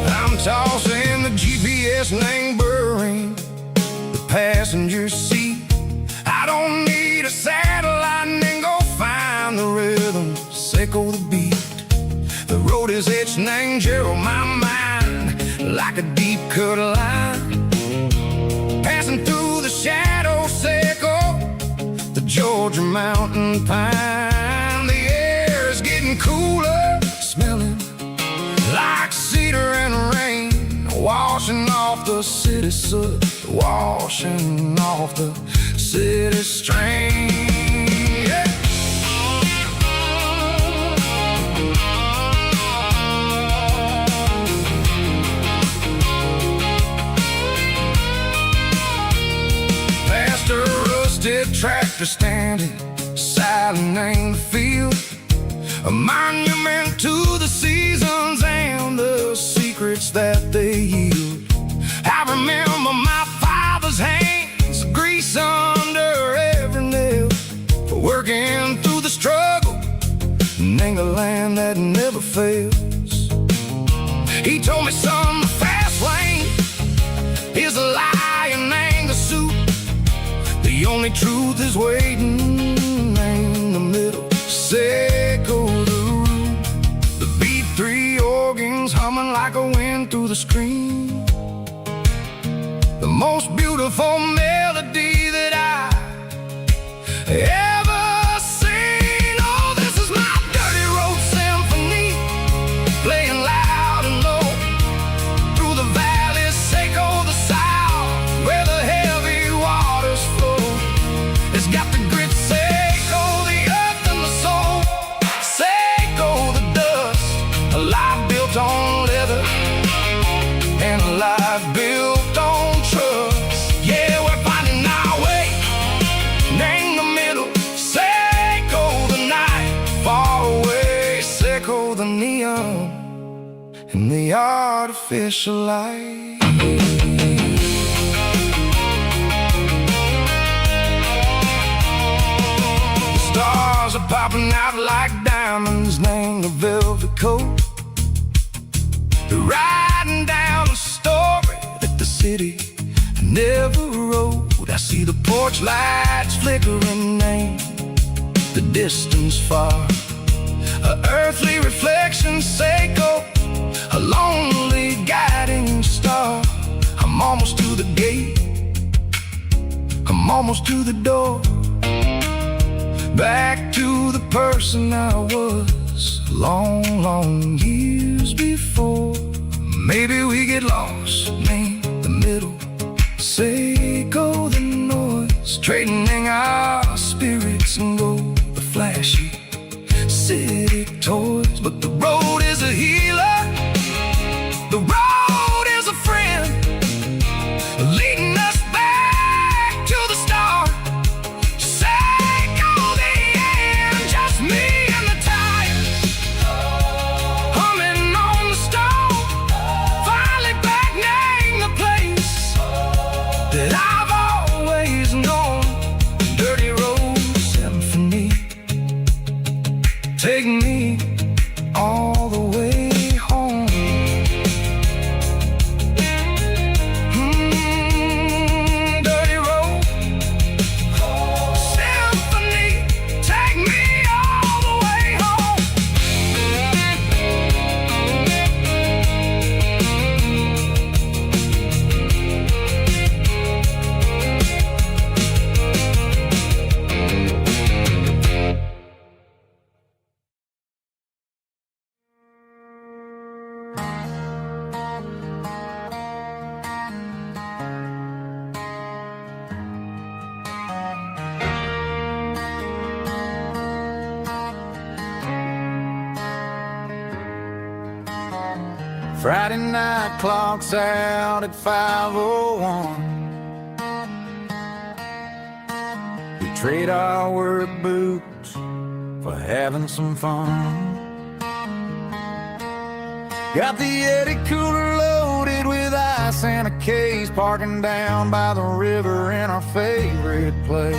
I'm tossing the GPS neighboring the passenger seat. I don't need a satellite and go find the rhythm, sickle the beat. The road is etched and angel on my mind like a deep cut line, passing through the shadow sickle, the Georgia mountain pine. The air is getting cooler, smelling like cedar and rain, washing off the city soot, washing off the city strain. Yeah. Past a rusted tractor standing silent in the field, a monument to the seasons and the secrets that they yield. I remember my father's hands, grease under every nail, working through the struggle, and the land that never fails. He told me, son, the fast lane is a lion and the suit. The only truth is waiting in the middle. Sickle the root, the B3 organs humming like a wind through the screen. The most beautiful melody that I ever seen. Oh, this is my dirty road symphony, playing loud and low through the valleys, fish alive. Stars are popping out like diamonds named the velvet coat. They're riding down the story that the city never wrote. I see the porch lights flickering in the distance far. An earthly reflection, Seiko, a lonely guiding star. I'm almost to the gate, I'm almost to the door. Back to the person I was long, long years before. Maybe we get lost, name the middle, Seiko the noise, trading our spirits and go the flashy city toys. But the road is a healer, the road is a friend, leading us back to the start. Seiko the end, just me and the tires, humming on the stove. Finally back, name the place that I've always known. Dirty road symphony, take me all the way home. Dirty road symphony, take me all the way home.
Friday night clocks out at 5:01. We trade our work boots for having some fun. Got the Yeti cooler loaded with ice and a case, parking down by the river in our favorite place.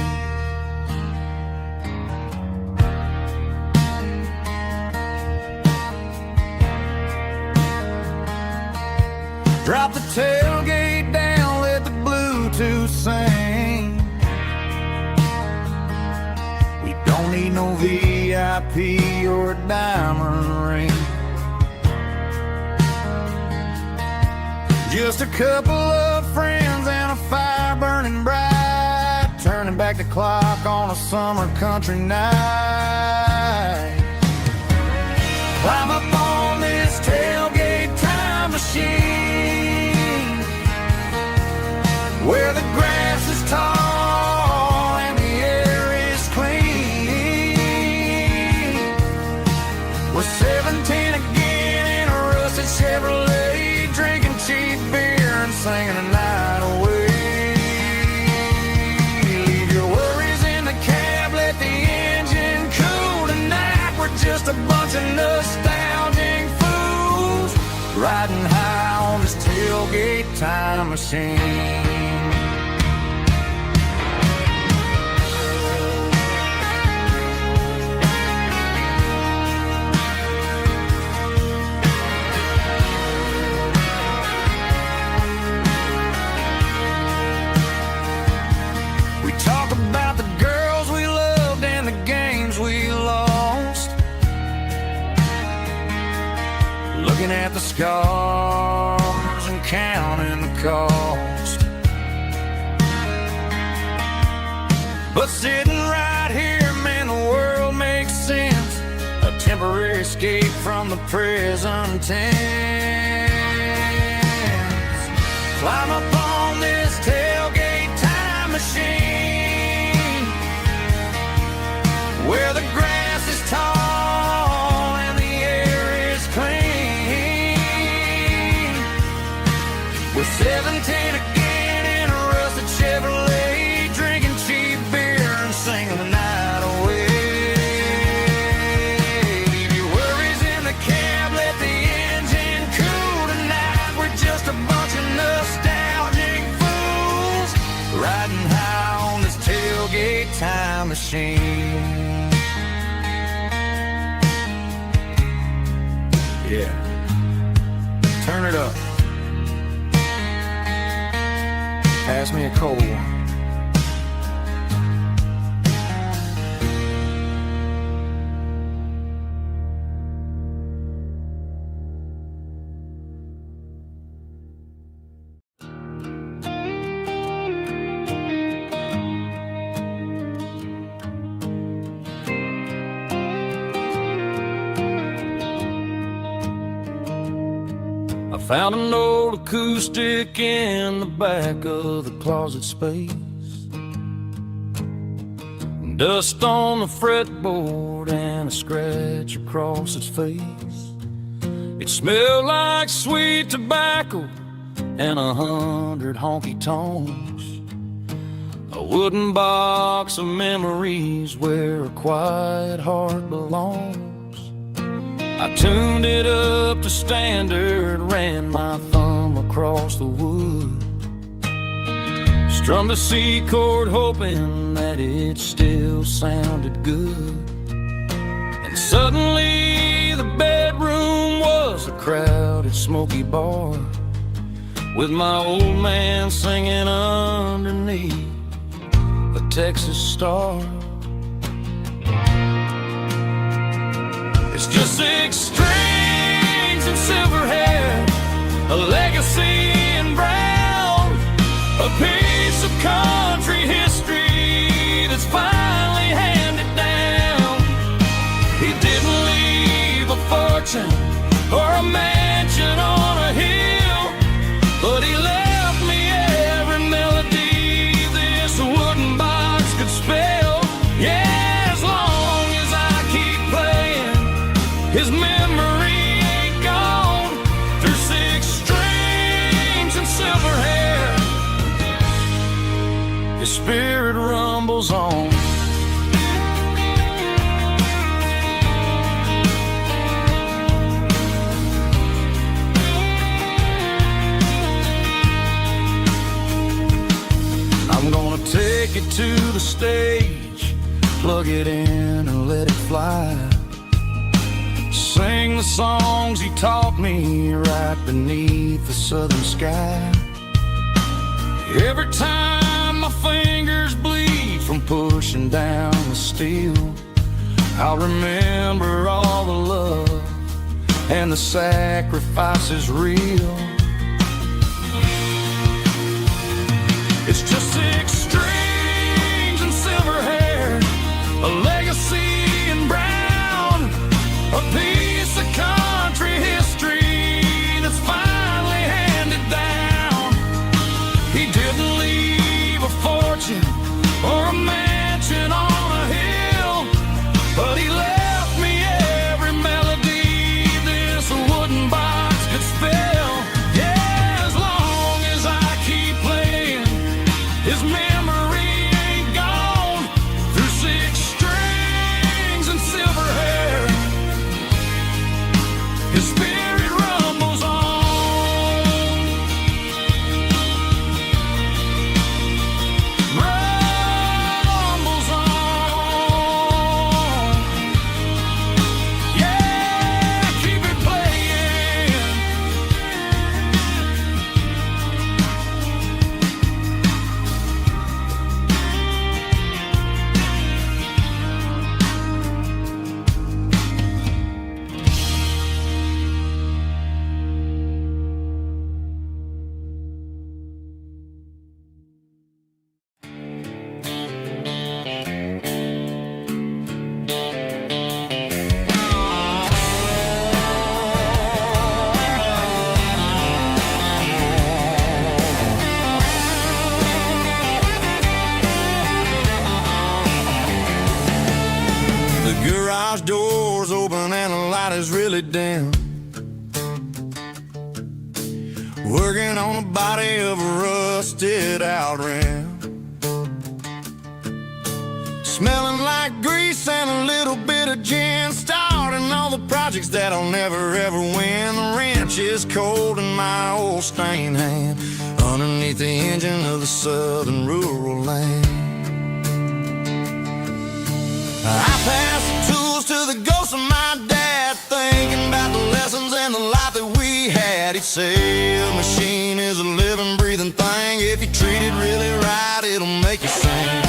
Drop the tailgate down, let the Bluetooth sing. We don't need no VIP or a diamond ring. Just a couple of friends and a fire burning bright, turning back the clock on a summer country night. Climb up on this tailgate time machine, where the grass is tall and the air is clean. We're 17 again in a rusted Chevrolet, drinking cheap beer and singing the night away. Leave your worries in the cab, let the engine cool tonight. We're just a bunch of nostalgic fools, riding high on this tailgate time machine. We talk about the girls we loved and the games we lost, looking at the scars and counting the cost. But sitting right here, man, the world makes sense. A temporary escape from the present tense. Climb up on this tailgate time machine, where the grass is tall and the air is clean. We're 17 again in a rusted Chevrolet, drinking cheap beer and singing the night away. Leave your worries in the cab, let the engine cool tonight. We're
machine. Yeah, turn it up. Pass me a cold one.
I found an old acoustic in the back of the closet space. Dust on the fretboard and a scratch across its face. It smelled like sweet tobacco and 100 honky tonks. A wooden box of memories where a quiet heart belongs. I tuned it up to standard, ran my thumb across the wood, strummed a C chord hoping that it still sounded good. And suddenly the bedroom was a crowded smoky bar, with my old man singing underneath a Texas star. It's just 6 strings and silver hair, a legacy in brown, a piece of country history that's finally handed down. He didn't leave a fortune or a mansion on a hill, but he left me every melody this wooden box could spell. Yeah, as long as I keep playing, his memory ain't gone. Through 6 strings and silver hair, his spirit rumbles on. I'm gonna take it to the stage, plug it in and let it fly. Sing the songs he taught me right beneath the southern sky. Every time my fingers bleed from pushing down the steel, I'll remember all the love and the sacrifices real. It's just 6 strings and silver hair, a legacy in brown, a piece of country history that's finally handed down. He didn't leave a fortune or a mansion on a hill, but he left me every melody this wooden box could spell. Yeah, as long as I keep playing, his memory ain't gone. Through 6 strings and silver hair, his spirit rumbles on. Rumbles on. Yeah, keep it playing.
The garage door's open and the light is really dim. Working on the body of a rusted out rim. Smelling like grease and a little bit of gin. Starting all the projects that I'll never ever win. The wrench is cold in my old stained hand, underneath the engine of the southern rural land. I pass the tools to the ghost of my dad, thinking about the lessons and the life that we had. He'd say a machine is a living, breathing thing. If you treat it really right, it'll make you sing.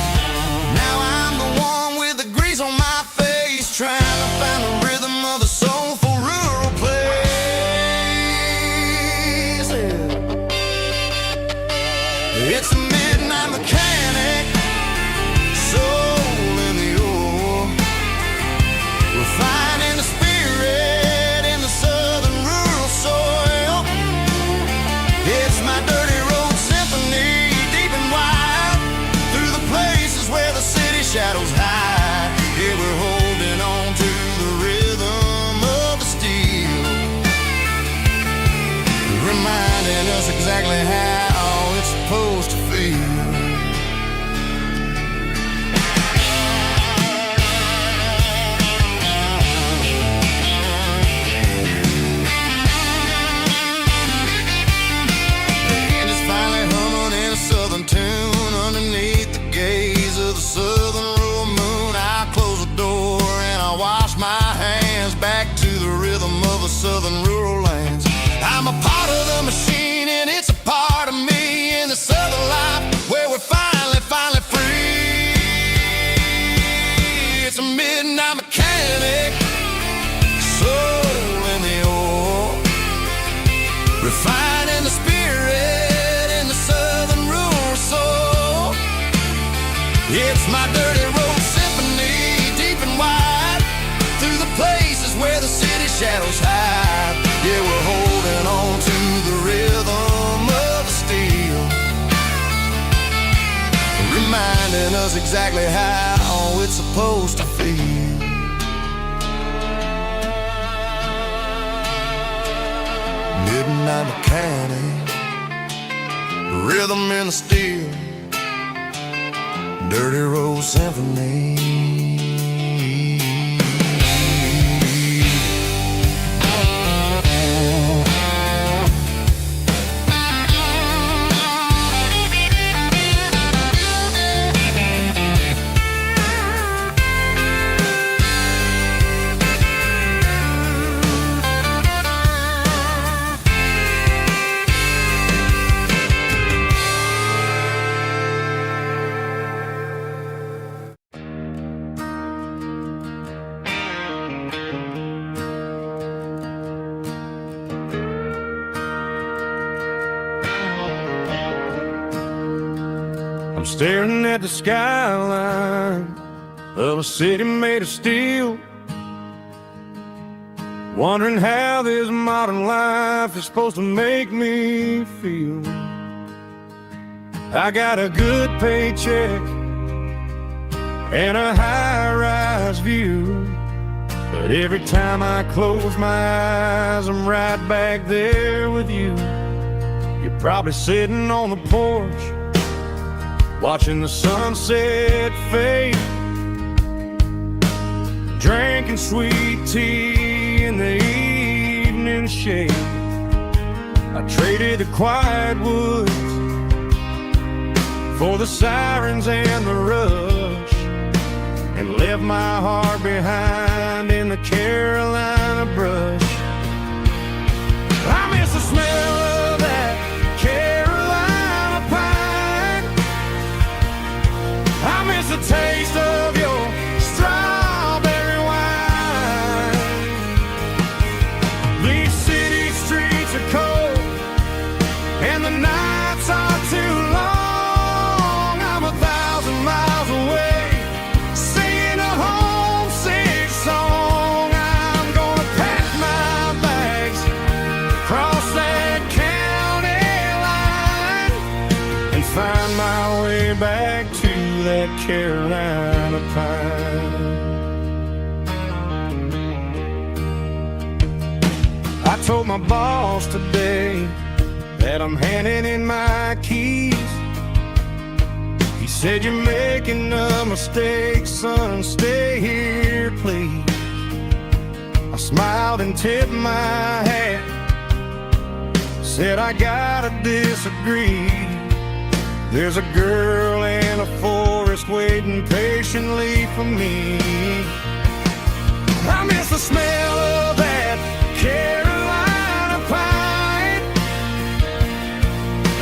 Now I'm the one with the grease on my face, trying to find the rhythm of a soulful rural place. It's a midnight mechanic, soul in the ore, refining the spirit in the southern rural soil. It's my dirty road symphony, deep and wide, through the places where the city shadows hide. Yeah, we're holding on to the rhythm of the steel, reminding us exactly how it's supposed to feel. Tune underneath the gaze of the southern rural moon. I close the door and I wash my hands, back to the rhythm of the southern rural lands. I'm a part of the machine and it's a part of me, in the southern life where we're finally free. It's a midnight mechanic, soul in the ore, refining the spirit in the southern rural soul. It's my dirty road symphony, deep and wide, through the places where the city shadows hide. Yeah, we're holding on to the rhythm of the steel, reminding us exactly how it's supposed to feel. Midnight mechanic, rhythm in the steel, dirty road symphony.
I'm staring at the skyline of a city made of steel, wondering how this modern life is supposed to make me feel. I got a good paycheck and a high-rise view, but every time I close my eyes, I'm right back there with you. You're probably sitting on the porch, watching the sunset fade, drinking sweet tea in the evening shade. I traded the quiet woods for the sirens and the rush, and left my heart behind in the Carolina brush. I miss the smell of that Carolina pine. I miss the taste of your strawberry wine. These city streets are cold and the nights are too long. I'm 1,000 miles away, singing a homesick song. I'm gonna pack my bags, cross that county line, and find my way back to that Carolina pine. I told my boss today that I'm handing in my keys. He said, "You're making a mistake, son, stay here, please." I smiled and tipped my hat, said, "I gotta disagree. There's a girl in a forest just waiting patiently for me. I miss the smell of that Carolina pine.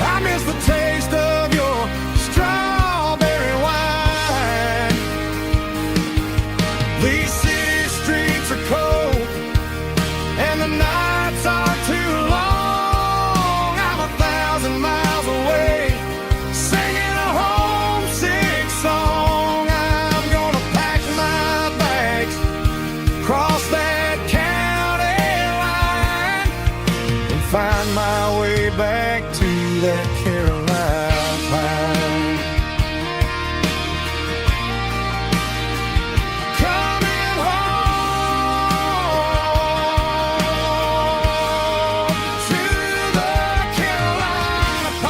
I miss the taste of your strawberry wine. These city streets are cold and the nights are too long. I'm 1,000 miles away, singing a homesick song. I'm gonna pack my bags, cross that county line, and find my way back to that Carolina pine. Coming home to the Carolina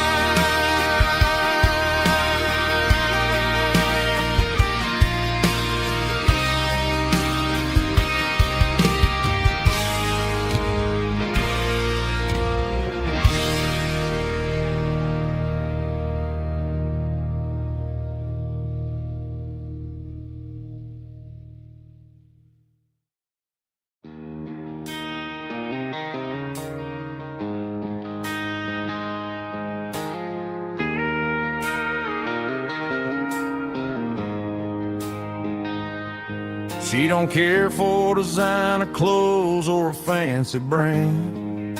She don't care for designer clothes or a fancy brand.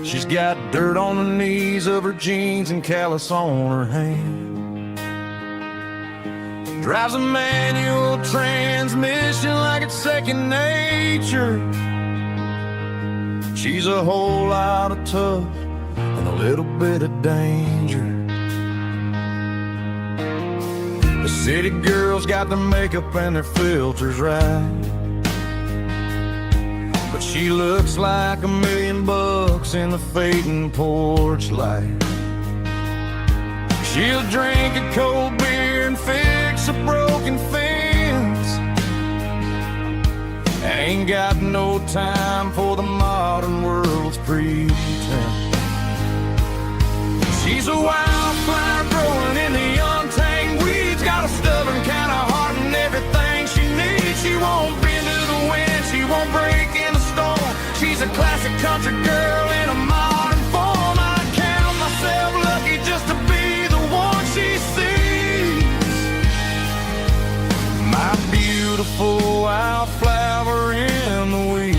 She's got dirt on the knees of her jeans and callus on her hand. Drives a manual transmission like it's second nature. She's a whole lot of tough and a little bit of danger. The city girls got their makeup and their filters right, but she looks like $1 million in the fading porch light. She'll drink a cold beer and fix a broken fence. Ain't got no time for the modern world's pretense. She's a wildflower growing in the untamed weeds. Got a stubborn kind of heart and everything she needs. She won't bend to the wind, she won't break in the storm. She's a classic country girl in a modern form. I count myself lucky just to be the one she sees. My beautiful wildflower in the weeds.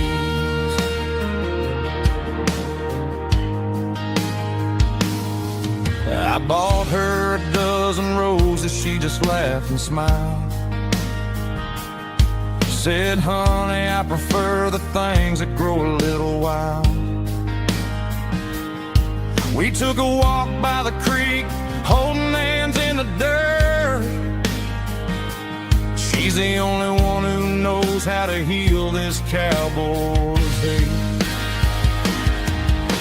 I bought her a dozen roses, she just laughed and smiled. Said, honey, I prefer the things that grow a little wild. We took a walk by the creek, holding hands in the dirt. She's the only one who knows how to heal this cowboy's hate.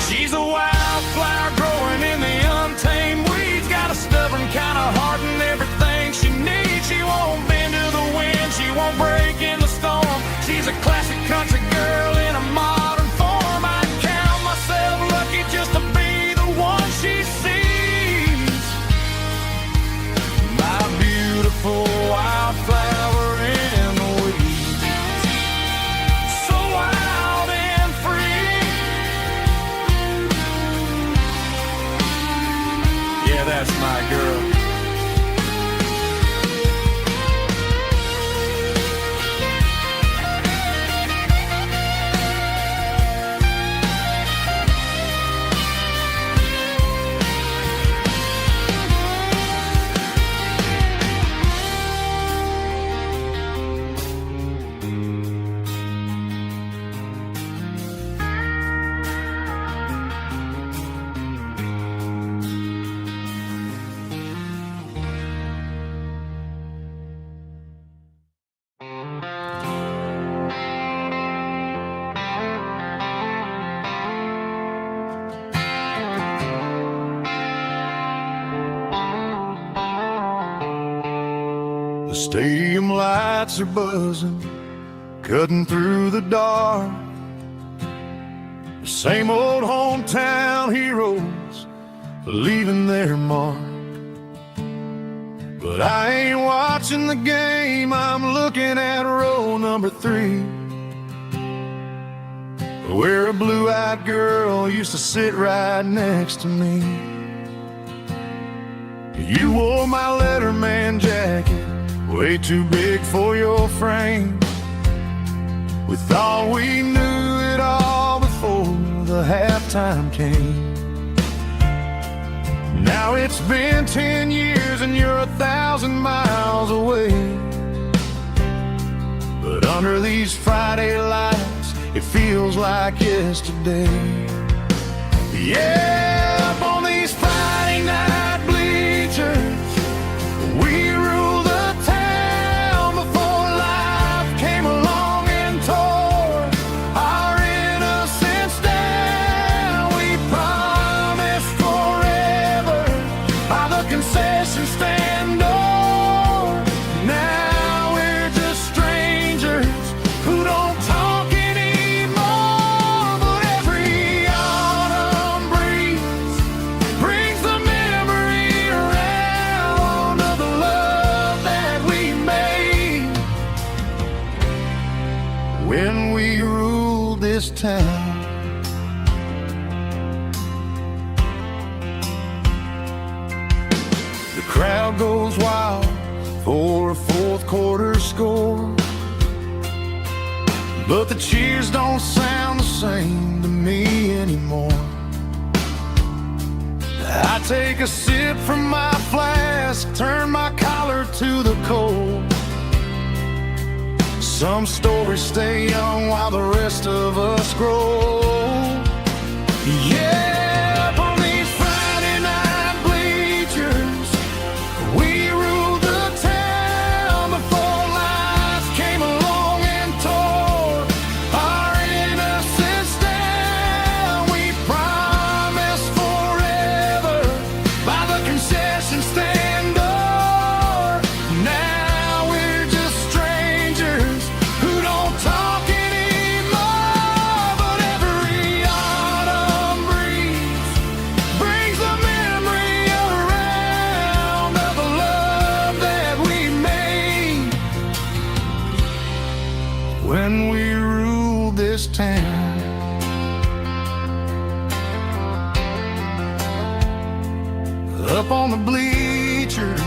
She's a wildflower growing in the untamed weeds. Got a stubborn kind of heart and everything she needs. She won't bend to the wind, she won't break in the storm. She's a classic country girl in a modern form. I count myself lucky just to be the one she sees. My beautiful wildflower in the weeds. So wild and free. Yeah, that's my girl. The stadium lights are buzzing, cutting through the dark. The same old hometown heroes leaving their mark.
But I ain't watching the game, I'm looking at row number 3, where a blue-eyed girl used to sit right next to me. You wore my Letterman jacket, way too big for your frame. We thought we knew it all before the halftime came. Now it's been 10 years and you're 1,000 miles away. But under these Friday lights, it feels like yesterday. Yeah, up on these Friday night bleachers, we rule the town before life came along and tore our innocence down. We promised forever by the concession stand door. Now we're just strangers who don't talk anymore. But every autumn breeze brings the memory around of the love that we made when we ruled this town. The crowd goes wild for a fourth quarter score, but the cheers don't sound the same to me anymore. I take a sip from my flask, turn my collar to the cold. Some stories stay young while the rest of us grow. Yeah, up on these Friday night bleachers, we ruled the town before life came along and tore our innocence down. We promised forever by the concession stand door. Now we're just strangers who don't talk anymore. But every autumn breeze brings the memory around of the love that we made when we ruled this town. Up on the bleachers,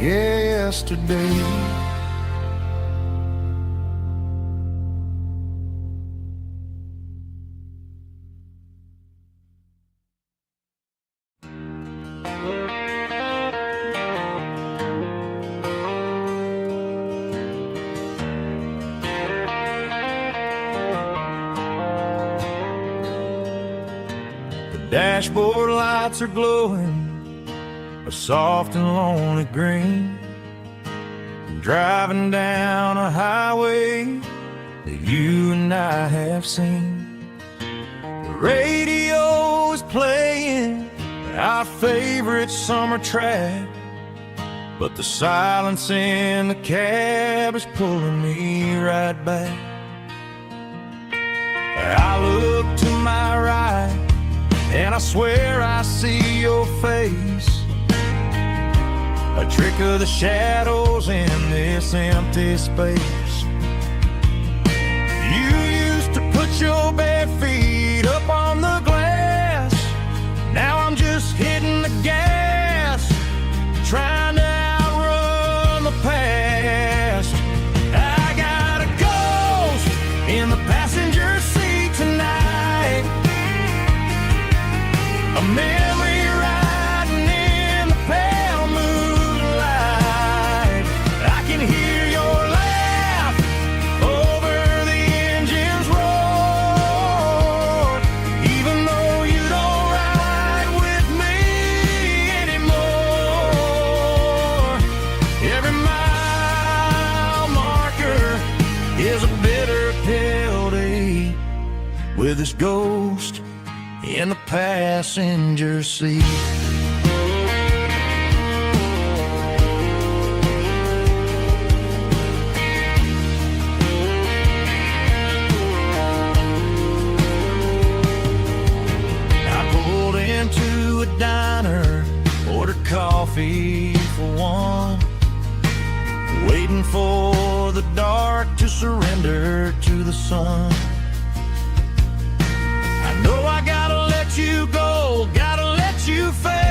yesterday. The dashboard lights are glowing a soft and lonely green. I'm driving down a highway that you and I have seen. The radio is playing our favorite summer track, but the silence in the cab is pulling me right back. I look to my right and I swear I see your face, a trick of the shadows in this empty space. You used to put your bare feet up on the glass. Now I'm just hitting the gas, trying to outrun the past. I got a ghost in the passenger seat tonight, a memory riding in the pale moonlight. I can hear your laugh over the engine's roar, even though you don't ride with me anymore. Every mile marker is a bitter pill to eat with this ghost in the passenger seat. I pulled into a
coffee for one, waiting for the dark to surrender to the sun. I know I gotta let you go, gotta let you fade,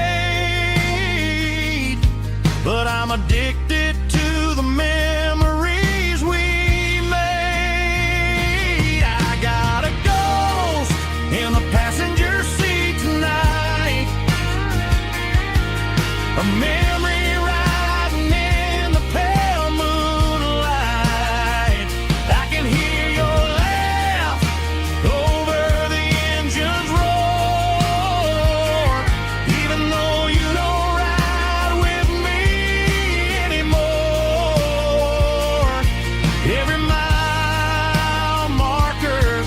but I'm addicted to the memories we made. I got a ghost in the passenger seat tonight, a memory riding in the pale moonlight. I can hear your laugh over the engine's roar, even though you don't ride with me anymore. Every mile marker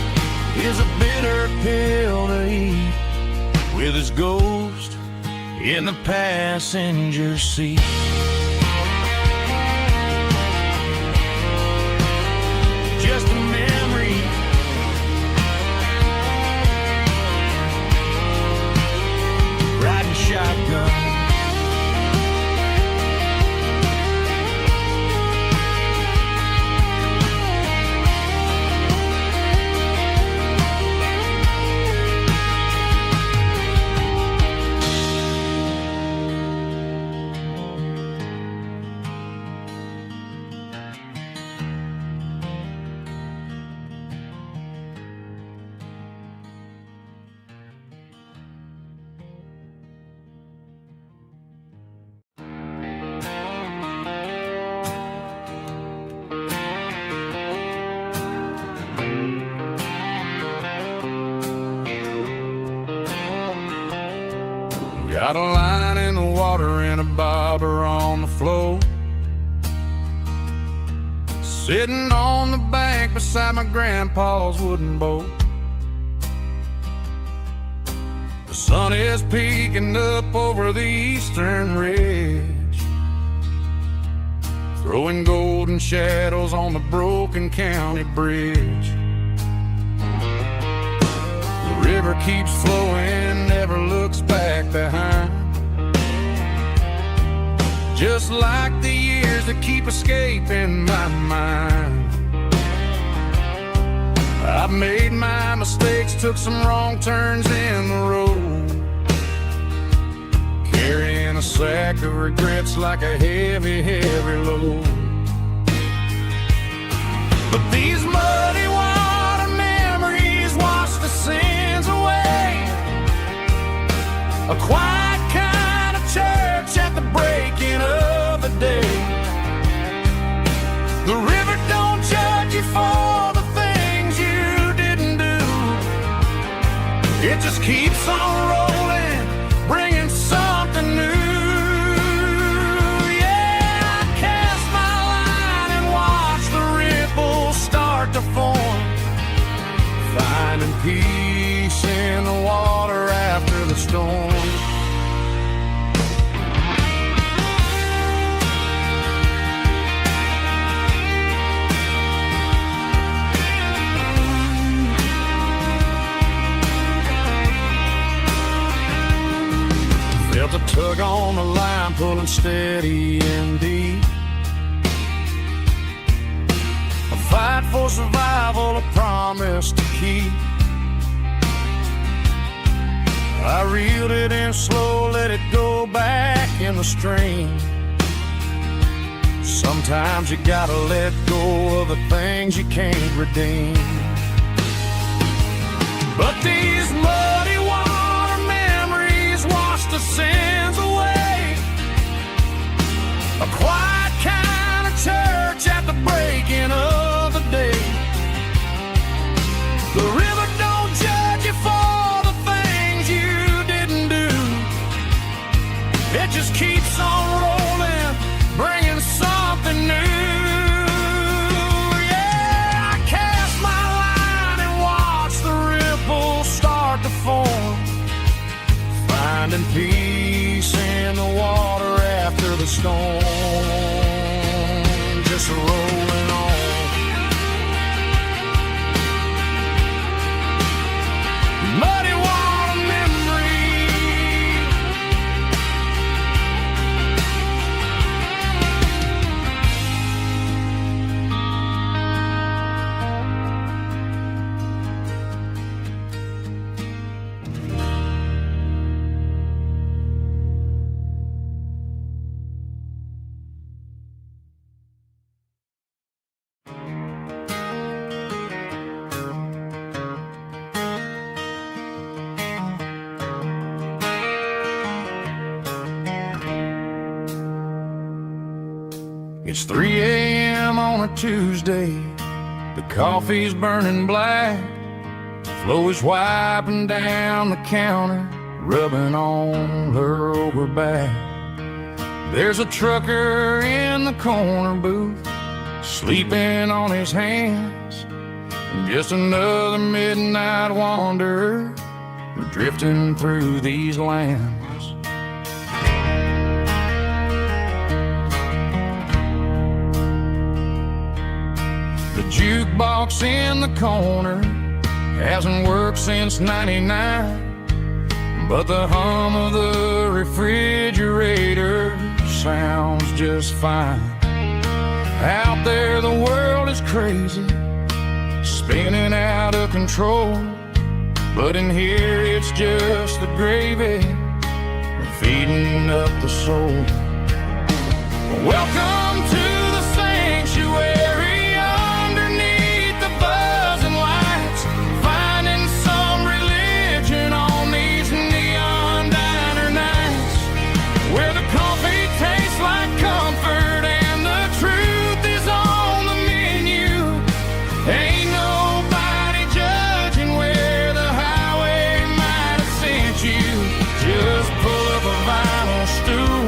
is a bitter pill to eat, with his ghost in the passenger seat. Just a memory, riding shotgun.
Got a line in the water and a bobber on the floor, sitting on the bank beside my grandpa's wooden boat. The sun is peeking up over the eastern ridge, throwing golden shadows on the broken county bridge. The river keeps flowing, never looks back behind, just like the years that keep escaping my mind. I've made my mistakes, took some wrong turns in the road, carrying a sack of regrets like a heavy, heavy load. But these muddy water memories wash the sins away, a quiet kind of church at the breaking of the day. The river don't judge you for the things you didn't do, it just keeps on rolling, bringing something new. Yeah, I cast my line and watch the ripples start to form, finding peace in the water after the storm. Felt a tug on the line, pulling steady and deep, a fight for survival, a promise to keep. I reeled it in slow, let it go back in the stream. Sometimes you gotta let go of the things you can't redeem. But these muddy water memories wash the sins away, a quiet kind of church at the breaking of the day. The river don't judge you for the things you didn't do, it just keeps on rolling, bringing something new. Yeah, I cast my line and watch the ripples start to form, finding peace in the water after the storm, just rolling on. Muddy water memory, It's 3 a.m. on a Tuesday. The coffee's burning black. Flo is wiping down the counter, rubbing on her over back. There's a trucker in the corner booth, sleeping on his hands. Just another midnight wanderer, drifting through these lands. The jukebox in the corner hasn't worked since '99, but the hum of the refrigerator sounds just fine. Out there the world is crazy, spinning out of control, but in here it's just the gravy feeding up the soul. Welcome to the sanctuary underneath the buzzing lights, finding some religion on these neon diner nights, where the coffee tastes like comfort and the truth is on the menu. Ain't nobody judging where the highway might have sent you. Just pull up a vinyl stool,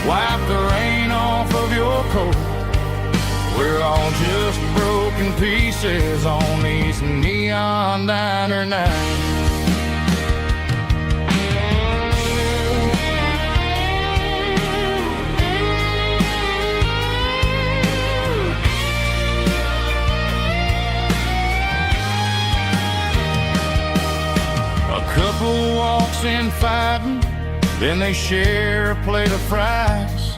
wipe the rain off of your coat. We're all just broken pieces on these neon diner nights. A couple walks in fighting, then they share a plate of fries.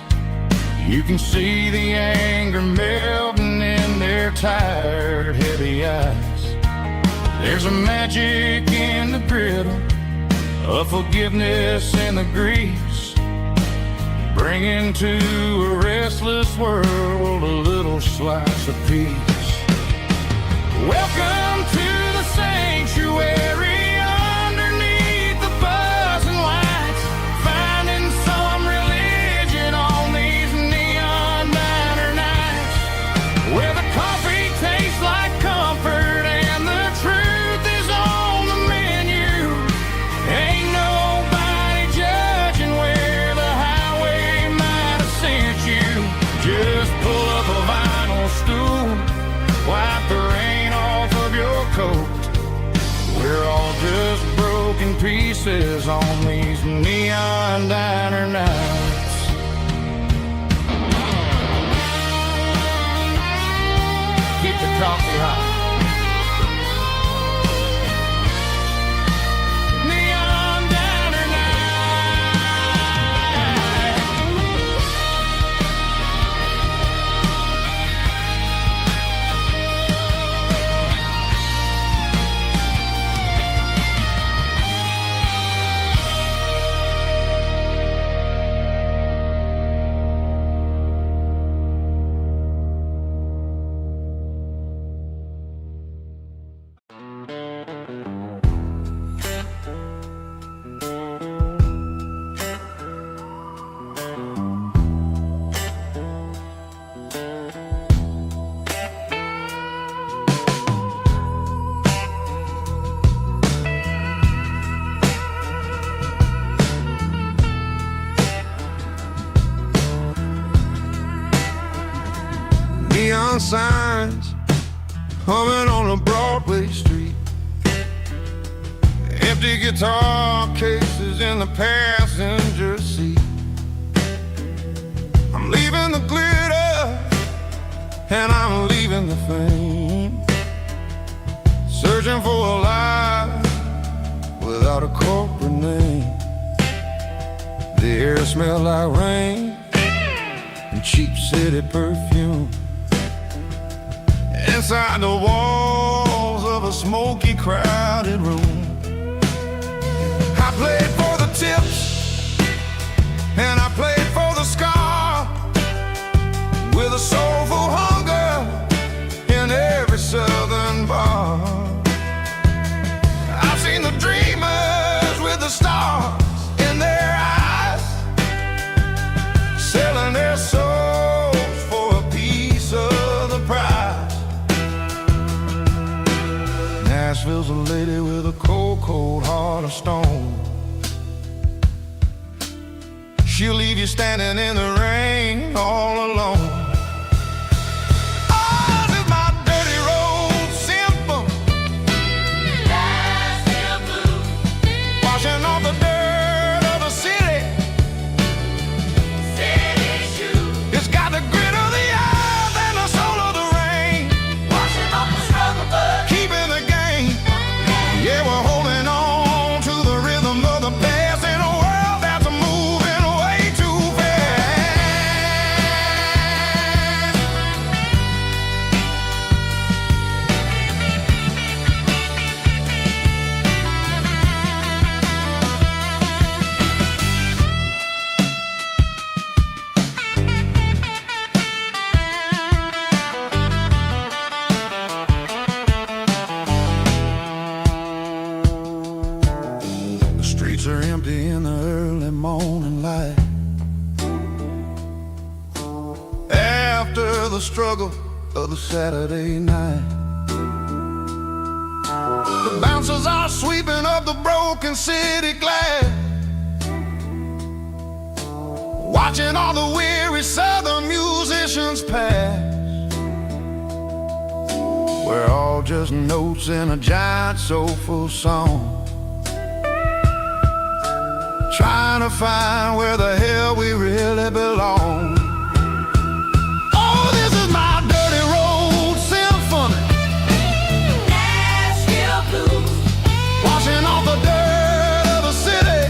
You can see the anger melting in their tired, heavy eyes. There's a magic in the griddle, a forgiveness in the grease, bringing to a restless world a little slice of peace. Welcome to the sanctuary. Pieces on these neon diner nights. Keep the coffee hot. Neon diner
neon signs humming on a Broadway street, empty guitar cases in the passenger seat. I'm leaving the glitter and I'm leaving the fame, searching for a life without a corporate name. The air smelled like rain and cheap city perfume. Inside the walls of a smoky, crowded room, I played for the tips and I played for the scar, with a soulful hunger in every southern bar. I've seen the dreamers with the stars in their eyes, selling their souls for
a lady with a cold, cold heart of stone. She'll leave you standing in the rain all alone. Oh, this is my dirty road symphony. Nashville blues. Washing off the dirt of the city. City shoes. It's got the grit of the earth and the soul of the rain. Washing off the struggle, but keeping the game. Yeah, we're holding on to the rhythm of the past in a world that's moving way too fast. The streets are empty in the early morning light. After the struggle of the Saturday night, the bouncers are sweeping up the broken city glass, watching all the weary southern musicians pass. We're all just notes in a giant soulful song, trying to find where the hell we really belong. Oh, this is my dirty road symphony. Nashville blues. Washing off the dirt of the city.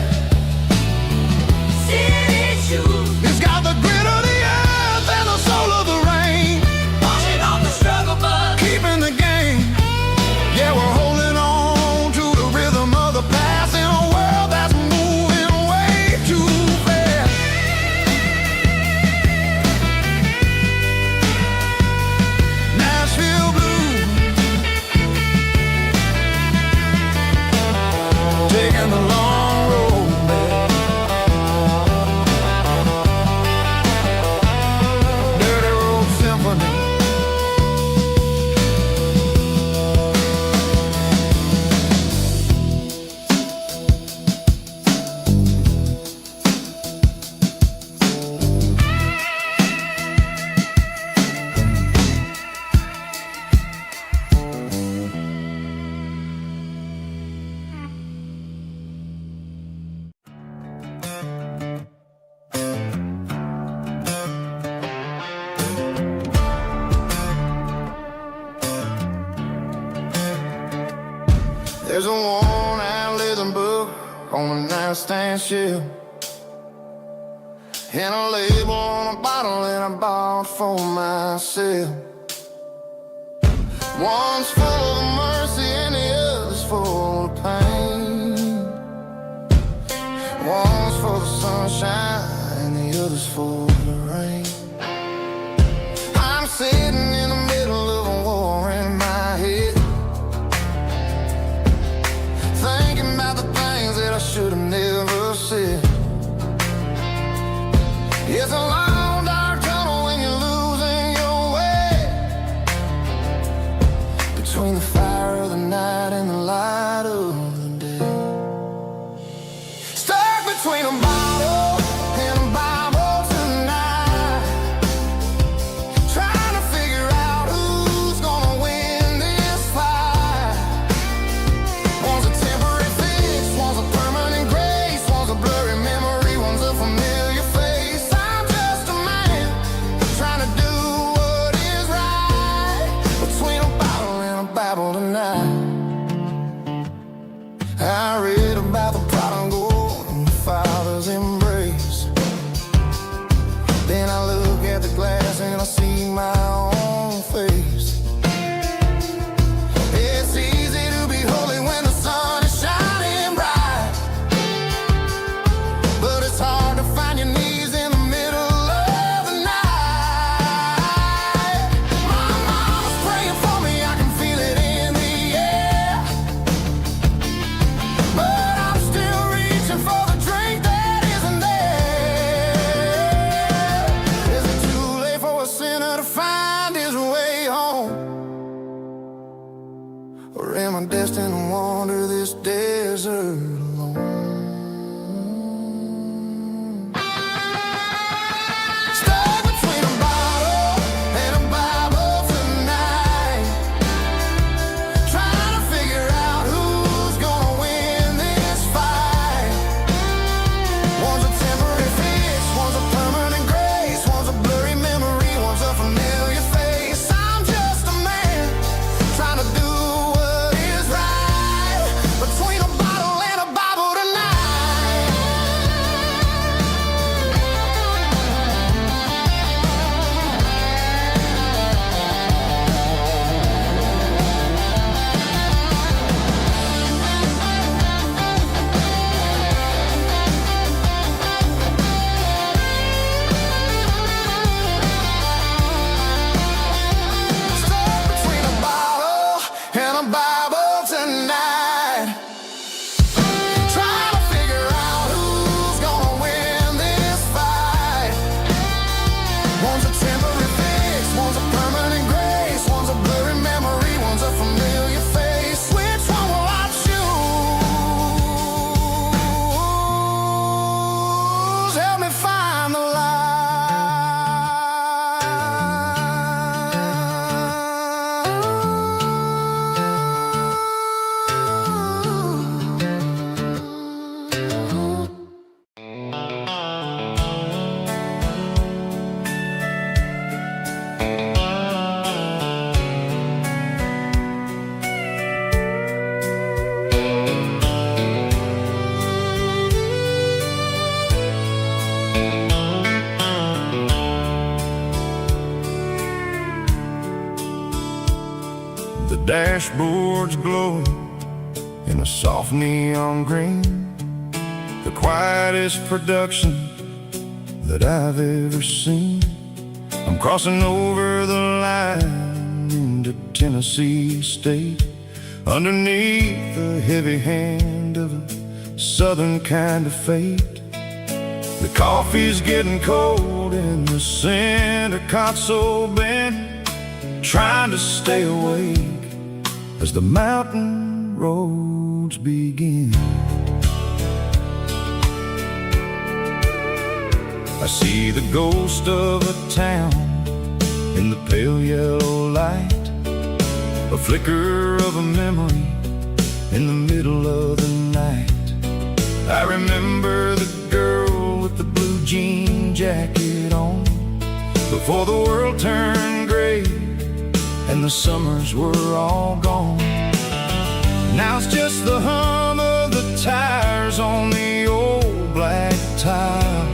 City shoes. It's got the grit of the earth and the soul of the rain. Washing off the struggle, but keeping the game. Yeah, we're holding on to the rhythm of the past in a world that's moving way too fast. Nashville blues, taking the long road back. Dirty road symphony. There's a worn-out leather book on the nightstand shelf, and a label on a bottle that I bought for myself. One's full of mercy and the other's full of pain. One's for the sunshine and the other's for the rain. I'm sitting in the middle of a war in my head, thinking about the things that I should have never said. It's a long dark tunnel when you're losing your way, between the fire of the night and the light of the day. Stuck between a bottle and a Bible tonight, trying to figure out who's gonna win this fight. One's a temporary fix, one's a permanent grace, one's a blurry memory, one's a familiar face. I'm just a man trying to do what is right, between a bottle and a Bible tonight. I read about the prodigal and the fathers in
dashboard's glowing in a soft neon green, the quietest production that I've ever seen. I'm crossing over the line into Tennessee State, underneath the heavy hand of a southern kind of fate. The coffee's getting cold in the center console bin, trying to stay awake as the mountain roads begin. I see the ghost of a town in the pale yellow light, a flicker of a memory in the middle of the night. I remember the girl with the blue jean jacket on, before the world turned gray and the summers were all gone. Now it's just the hum of the tires on the old black tile,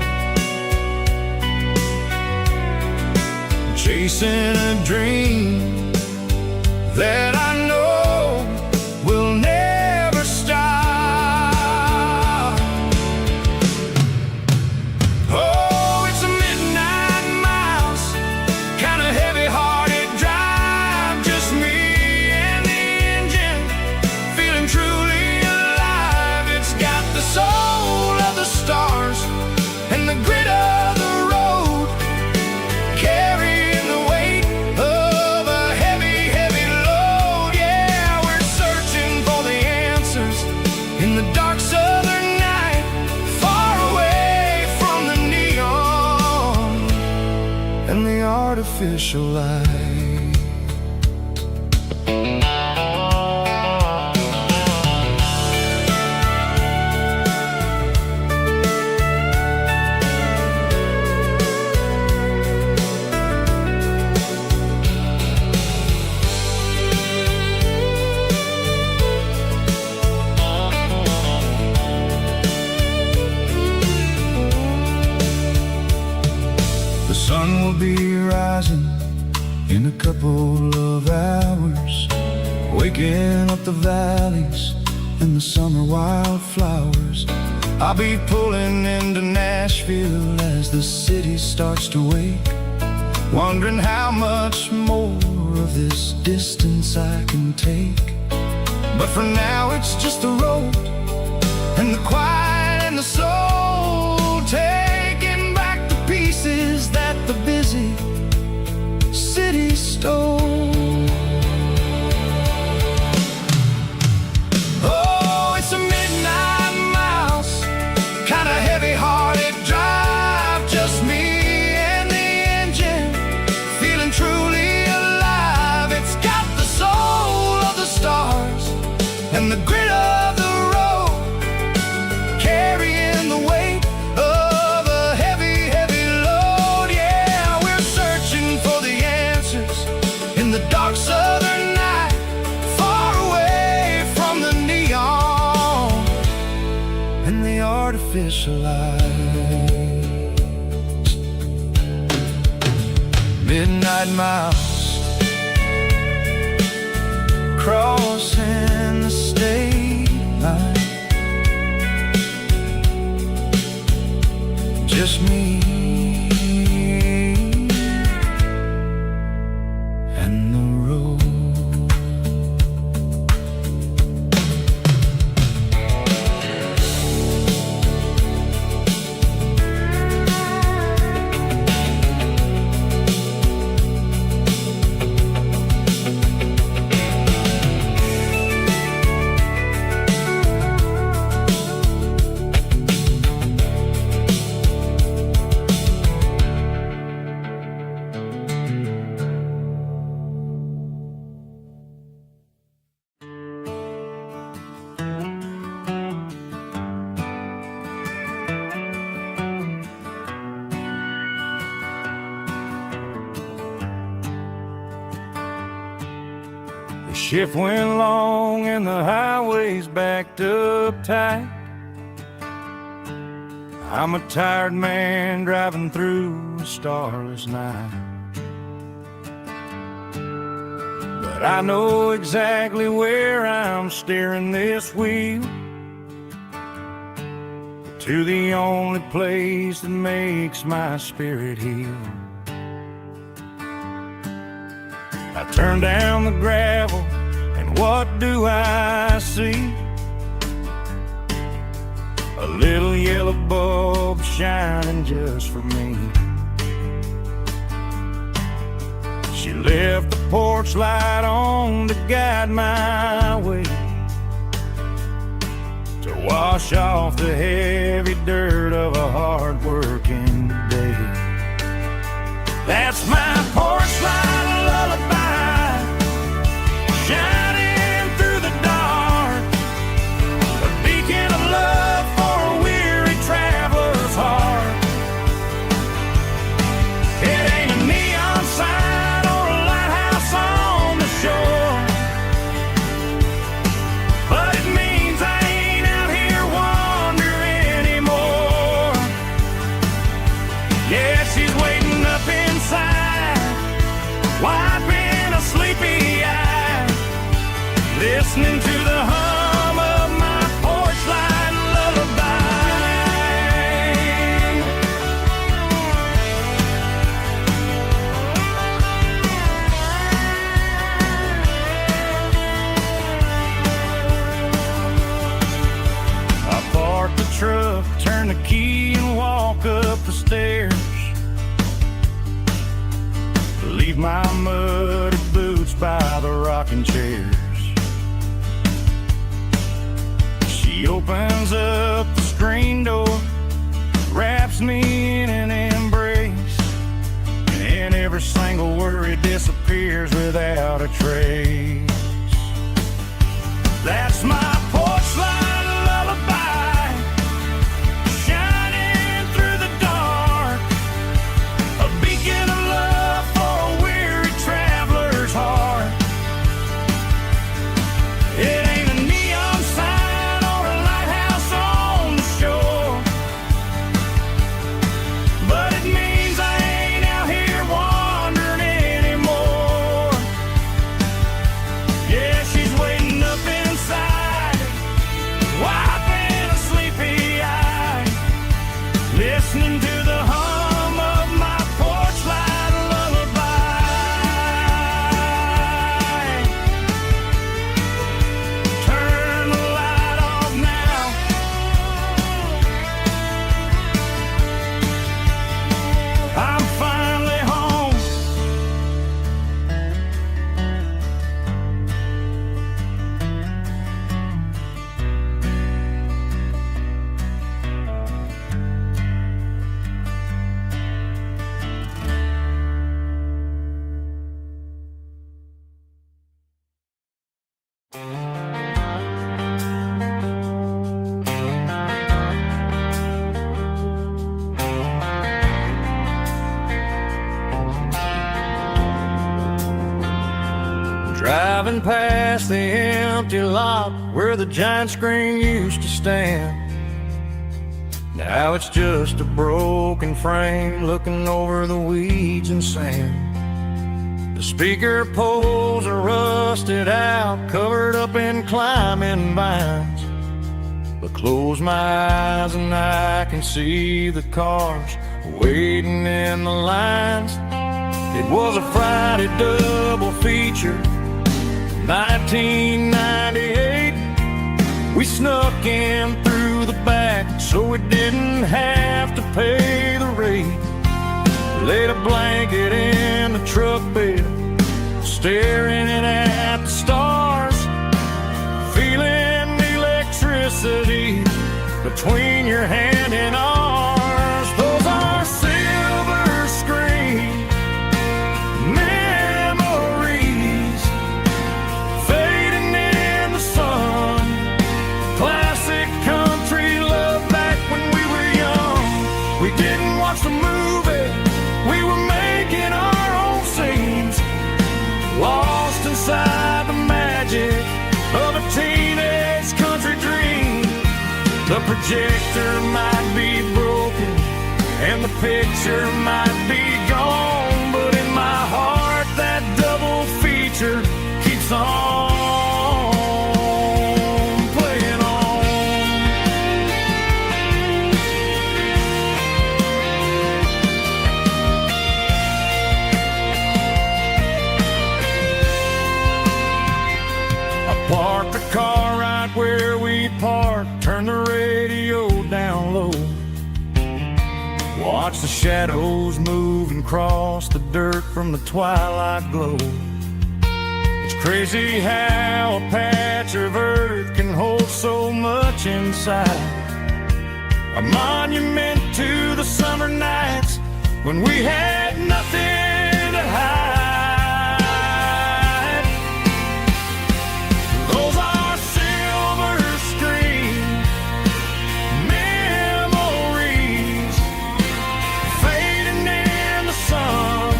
chasing a dream that I know will never stop. Oh, it's a midnight miles, kind of heavy-hearted drive, just me and the engine, feeling truly alive. It's got the soul of the stars and the grit of the road, carrying the weight of a heavy, heavy load. Yeah, we're searching for the answers in the dark southern night, far away from the neon and the artificial light. The sun will be rising in a couple of hours, waking up the valleys and the summer wildflowers. I'll be pulling into Nashville as the city starts to wake, wondering how much more of this distance I can take. But for now it's just the road and the quiet and the soul, taking back the pieces that the busy city stole. Oh, it's a midnight miles, kind of heavy-hearted drive, just me and the engine, feeling truly alive. It's got the soul of the stars and the grit of the road, carrying the weight of a heavy, heavy load. Yeah, we're searching for the answers in the dark southern night, far away from the neon and the artificial lights. Midnight miles, crossing the state line, just me and the road. Shift went long and the highway's backed up tight. I'm a tired man driving through a starless night, but
but I know exactly where I'm steering this wheel, to the only place that makes my spirit heal. I turn down the gravel, and what do I see? A little yellow bulb shining just for me. She left the porch light on to guide my way, to wash off the heavy dirt of a hard-working day. That's my porch light lullaby, shining through the dark, a beacon of love for a weary traveler's heart. It ain't a neon sign or a lighthouse on the shore, but it means I ain't out here wandering anymore. Yeah, she's waiting up inside, wiping a sleepy eye, listening to the hum of my porch light lullaby. I park the truck, turn the key and walk up the stairs, leave my muddy boots by the rocking chairs. She opens up the screen door, wraps me in an embrace, and every single worry disappears without a trace. That's my porch light lullaby, shining through the dark, a beacon of love for a weary traveler's heart. It ain't a neon sign or a lighthouse on the shore, but it means I ain't out here wandering anymore. Yeah, she's waiting up inside, wiping a sleepy eye, listening to the hum of my porch light lullaby. Turn the light off now, I'm finally home. Driving past the empty lot where the giant screen used to stand, now it's just a broken frame looking over the weeds and sand. The speaker poles are rusted out, covered up in climbing vines, but close my eyes and I can see the cars waiting in the lines. It was a Friday double feature, 1998. We snuck in through the back so we didn't have to pay the rate. Laid a blanket in the truck bed, staring at the stars, feeling the electricity between your hand and ours. Those are silver screen memories, fading in the sun. Classic country love back when we were young. We didn't watch the movie, we were making our own scenes, lost inside the magic of a teenage country dream. The projector might be broken and the picture might be gone, but in my heart that double feature keeps keeps on playing on. I parked the car right where we parked, turned the radio down low, watch the shadows move and cross the dirt from the twilight glow. It's crazy how a patch of earth can hold so much inside, a monument to the summer nights when we had nothing to hide. Those are silver screen memories fading in the sun.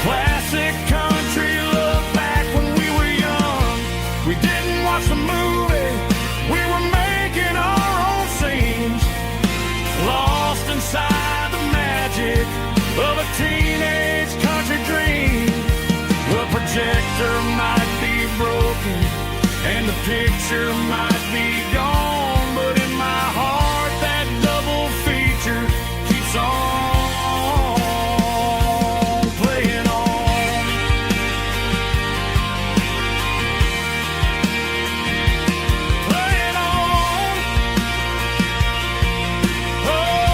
Classic country look back when we were young. We didn't watch the movie, we were making our own scenes, lost inside the magic of a teenage country dream. The projector might be broken and the picture might be gone, but in my heart that double feature keeps on playing on. Playing on. Oh,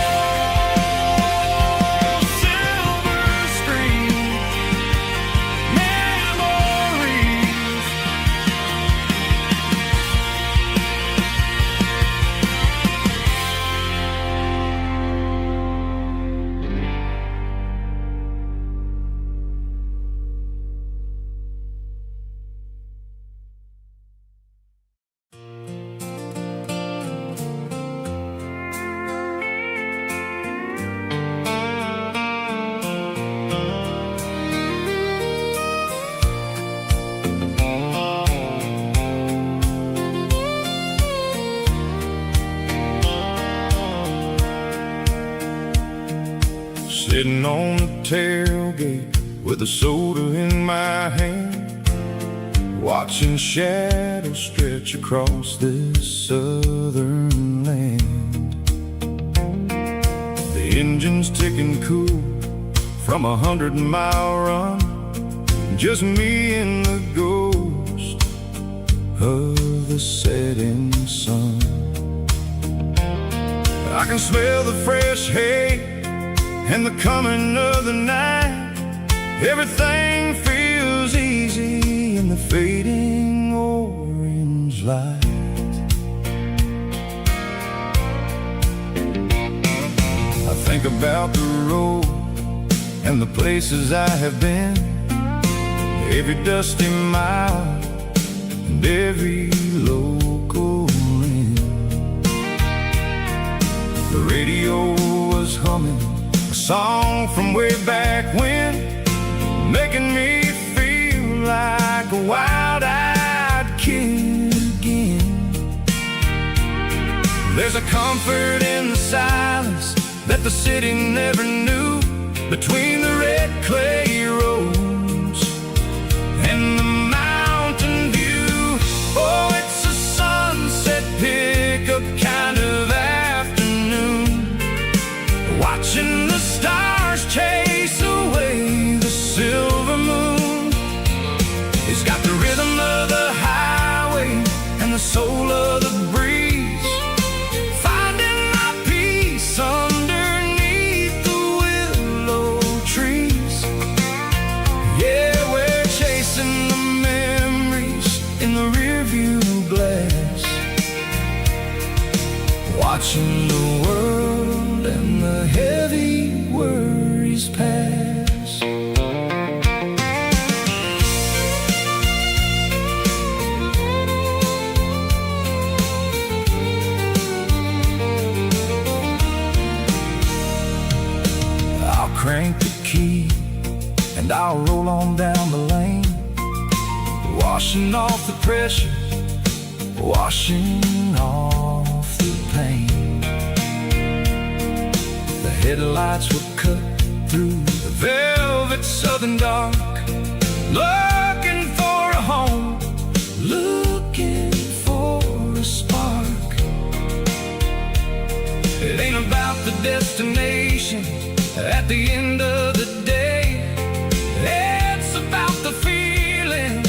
silver screen memories.
Sitting on the tailgate with a soda in my hand, watching shadows stretch across this southern land. The engine's ticking cool from 100-mile run, just me and the ghost of the setting sun. I can smell the fresh hay and the coming of the night. Everything feels easy in the fading orange light. I think about the road and the places I have been, every dusty mile and every local inn. The radio was humming a song from way back when, making me feel like a wild-eyed kid again. There's a comfort in the silence that the city never knew, between the red clay roads and the mountain view. Oh, it's a sunset pickup kind of afternoon, watching the stars chase away the silver moon. It's got the rhythm of the highway and the soul of the breeze, finding my peace underneath the willow trees. Yeah, we're chasing the memories in the rearview glass, watching the world and the heavy worries pass. I'll crank the key and I'll roll on down the lane, washing off the pressure, washing off the pain. The headlights were cut through the velvet southern dark, looking for a home about the destination at the end of the day. It's about the feeling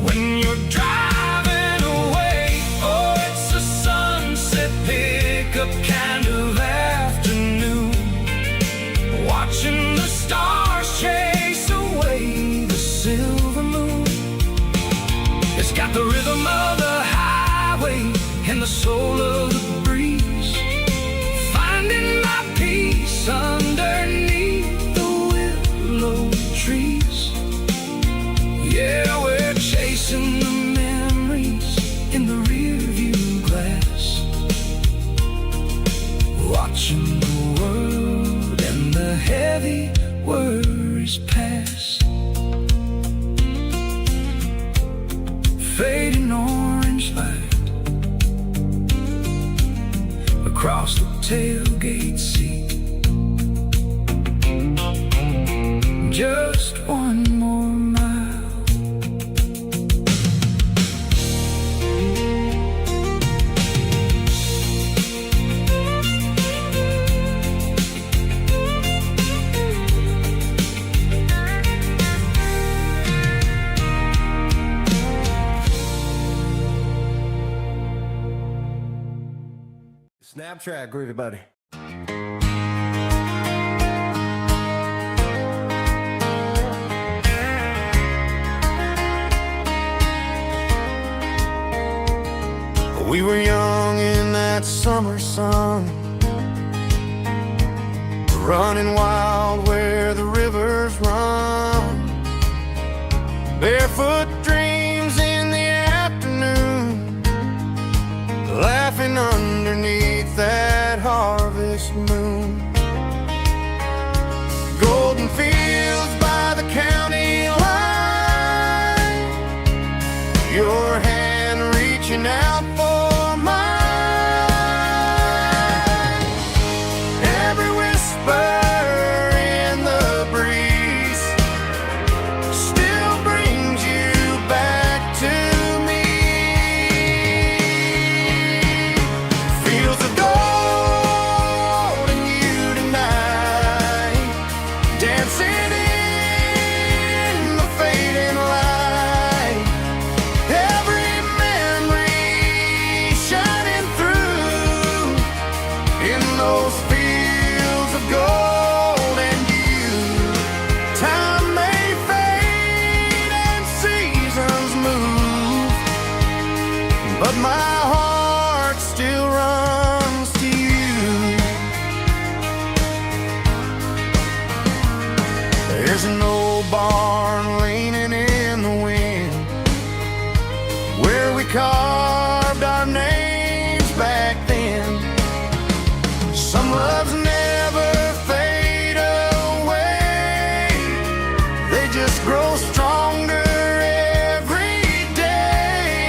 when you're driving away. Oh, it's a sunset pickup kind of afternoon, watching the stars chase away the silver moon. It's got the rhythm of the highway and the soul of the breeze, finding my peace underneath the willow trees. Yeah, we're chasing the memories in the rearview glass, watching the world and the heavy worries pass. Fading orange light across the tailgate seat. Just one more mile.
Snapchat, groovy buddy. We were young in that summer sun, running wild where the rivers run, barefoot dreams in the afternoon, laughing underneath that harvest moon. Golden fields by the county line, your hand reaching out for mine. Every whisper in the breeze still brings you back to me. Fields of gold and you tonight, dancing in the fading light. Every memory shining through in those fields of gold and you. Time may fade and seasons move, but my heart still runs to you. There's an old barn leaning in the wind where we carved our names back then. Some loves never fade away, they just grow stronger every day.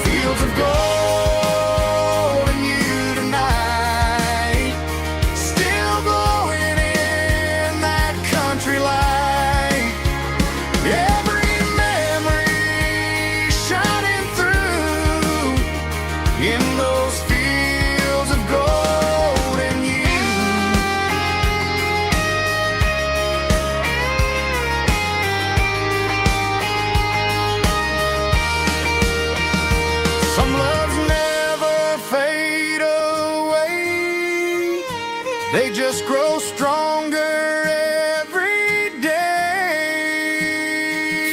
Fields of gold and you tonight, still glowing in that country light. Every memory shining through in those fields of gold and you. Some loves never fade away, they just grow stronger every day.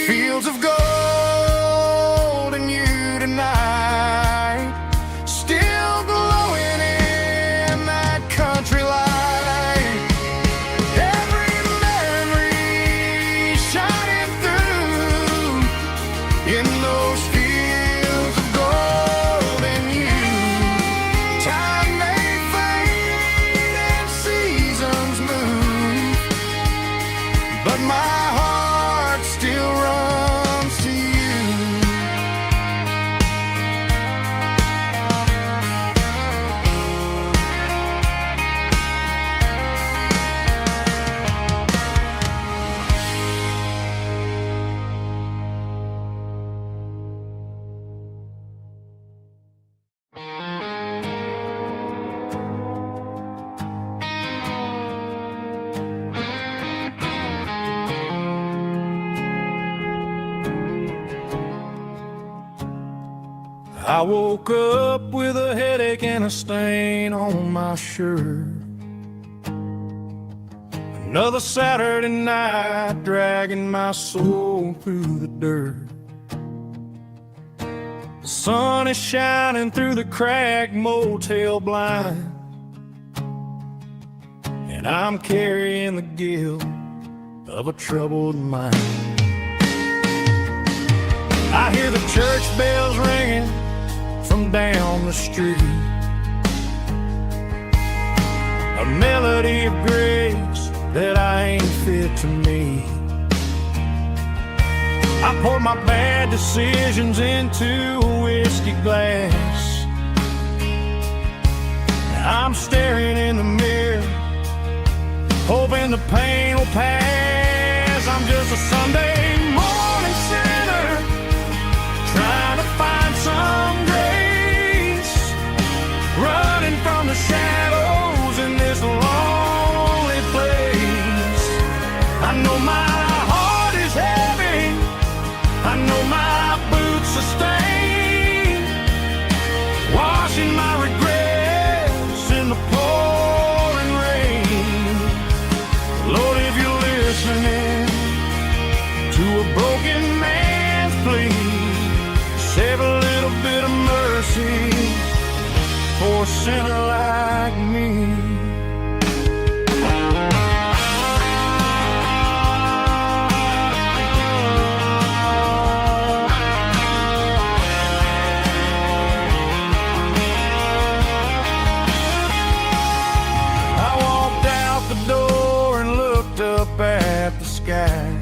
Fields of gold and you tonight, still glowing in that country light. Every memory shining through in those fields of gold and you. Time may fade and seasons move,
I woke up with a headache and a stain on my shirt. Another Saturday night dragging my soul through the dirt. The sun is shining through the cracked motel blind, and I'm carrying the guilt of a troubled mind. I hear the church bells ringing from down the street, a melody of grace that I ain't fit to meet. I poured my bad decisions into a whiskey glass. I'm staring in the mirror, hoping the pain will pass. I'm just a Sunday morning sinner, trying to find some grace, running from the shadows in this lonely place. I know my heart is heavy, I know my boots are stained, washing my regrets in the pouring rain. Lord, if you're listening to a broken man's plea, save a little bit of mercy for a sinner like me. I walked out the door and looked up at the sky,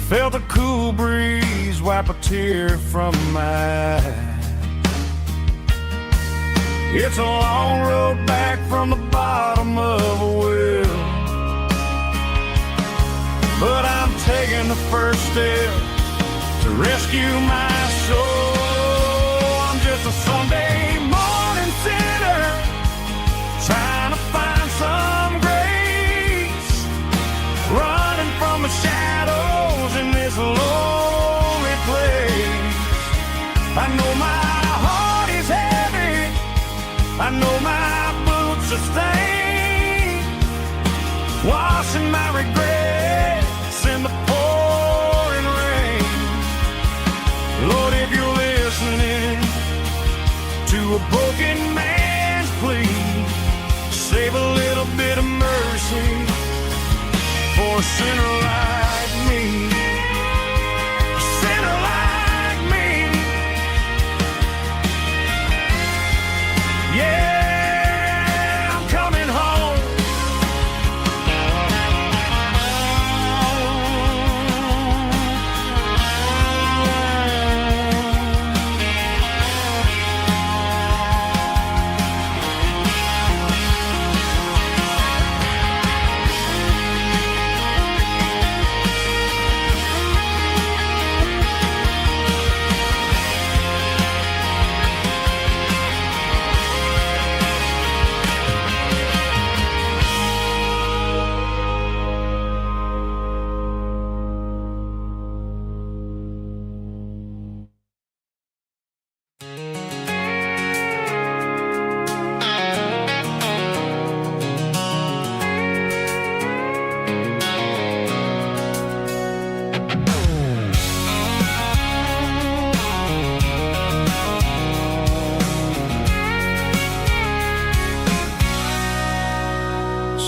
felt a cool breeze wipe a tear from my eye. It's a long road back from the bottom of a well, but I'm taking the first step to rescue my soul. I'm just a Sunday morning sinner, trying to find some grace, running from the shadows in this lonely place. I know my heart is heavy, I know my boots are stained, washing my regrets in the pouring rain. Lord, if you're listening to a broken man's plea, save a little bit of mercy for a sinner like me. A sinner like me. Yeah, I'm coming home.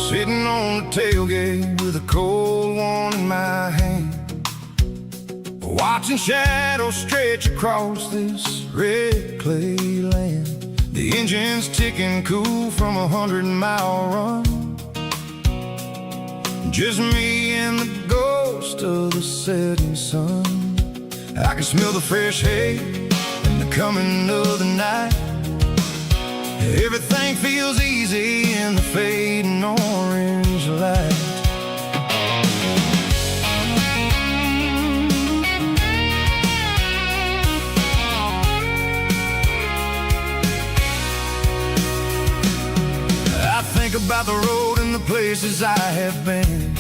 Sitting on the tailgate with a cold one in my hand, watching shadows stretch across this red clay land. The engine's ticking cool from a 100-mile run, just me and the ghost of the setting sun. I can smell the fresh hay and the coming of the night. Everything feels easy in the fading orange light. I think about the road and the places I have been,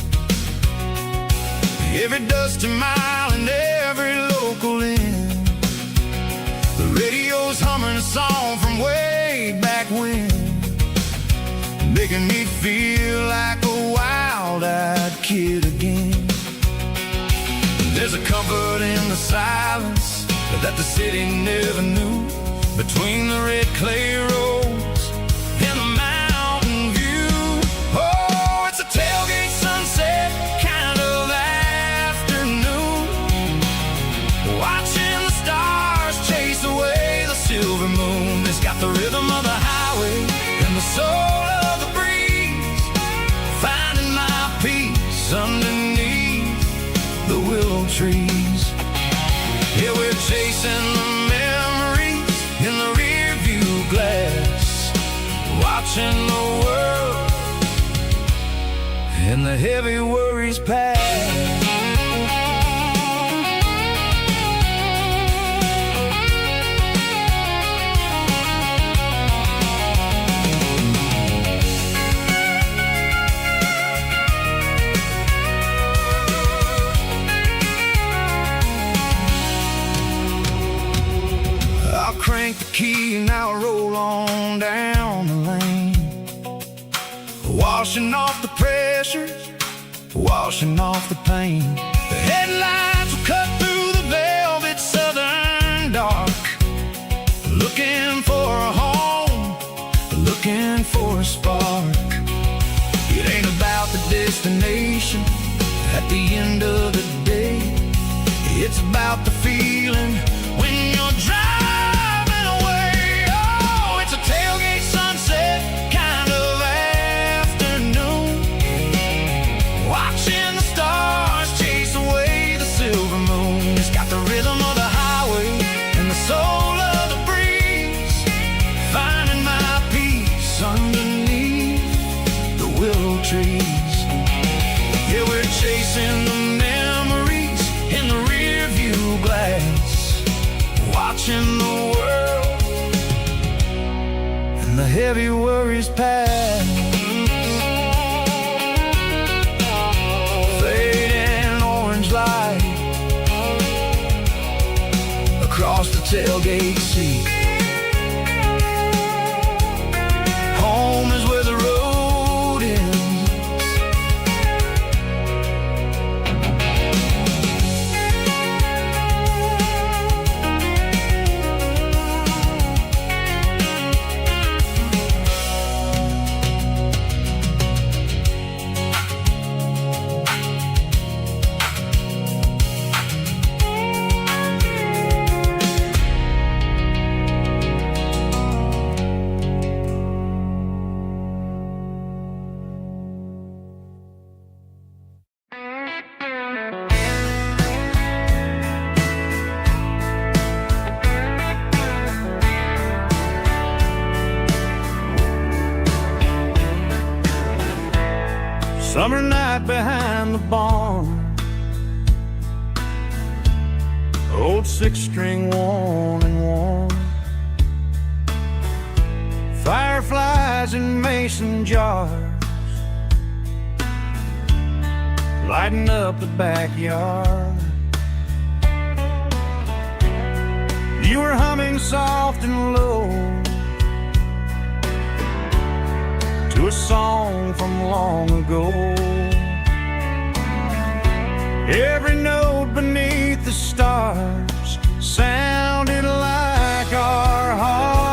every dusty mile and every local inn. radio's humming a song from way back when, making me feel like a wild-eyed kid again. There's a comfort in the silence that the city never knew, between the red clay roads and the mountain view. Oh, it's a tailgate sunset kind of afternoon, watching the stars chase away the silver moon. It's got the rhythm of the highway and the soul of the breeze, finding my peace underneath the willow trees. Yeah, we're chasing the memories in the rear view glass, watching the world and the heavy worries pass. Crank the key and I'll roll on down the lane, washing off the pressure, washing off the pain. The headlights will cut through the velvet southern dark, looking for a home, looking for a spark. It ain't about the destination at the end of the day, it's about the feeling when you're driving. Tailgate sunset kind of afternoon, watching the stars chase away the silver moon. It's got the rhythm of the highway and the soul of the breeze, finding my peace underneath the willow trees. Yeah, we're chasing the memories in the rear view glass, watching the world the heavy worries pass. Fading orange light across the tailgate seat. Home is where the road ends. Summer night behind the barn, old 6-string worn and worn, fireflies in mason jars, lighting up the backyard. You were humming soft and low to a song from long ago. Every note beneath the stars sounded like our hearts.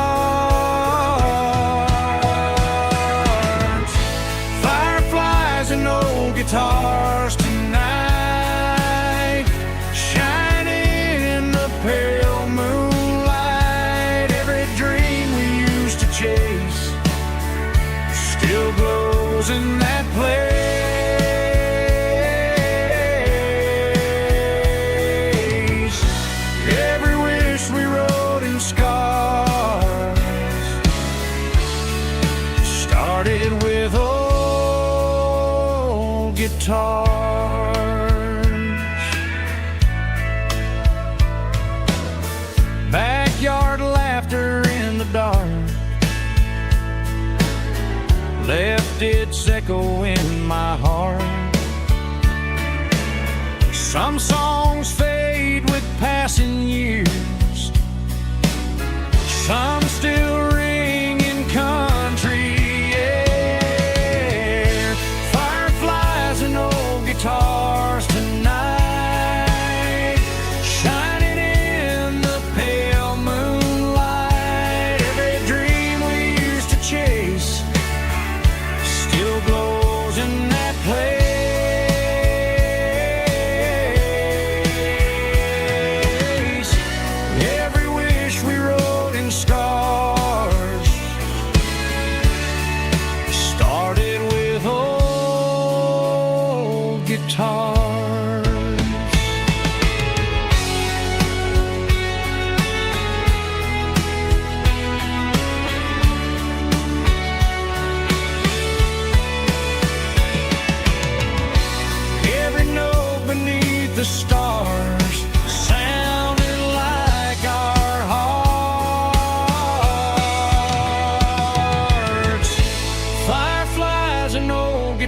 Fireflies and old guitars tonight, shining in the pale moonlight. Every dream we used to chase still glows in that place. Every wish we wrote in scars started with old guitars. Backyard laughter in the dark left its echo in my heart. Some songs fade with passing years,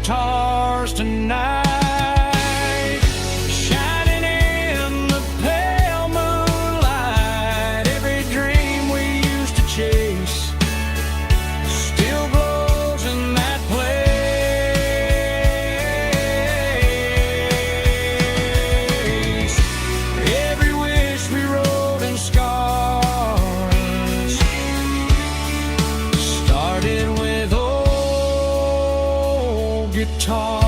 guitars tonight, shining in the pale moonlight. Every dream we used to chase still glows in that place. Every wish we wrote in scars started with old guitars.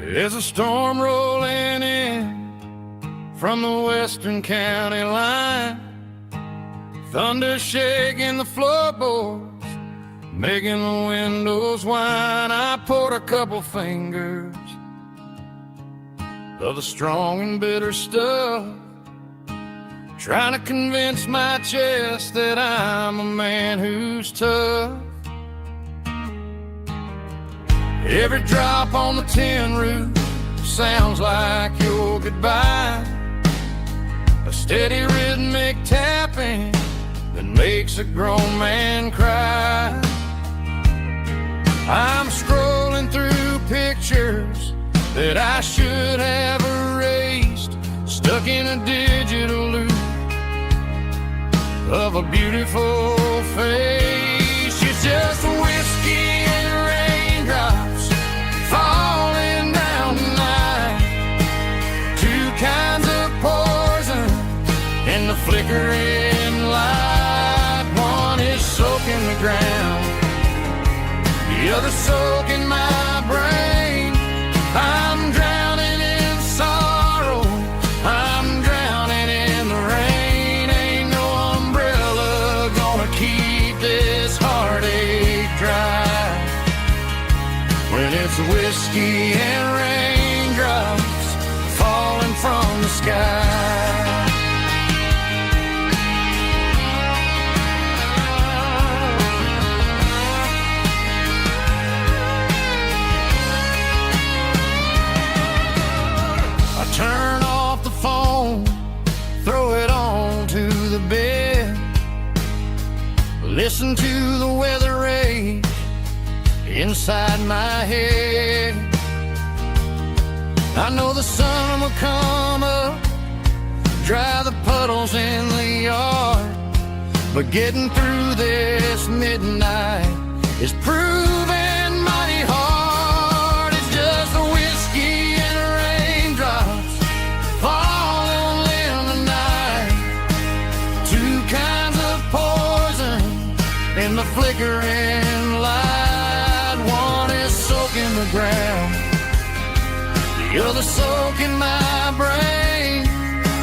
There's a storm rolling in from the western county line, thunder shaking the floorboards, making the windows whine. I poured a couple fingers of the strong and bitter stuff, trying to convince my chest that I'm a man who's tough. Every drop on the tin roof sounds like your goodbye, a steady rhythmic tapping that makes a grown man cry. I'm scrolling through pictures that I should have erased, stuck in a digital loop of a beautiful face. It's just whiskey and raindrops falling down tonight, two kinds of poison in the flickering light. One is soaking the ground, the other soaking my brain. I'm drowning in sorrow, I'm drowning in the rain. Ain't no umbrella gonna keep this heartache dry when it's whiskey and raindrops falling from the sky. I turn off the phone, throw it on to the bed, listen to the weather rage inside my head. I know the sun will come up, dry the puddles in the yard, but getting through this midnight is proving mighty hard. It's just the whiskey and raindrops falling in the night, two kinds of poison in the flickering light. One is soaking the ground, the other soaking my brain.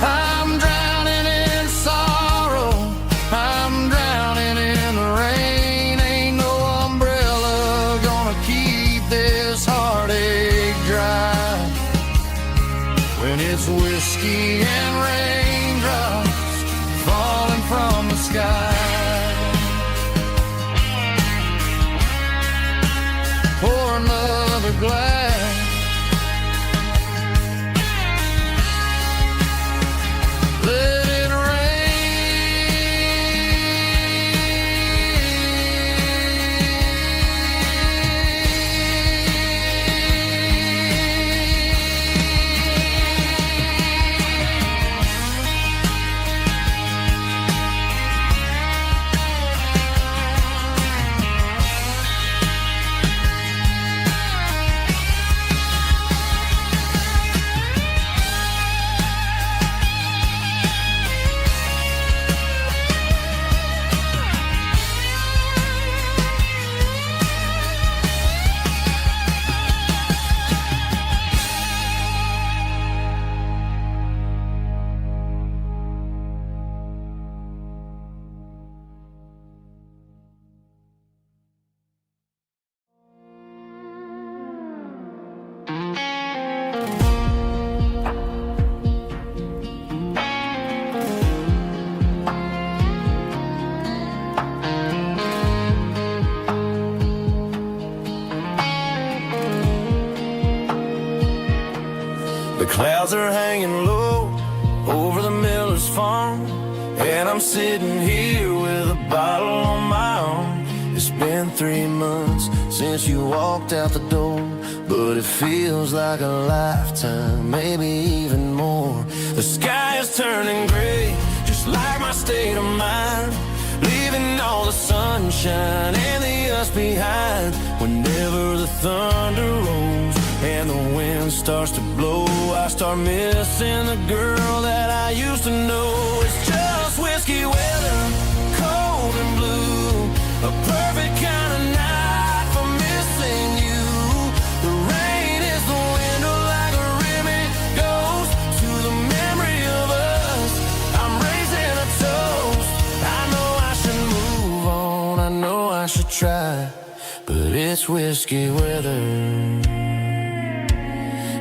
I'm drowning in sorrow, I'm drowning in the rain. Ain't no umbrella gonna keep this heartache dry when it's whiskey and raindrops falling from the sky. Pour another glass, let it rain.
And I'm sitting here with a bottle on my arm. It's been 3 months since you walked out the door, but it feels like a lifetime, maybe even more. The sky is turning gray, just like my state of mind, leaving all the sunshine and the us behind. Whenever the thunder rolls and the wind starts to blow, I start missing the girl that I used to know. It's just whiskey weather, cold and blue, a perfect kind of night for missing you. The rain is the window like a ribbon goes to the memory of us. I'm raising a toast. I know I should move on, I know I should try, but it's whiskey weather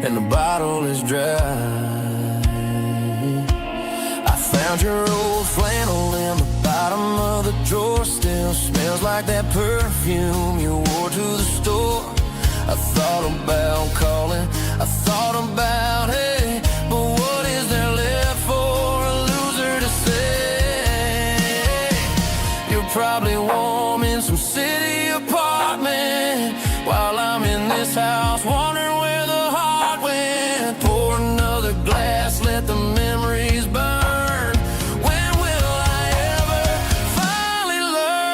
and the bottle is dry. I found your old flannel in the bottom of the drawer. Still smells like that perfume you wore to the store. I thought about calling, I thought about, hey, but what is there left for a loser to say? You're probably warm in some city apartment while I'm in this house wondering where the heart went. Pour another glass, let the memories burn. When will I ever finally learn?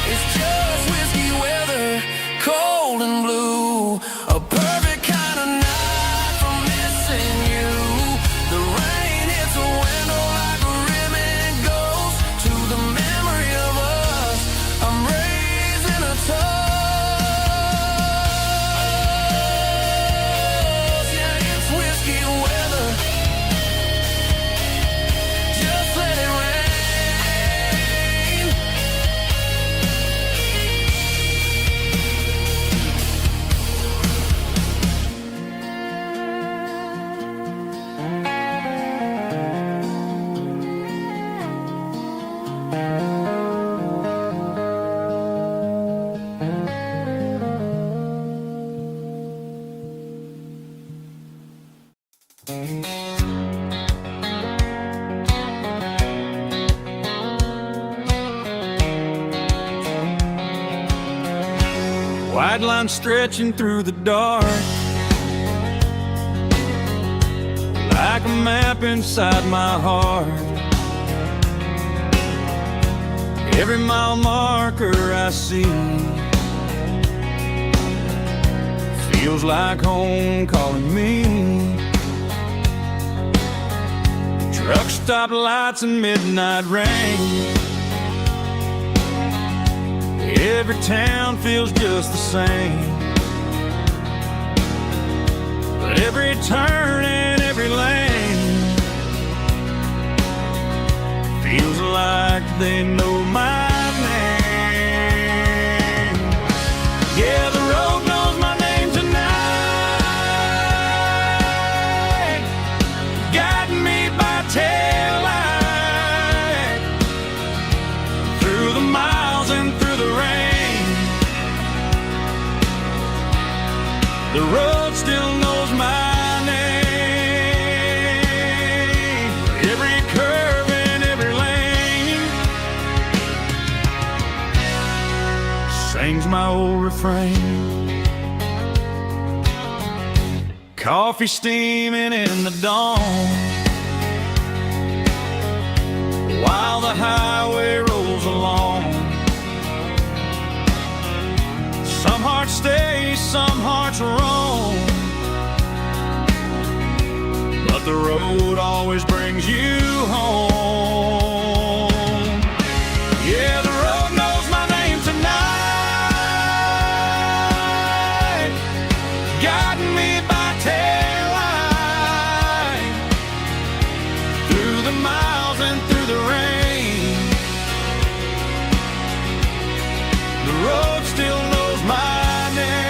It's just whiskey weather, cold and blue, a perfect kind of night for missing you. The rain hits a window like a ribbon goes to the memory of us. I'm raising a toast. Yeah, it's whiskey weather. Just let it rain.
White line stretching through the dark, like a map inside my heart. Every mile marker I see feels like home calling me. Truck stop lights and midnight rain. Every town feels just the same, but every turn and every lane feels like they know my name. Yeah, the road knows my name tonight, guiding me by taillight through the miles and through the rain. The road still knows my name. Every curve and every lane sings my old refrain. Coffee steaming in the dawn, while the highway rolls along. Some hearts stay, some hearts roam, but the road always brings you home. Yeah, the road knows my name tonight, guiding me by taillight through the miles and through the rain. The road still knows my name.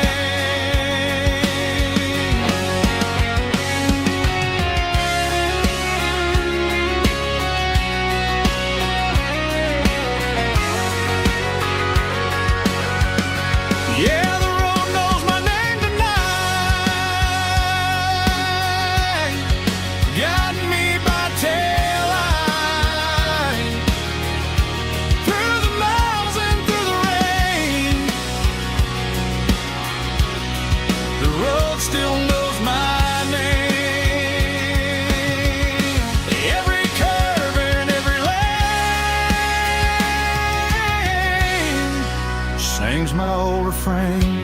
frame.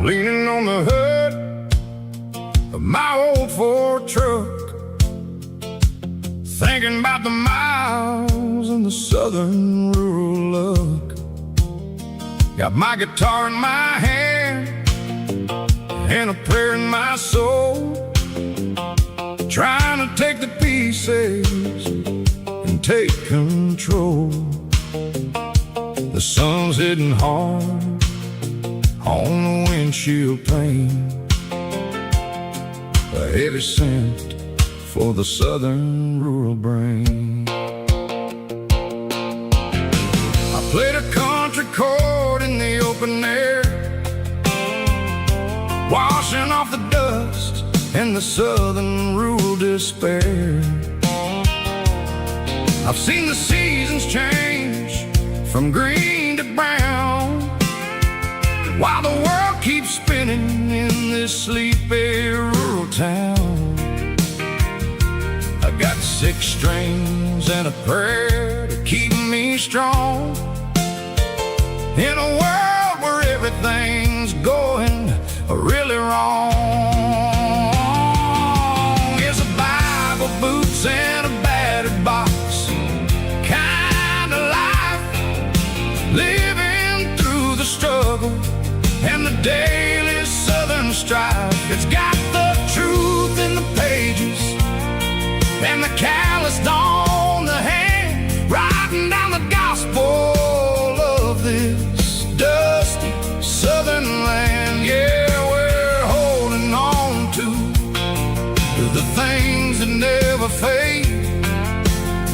Leaning on the hood of my old Ford truck, thinking about the miles and the southern rural look. Got my guitar in my hand and a prayer in my soul, trying to take the pieces and take control. The sun's hitting hard on the windshield pane, a heavy scent for the southern rural brain. I played a country chord in the open air, washing off the dust and the southern rural despair. I've seen the seasons change from green to brown, while the world keeps spinning in this sleepy rural town. I got 6 strings and a prayer to keep me strong, in a world where everything's going really wrong. It's a Bible, boots, and a battered box kind of life, living through the struggle and the daily southern strife. It's got the truth in the pages and the calloused on the hand, writing down the gospel of this dusty southern land. Yeah, we're holding on to the things that never fade,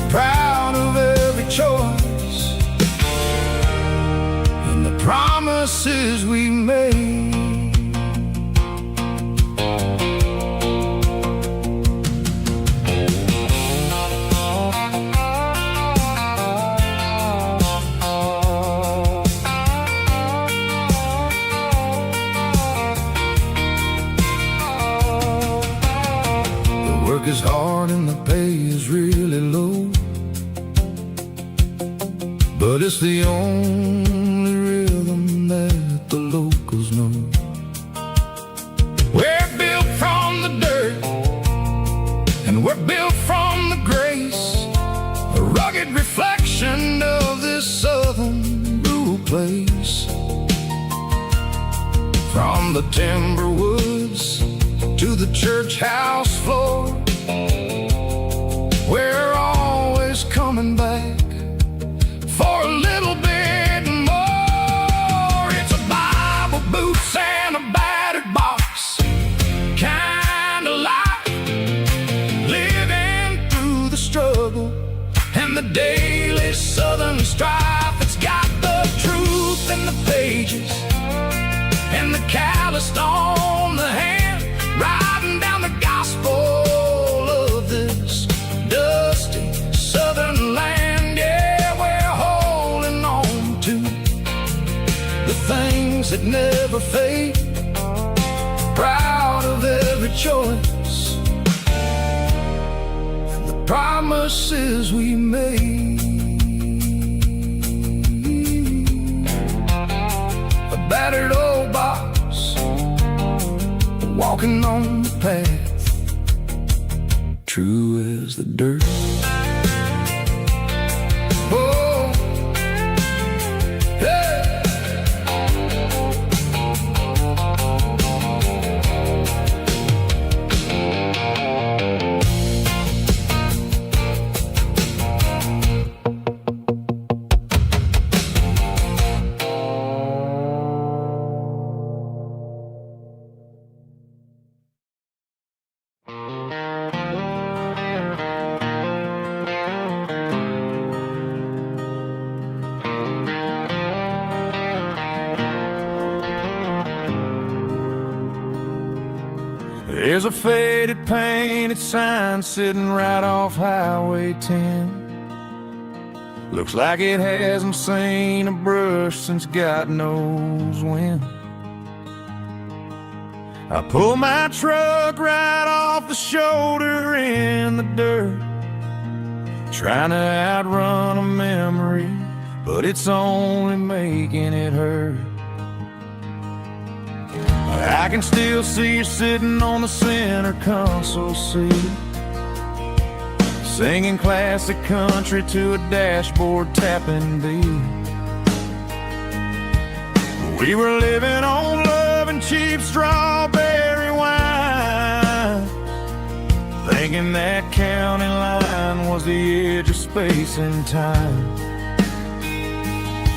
proud of every choice and the promises we made. The work is hard and the pay is really low, but it's the only rhythm that the locals know. We're built from the dirt and we're built from the grace, a rugged reflection of this southern rural place. From the timber woods to the church house floor, we're always coming back for a little bit more. It's a Bible, boots, and a battered box kind of life, living through the struggle and the daily southern strife. It's got the truth in the pages and the calloused on the hand, writing down the gospel of this dusty southern land. Yeah, we're holding on to the things that never fade, proud of every choice and the promises we made. A battered old box walking on the path,
true as the dirt.
Oh, hey.
There's a faded painted sign sitting right off Highway 10. Looks like it hasn't seen a brush since God knows when. I pull my truck right off the shoulder in the dirt, trying to outrun a memory, but it's only making it hurt. I can still see you sitting on the center console seat, singing classic country to a dashboard tapping beat. We were living on love and cheap strawberry wine, thinking that county line was the edge of space and time.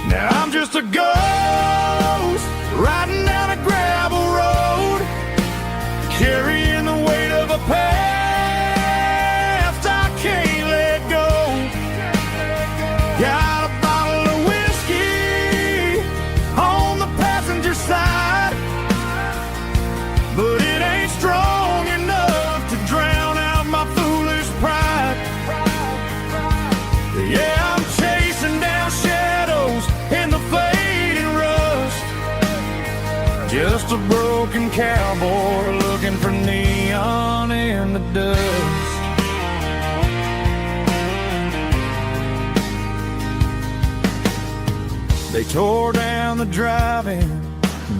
Now I'm just a ghost riding down a gravel road, carrying the weight of a past I can't let go. Got a bottle of whiskey on the passenger side, but it ain't strong enough to drown out my foolish pride. Yeah, I'm chasing down shadows in the fading rust, just a broken cowboy looking for neon in the dust. They tore down the drive-in,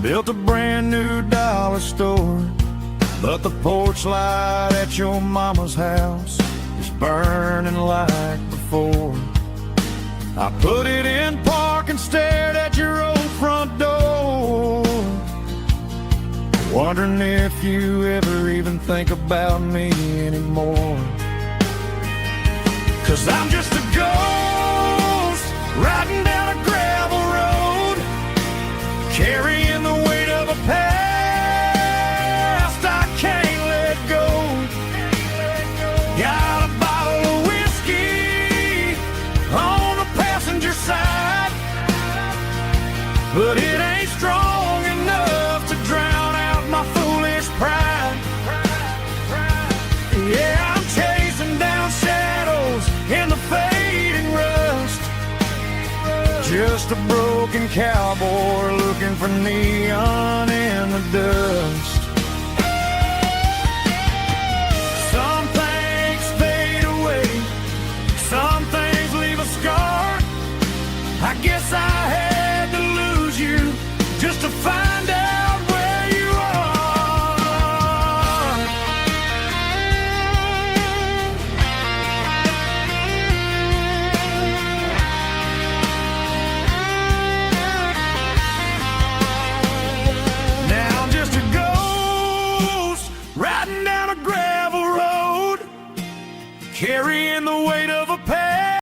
built a brand new dollar store, but the porch light at your mama's house is burning like before. I put it in park and stared at your old front door, wondering if you ever even think about me anymore. 'Cause I'm just a ghost riding down a gravel road, carrying the weight of a past I can't let go. Got a bottle of whiskey on the passenger side, but it ain't strong enough to drown out my foolish pride. Yeah, I'm chasing down shadows in the fading rust, just a broken cowboy looking for neon in the dust. Some things fade away, some things leave a scar. I guess I had to lose you just to find